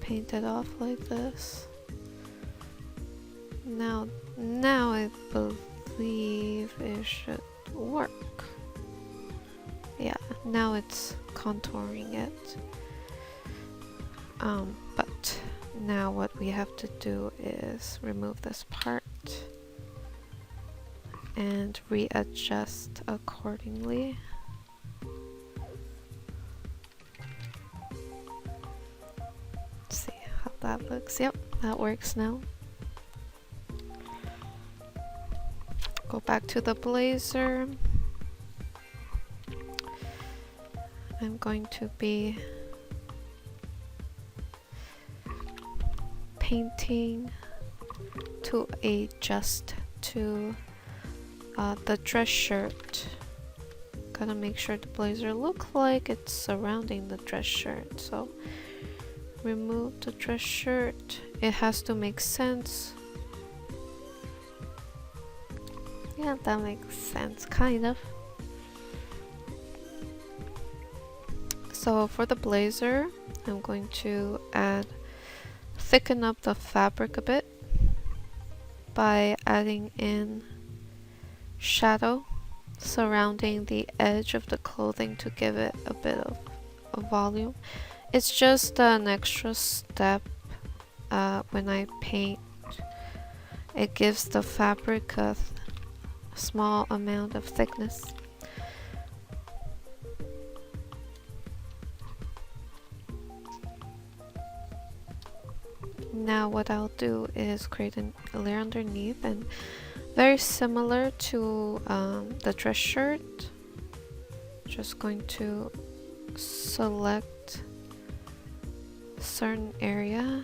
paint it off like this. Now I believe it should work. Yeah, now it's contouring it. But now what we have to do is remove this part and readjust accordingly. Let's see how that looks. Yep, that works now. Go back to the blazer. I'm going to be painting to adjust to the dress shirt. Gotta make sure the blazer look like it's surrounding the dress shirt. So remove the dress shirt. It has to make sense. Yeah, that makes sense, kind of. So for the blazer, I'm going to thicken up the fabric a bit by adding in shadow surrounding the edge of the clothing to give it a bit of a volume. It's just an extra step when I paint. It gives the fabric a small amount of thickness. Now what I'll do is create a layer underneath, and very similar to the dress shirt, just going to select a certain area .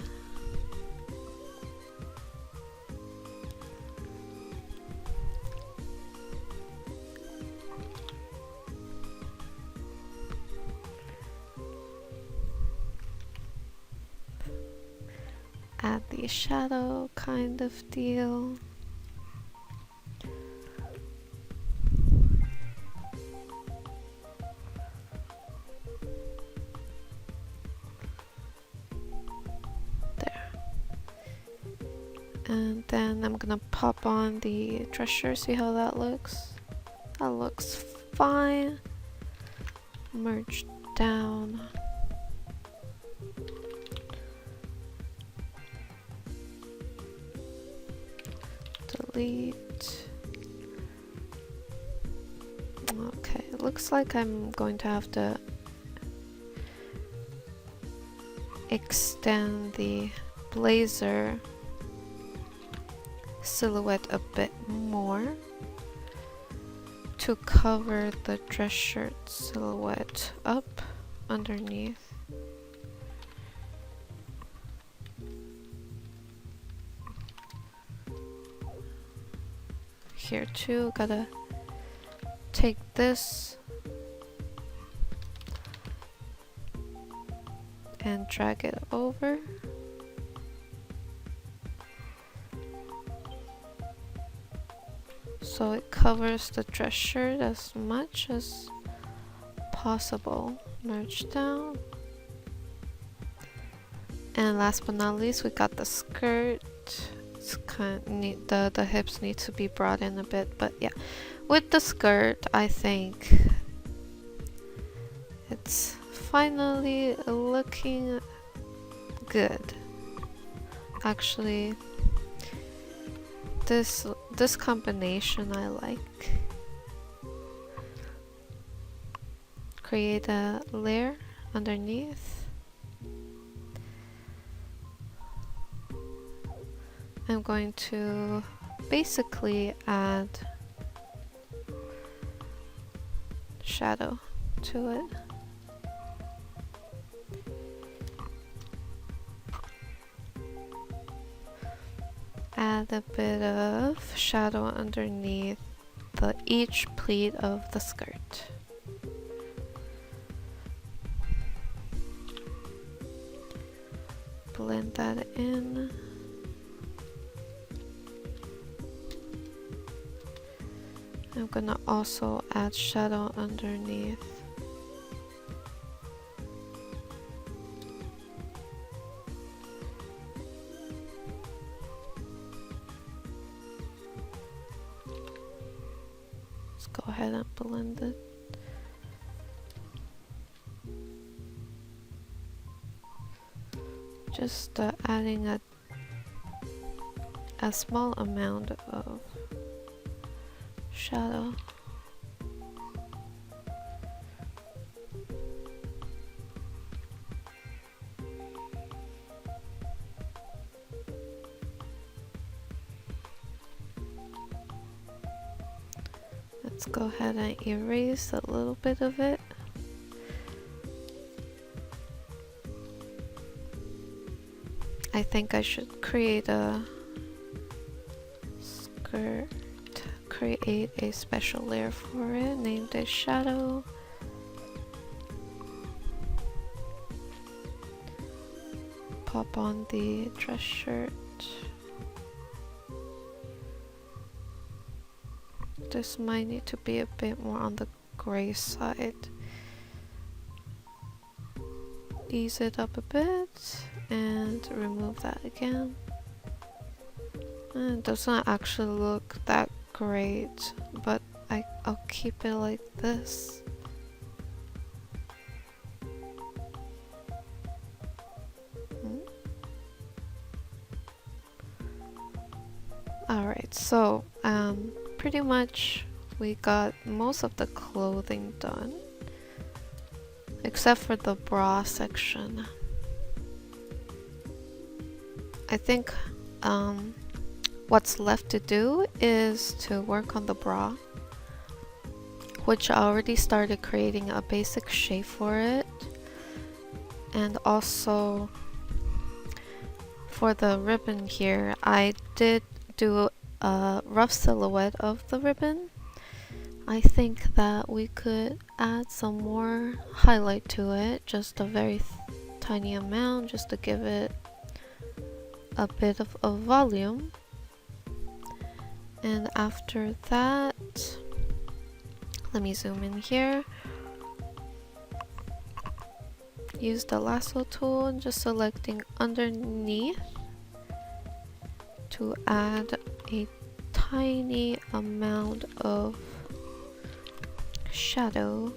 Add the shadow kind of deal. There. And then I'm gonna pop on the dress shirt, see how that looks. That looks fine. Merge down. Delete. Okay, it looks like I'm going to have to extend the blazer silhouette a bit more to cover the dress shirt silhouette up underneath. Here too, gotta take this and drag it over. So it covers the dress shirt as much as possible. Merge down. And last but not least, we got the skirt. It's kind of neat. The hips need to be brought in a bit, but yeah, with the skirt I think it's finally looking good. Actually, this combination I like. Create a layer underneath. I'm going to basically add shadow to it. Add a bit of shadow underneath each pleat of the skirt. Blend that in. I'm gonna also add shadow underneath. Let's go ahead and blend it. Just adding a small amount of shadow. Let's go ahead and erase a little bit of it. I think I should create a skirt, create a special layer for it, named it shadow. Pop on the dress shirt. This might need to be a bit more on the gray side. Ease it up a bit and remove that again. And it does not actually look that great, but I'll keep it like this. Alright, so pretty much we got most of the clothing done, except for the bra section. I think what's left to do is to work on the bra, which I already started creating a basic shape for it, and also for the ribbon here I did do a rough silhouette of the ribbon. I think that we could add some more highlight to it, just a very tiny amount, just to give it a bit of a volume. And after that, let me zoom in here. Use the lasso tool and just selecting underneath to add a tiny amount of shadow.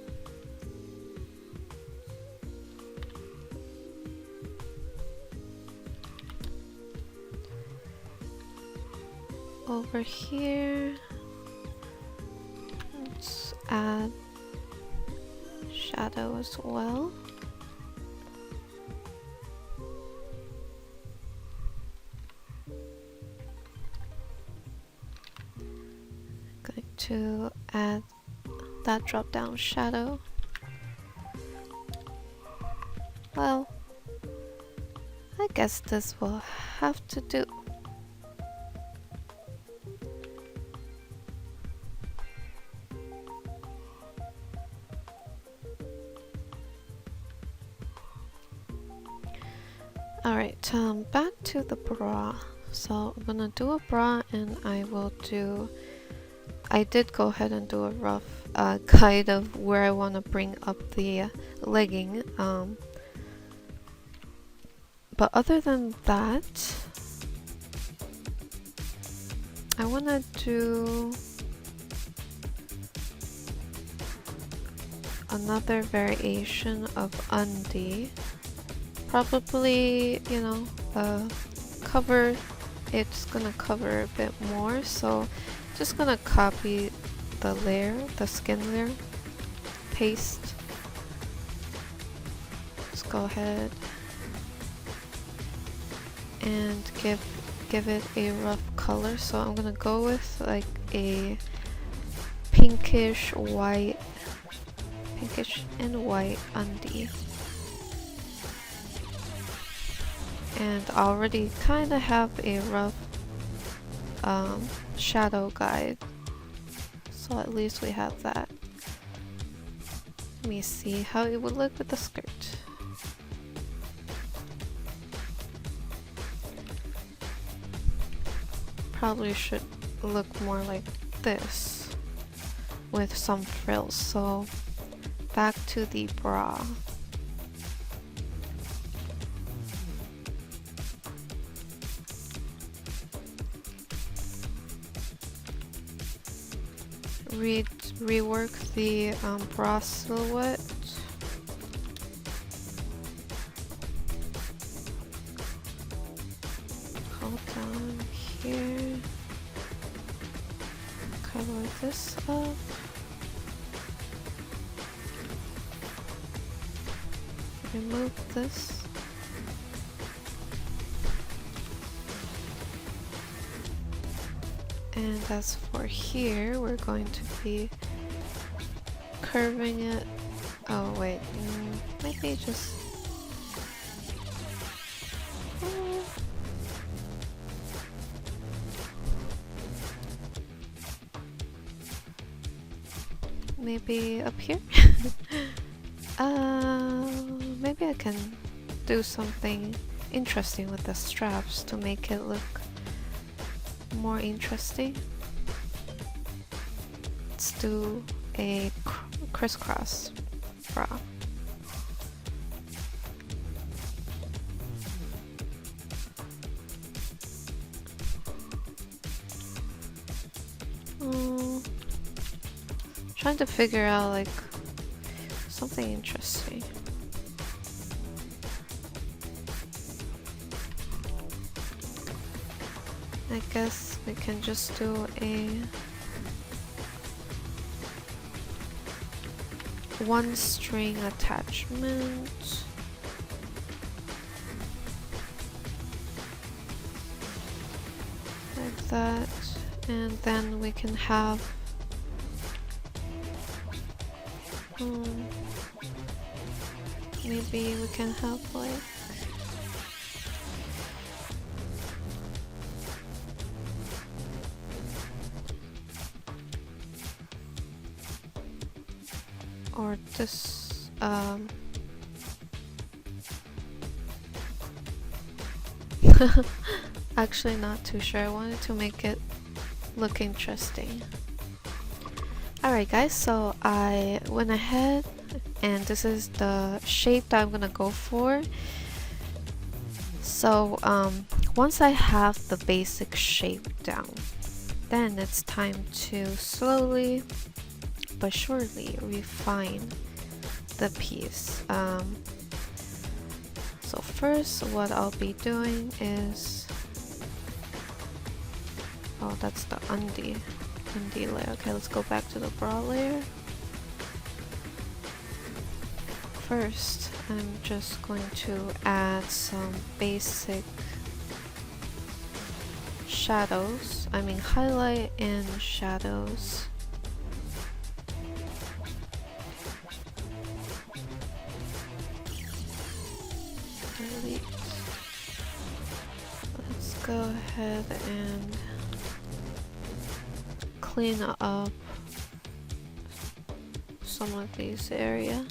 Over here, let's add shadow as well. Going to add that drop down shadow. Well, I guess this will have to do. Alright, back to the bra. So I'm gonna do a bra, and I did go ahead and do a rough guide of where I want to bring up the legging. But other than that, I want to do another variation of undie. Probably, you know, cover. It's gonna cover a bit more, so just gonna copy the layer, the skin layer, paste. Let's go ahead and give it a rough color. So I'm gonna go with like a pinkish and white undie. And I already kind of have a rough shadow guide, so at least we have that. Let me see how it would look with the skirt. Probably should look more like this. with some frills. So back to the bra. Rework the bra silhouette. Hold down here. Cover this up. Remove this. And as for here, we're going to be curving it. Oh wait, maybe just maybe up here. Maybe I can do something interesting with the straps to make it look more interesting. Let's do a crisscross bra. Trying to figure out like something interesting. I guess we can just do a one string attachment. Like that, and then we can have maybe we can have like or this actually not too sure. I wanted to make it look interesting. Alright guys, so I went ahead and this is the shape that I'm gonna go for. So once I have the basic shape down, then it's time to slowly but surely refine the piece. So first what I'll be doing is, oh that's the undie layer. Okay, let's go back to the bra layer. First, I'm just going to add some basic shadows. I mean highlight and shadows. Delete. Let's go ahead and clean up some of these areas.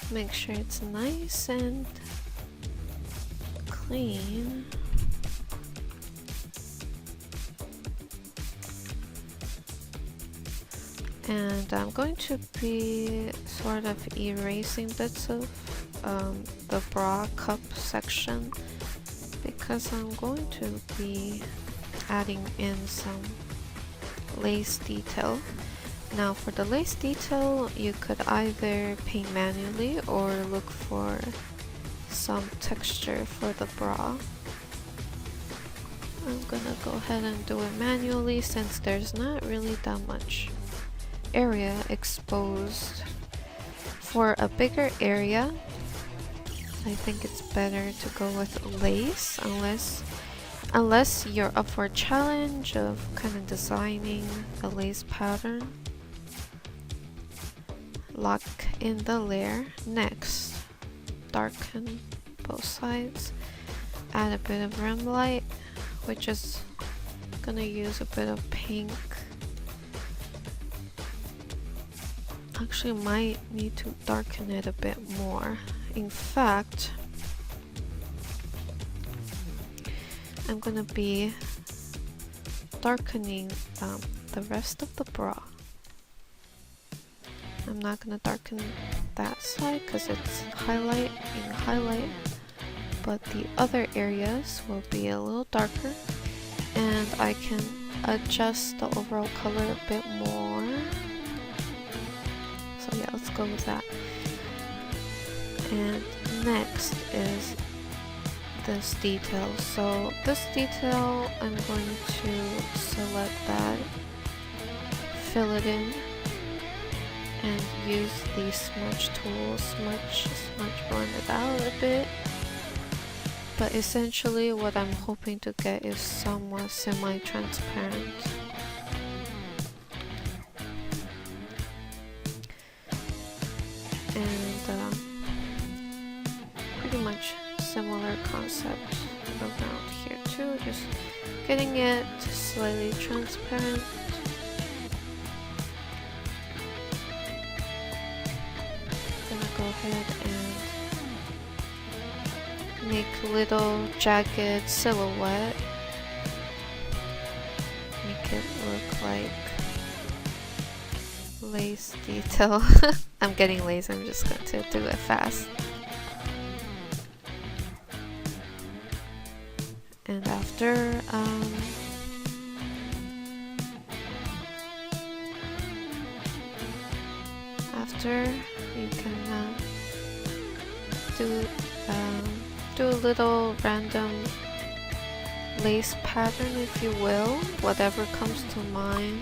Make sure it's nice and clean. And I'm going to be sort of erasing bits of the bra cup section because I'm going to be adding in some lace detail. Now for the lace detail, you could either paint manually or look for some texture for the bra. I'm gonna go ahead and do it manually since there's not really that much area exposed. For a bigger area, I think it's better to go with lace unless you're up for a challenge of kind of designing a lace pattern. Lock in the layer. Next, darken both sides. Add a bit of rim light, which is gonna use a bit of pink. Actually might need to darken it a bit more. In fact, I'm gonna be darkening the rest of the bra. I'm not gonna darken that side because it's highlight, but the other areas will be a little darker, and I can adjust the overall color a bit more. So yeah, let's go with that. And next is this detail. So this detail, I'm going to select that, fill it in, and use the smudge tool, smudge, blend it out a bit. But essentially what I'm hoping to get is somewhat semi-transparent. And pretty much similar concept around here too, just getting it slightly transparent. Gonna go ahead and make little jagged silhouette. Make it look like lace detail. I'm getting lazy, I'm just going to do it fast. And after you can do a little random lace pattern, if you will, whatever comes to mind.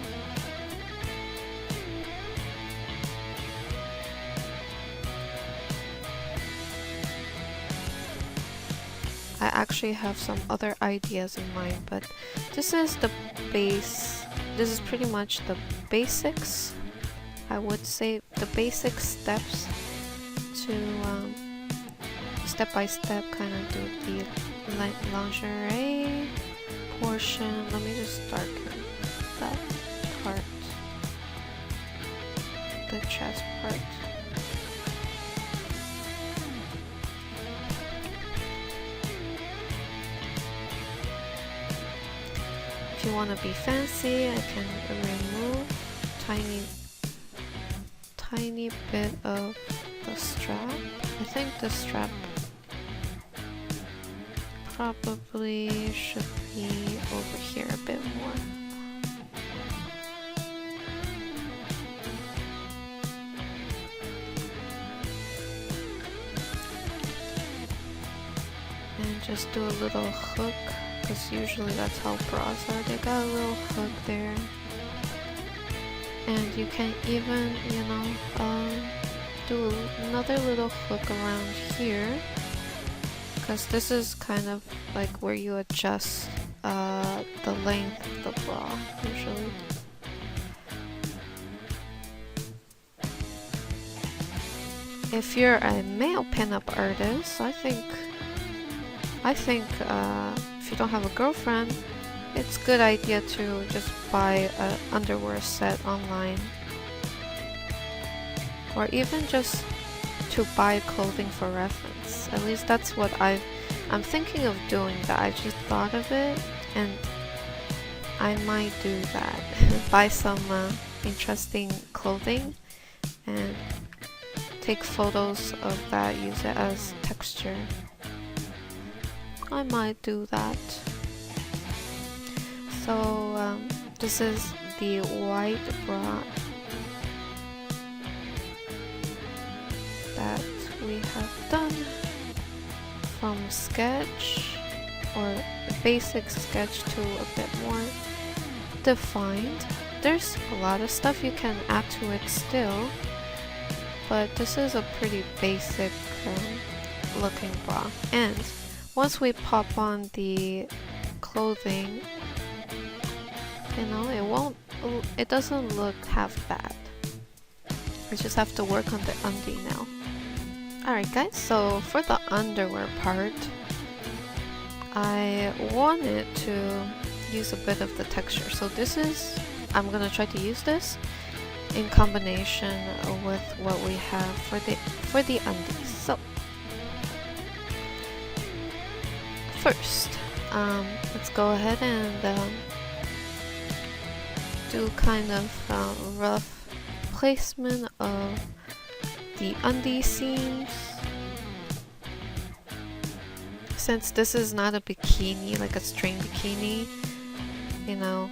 I actually have some other ideas in mind, but this is the base. This is pretty much the basics. I would say the basic steps to step by step kind of do the lingerie portion. Let me just darken that part, the chest part. If you want to be fancy, I can remove tiny bit of the strap. I think the strap probably should be over here a bit more. And just do a little hook, because usually that's how bras are. They got a little hook there. And you can even, do another little hook around here, because this is kind of like where you adjust the length of the bra usually. If you're a male pinup artist, I think if you don't have a girlfriend, it's a good idea to just buy an underwear set online, or even just to buy clothing for reference. At least that's what I'm thinking of doing. That I just thought of it, and I might do that. Buy some interesting clothing and take photos of that, use it as texture. I might do that. So this is the white bra that we have done from sketch, or a basic sketch, to a bit more defined. There's a lot of stuff you can add to it still, but this is a pretty basic looking bra. And once we pop on the clothing, it doesn't look half bad. We just have to work on the undie now. Alright guys, so for the underwear part, I wanted to use a bit of the texture. So I'm gonna try to use this, in combination with what we have for the undies. So first, let's go ahead and do kind of rough placement of the undie seams. Since this is not a bikini, like a string bikini, you know,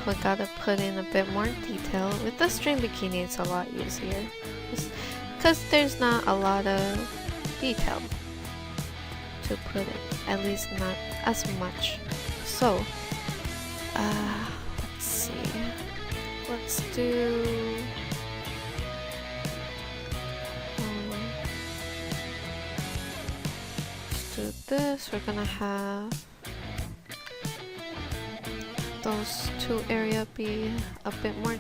we gotta put in a bit more detail. With the string bikini, it's a lot easier, because there's not a lot of detail to put in, at least not as much. So, let's see, let's do this. We're gonna have those two areas be a bit more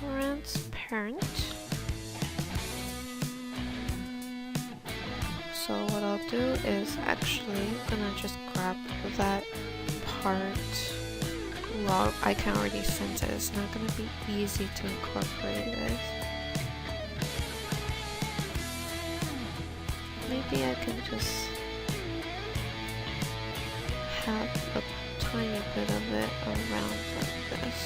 transparent. So what I'll do is actually gonna just grab that part. Well, I can already sense it. It's not gonna be easy to incorporate this. Maybe I can just have a tiny bit of it around like this.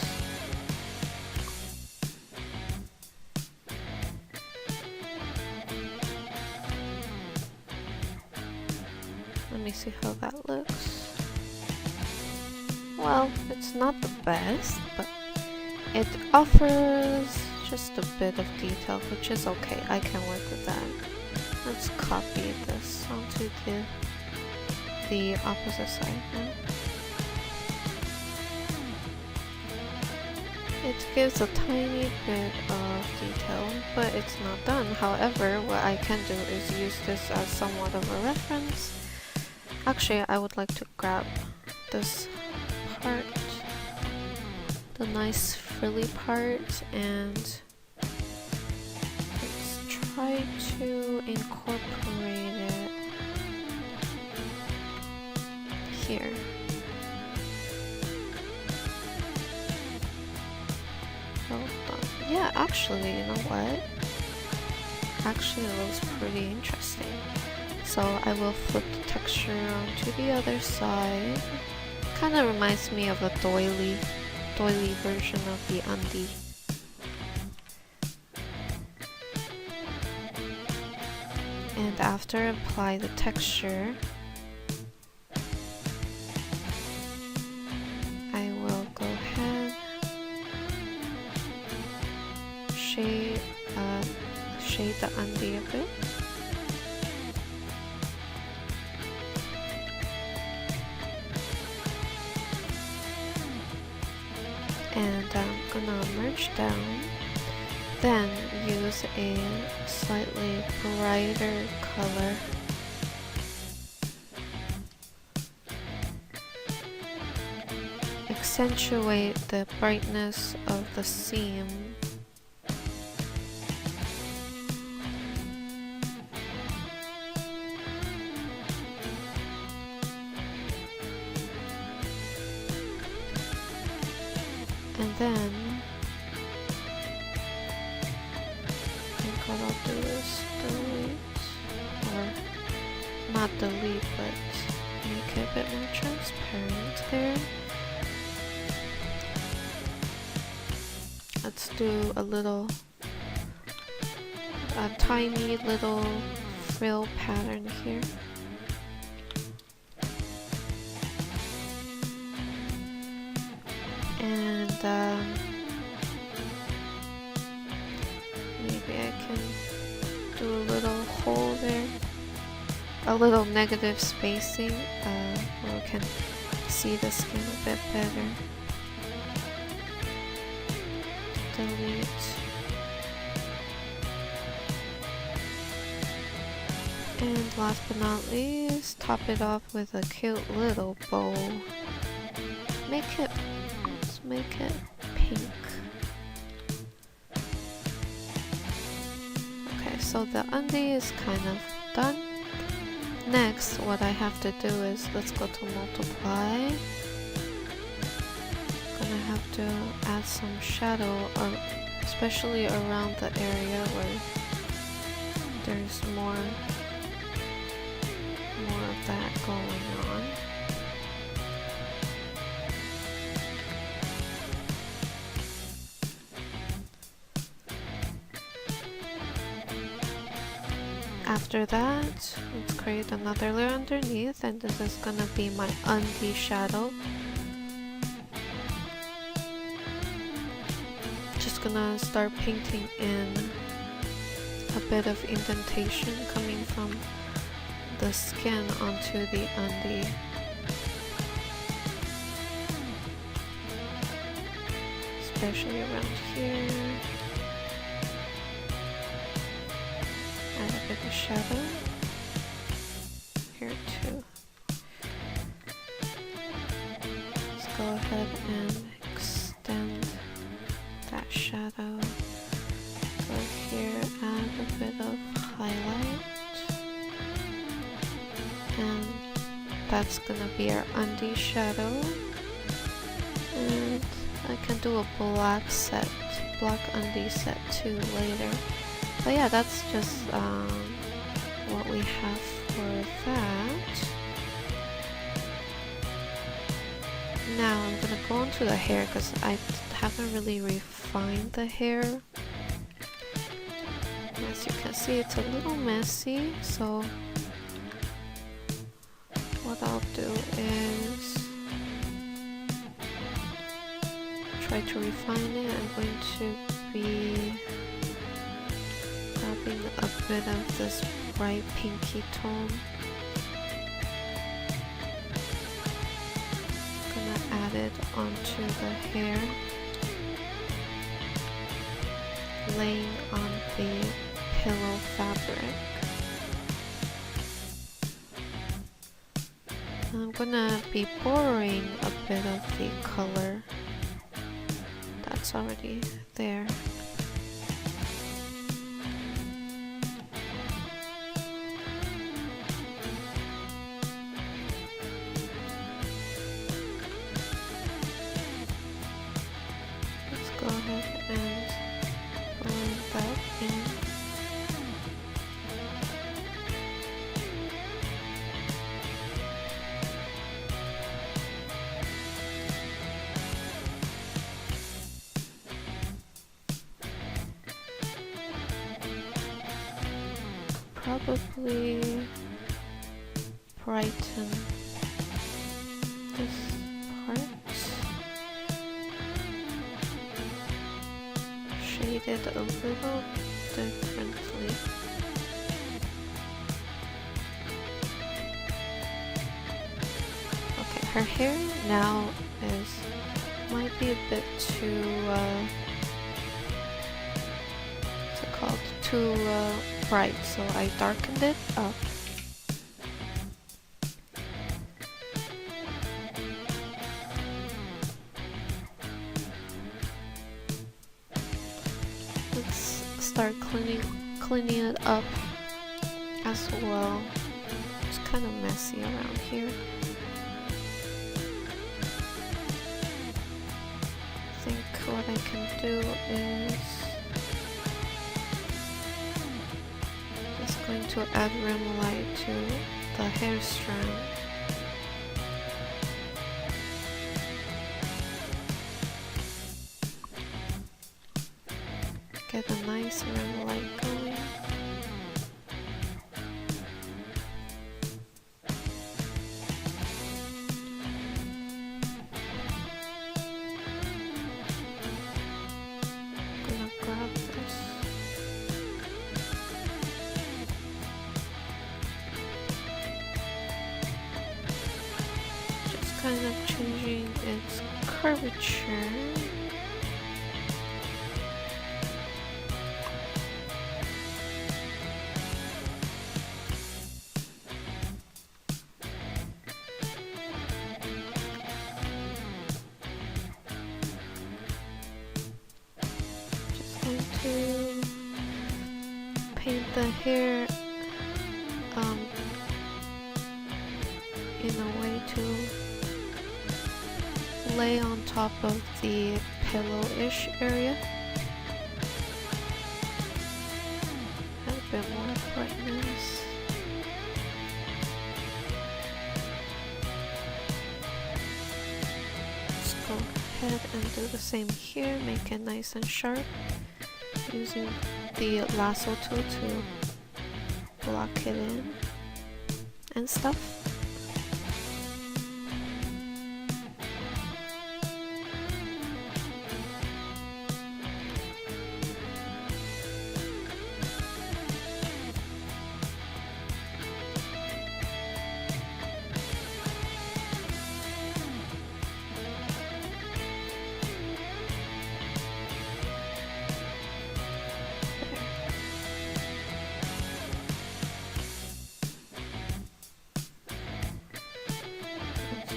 Let me see how that looks. Well, it's not the best, but it offers just a bit of detail, which is okay. I can work with that. Let's copy this onto the opposite side now. It gives a tiny bit of detail, but it's not done. However, what I can do is use this as somewhat of a reference. Actually, I would like to grab this part, the nice frilly part, and let's try to incorporate it here. Hold on. Yeah, actually, you know what? Actually, it looks pretty interesting. So I will flip the texture onto the other side. Kind of reminds me of a doily version of the undie. And after apply the texture, I will go ahead, shade the undie a bit. And I'm gonna merge down, then use a slightly brighter color. Accentuate the brightness of the seam. And then I think what I'll do is delete, or not delete, but make it a bit more transparent there. Let's do a tiny little frill pattern here. And maybe I can do a little hole there, a little negative spacing, where we can see the skin a bit better. Delete. And last but not least, top it off with a cute little bow. Let's make it pink. Okay, so the undie is kind of done. Next, what I have to do is, let's go to multiply. Gonna have to add some shadow especially around the area where there's more of that going on. After that, let's create another layer underneath, and this is gonna be my undie shadow. Just gonna start painting in a bit of indentation coming from the skin onto the undie. Especially around here. Add a bit of shadow here too. Let's go ahead and extend that shadow. Go here, add a bit of highlight. And that's gonna be our undie shadow. And I can do a black undie set too later. But yeah, that's just what we have for that. Now I'm gonna go into the hair because I haven't really refined the hair. As you can see, it's a little messy, so what I'll do is try to refine it. I'm going to be grabbing a bit of this bright pinky tone. Gonna add it onto the hair, laying on the pillow fabric. I'm gonna be borrowing a bit of the color that's already there. Let's go ahead and blend that in. Probably brighten this part, shade it a little differently. Okay, her hair now might be a bit too what's it called? Too bright, so I darkened it up. Let's start cleaning it up as well. It's kind of messy around here. I think what I can do is going to add rim light to the hair strand. Get a nice rim light going. I'm gonna grab this. Kind of changing its curvature. Just going to paint the hair in a way to lay on top of the pillow-ish area. go ahead and do the same here, make it nice and sharp using the lasso tool to block it in and stuff.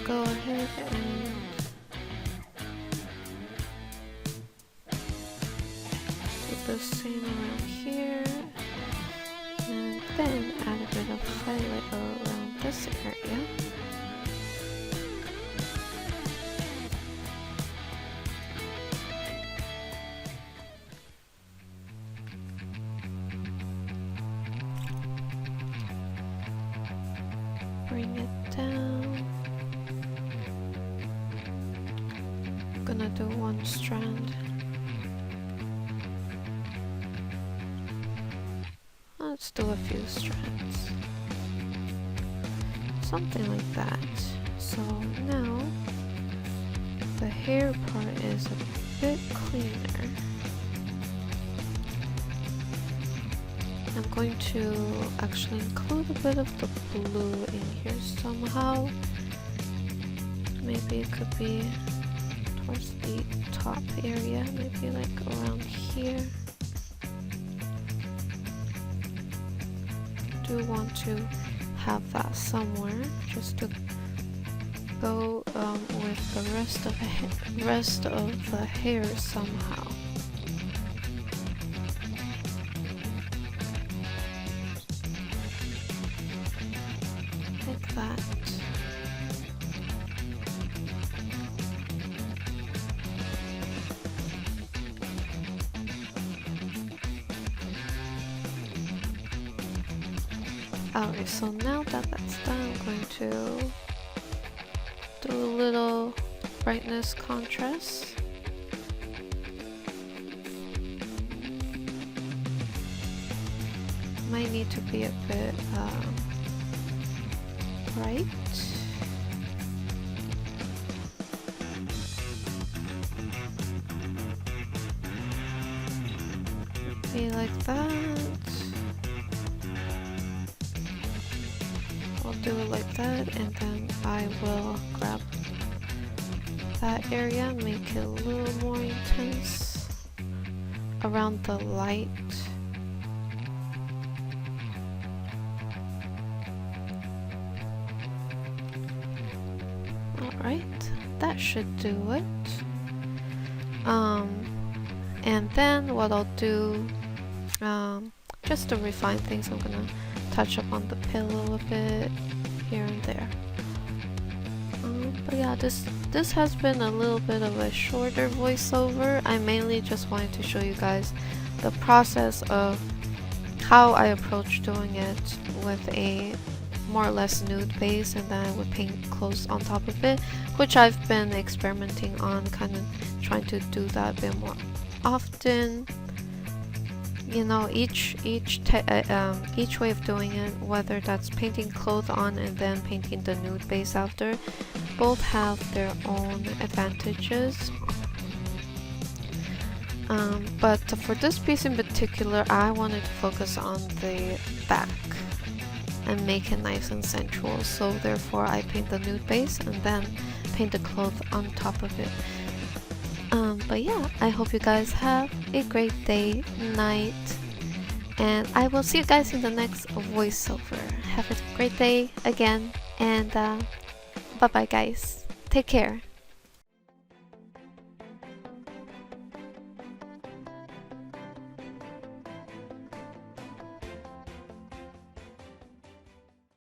Go ahead and do the same around here, and then add a bit of highlight around this area. Bring it down. Gonna do one strand. Let's do a few strands. Something like that. So now the hair part is a bit cleaner. I'm going to actually include a bit of the blue in here somehow. Maybe it could be towards the top area, maybe like around here. Do want to have that somewhere, just to go with the rest of the hair somehow. Like that. Okay, so now that that's done, I'm going to do a little brightness contrast. Might need to be a bit bright. Be like that. I'll do it like that, and then I will grab that area and make it a little more intense around the light. Alright, that should do it. And then what I'll do, just to refine things, I'm gonna touch up on the pillow a bit here and there. But yeah, this has been a little bit of a shorter voiceover. I mainly just wanted to show you guys the process of how I approach doing it with a more or less nude base, and then I would paint clothes on top of it, which I've been experimenting on, kind of trying to do that a bit more often. You know, each way of doing it, whether that's painting clothes on and then painting the nude base after, both have their own advantages. But for this piece in particular, I wanted to focus on the back and make it nice and sensual, so therefore I paint the nude base and then paint the clothes on top of it. But yeah, I hope you guys have a great day, night, and I will see you guys in the next voiceover. Have a great day again, and bye bye guys. Take care.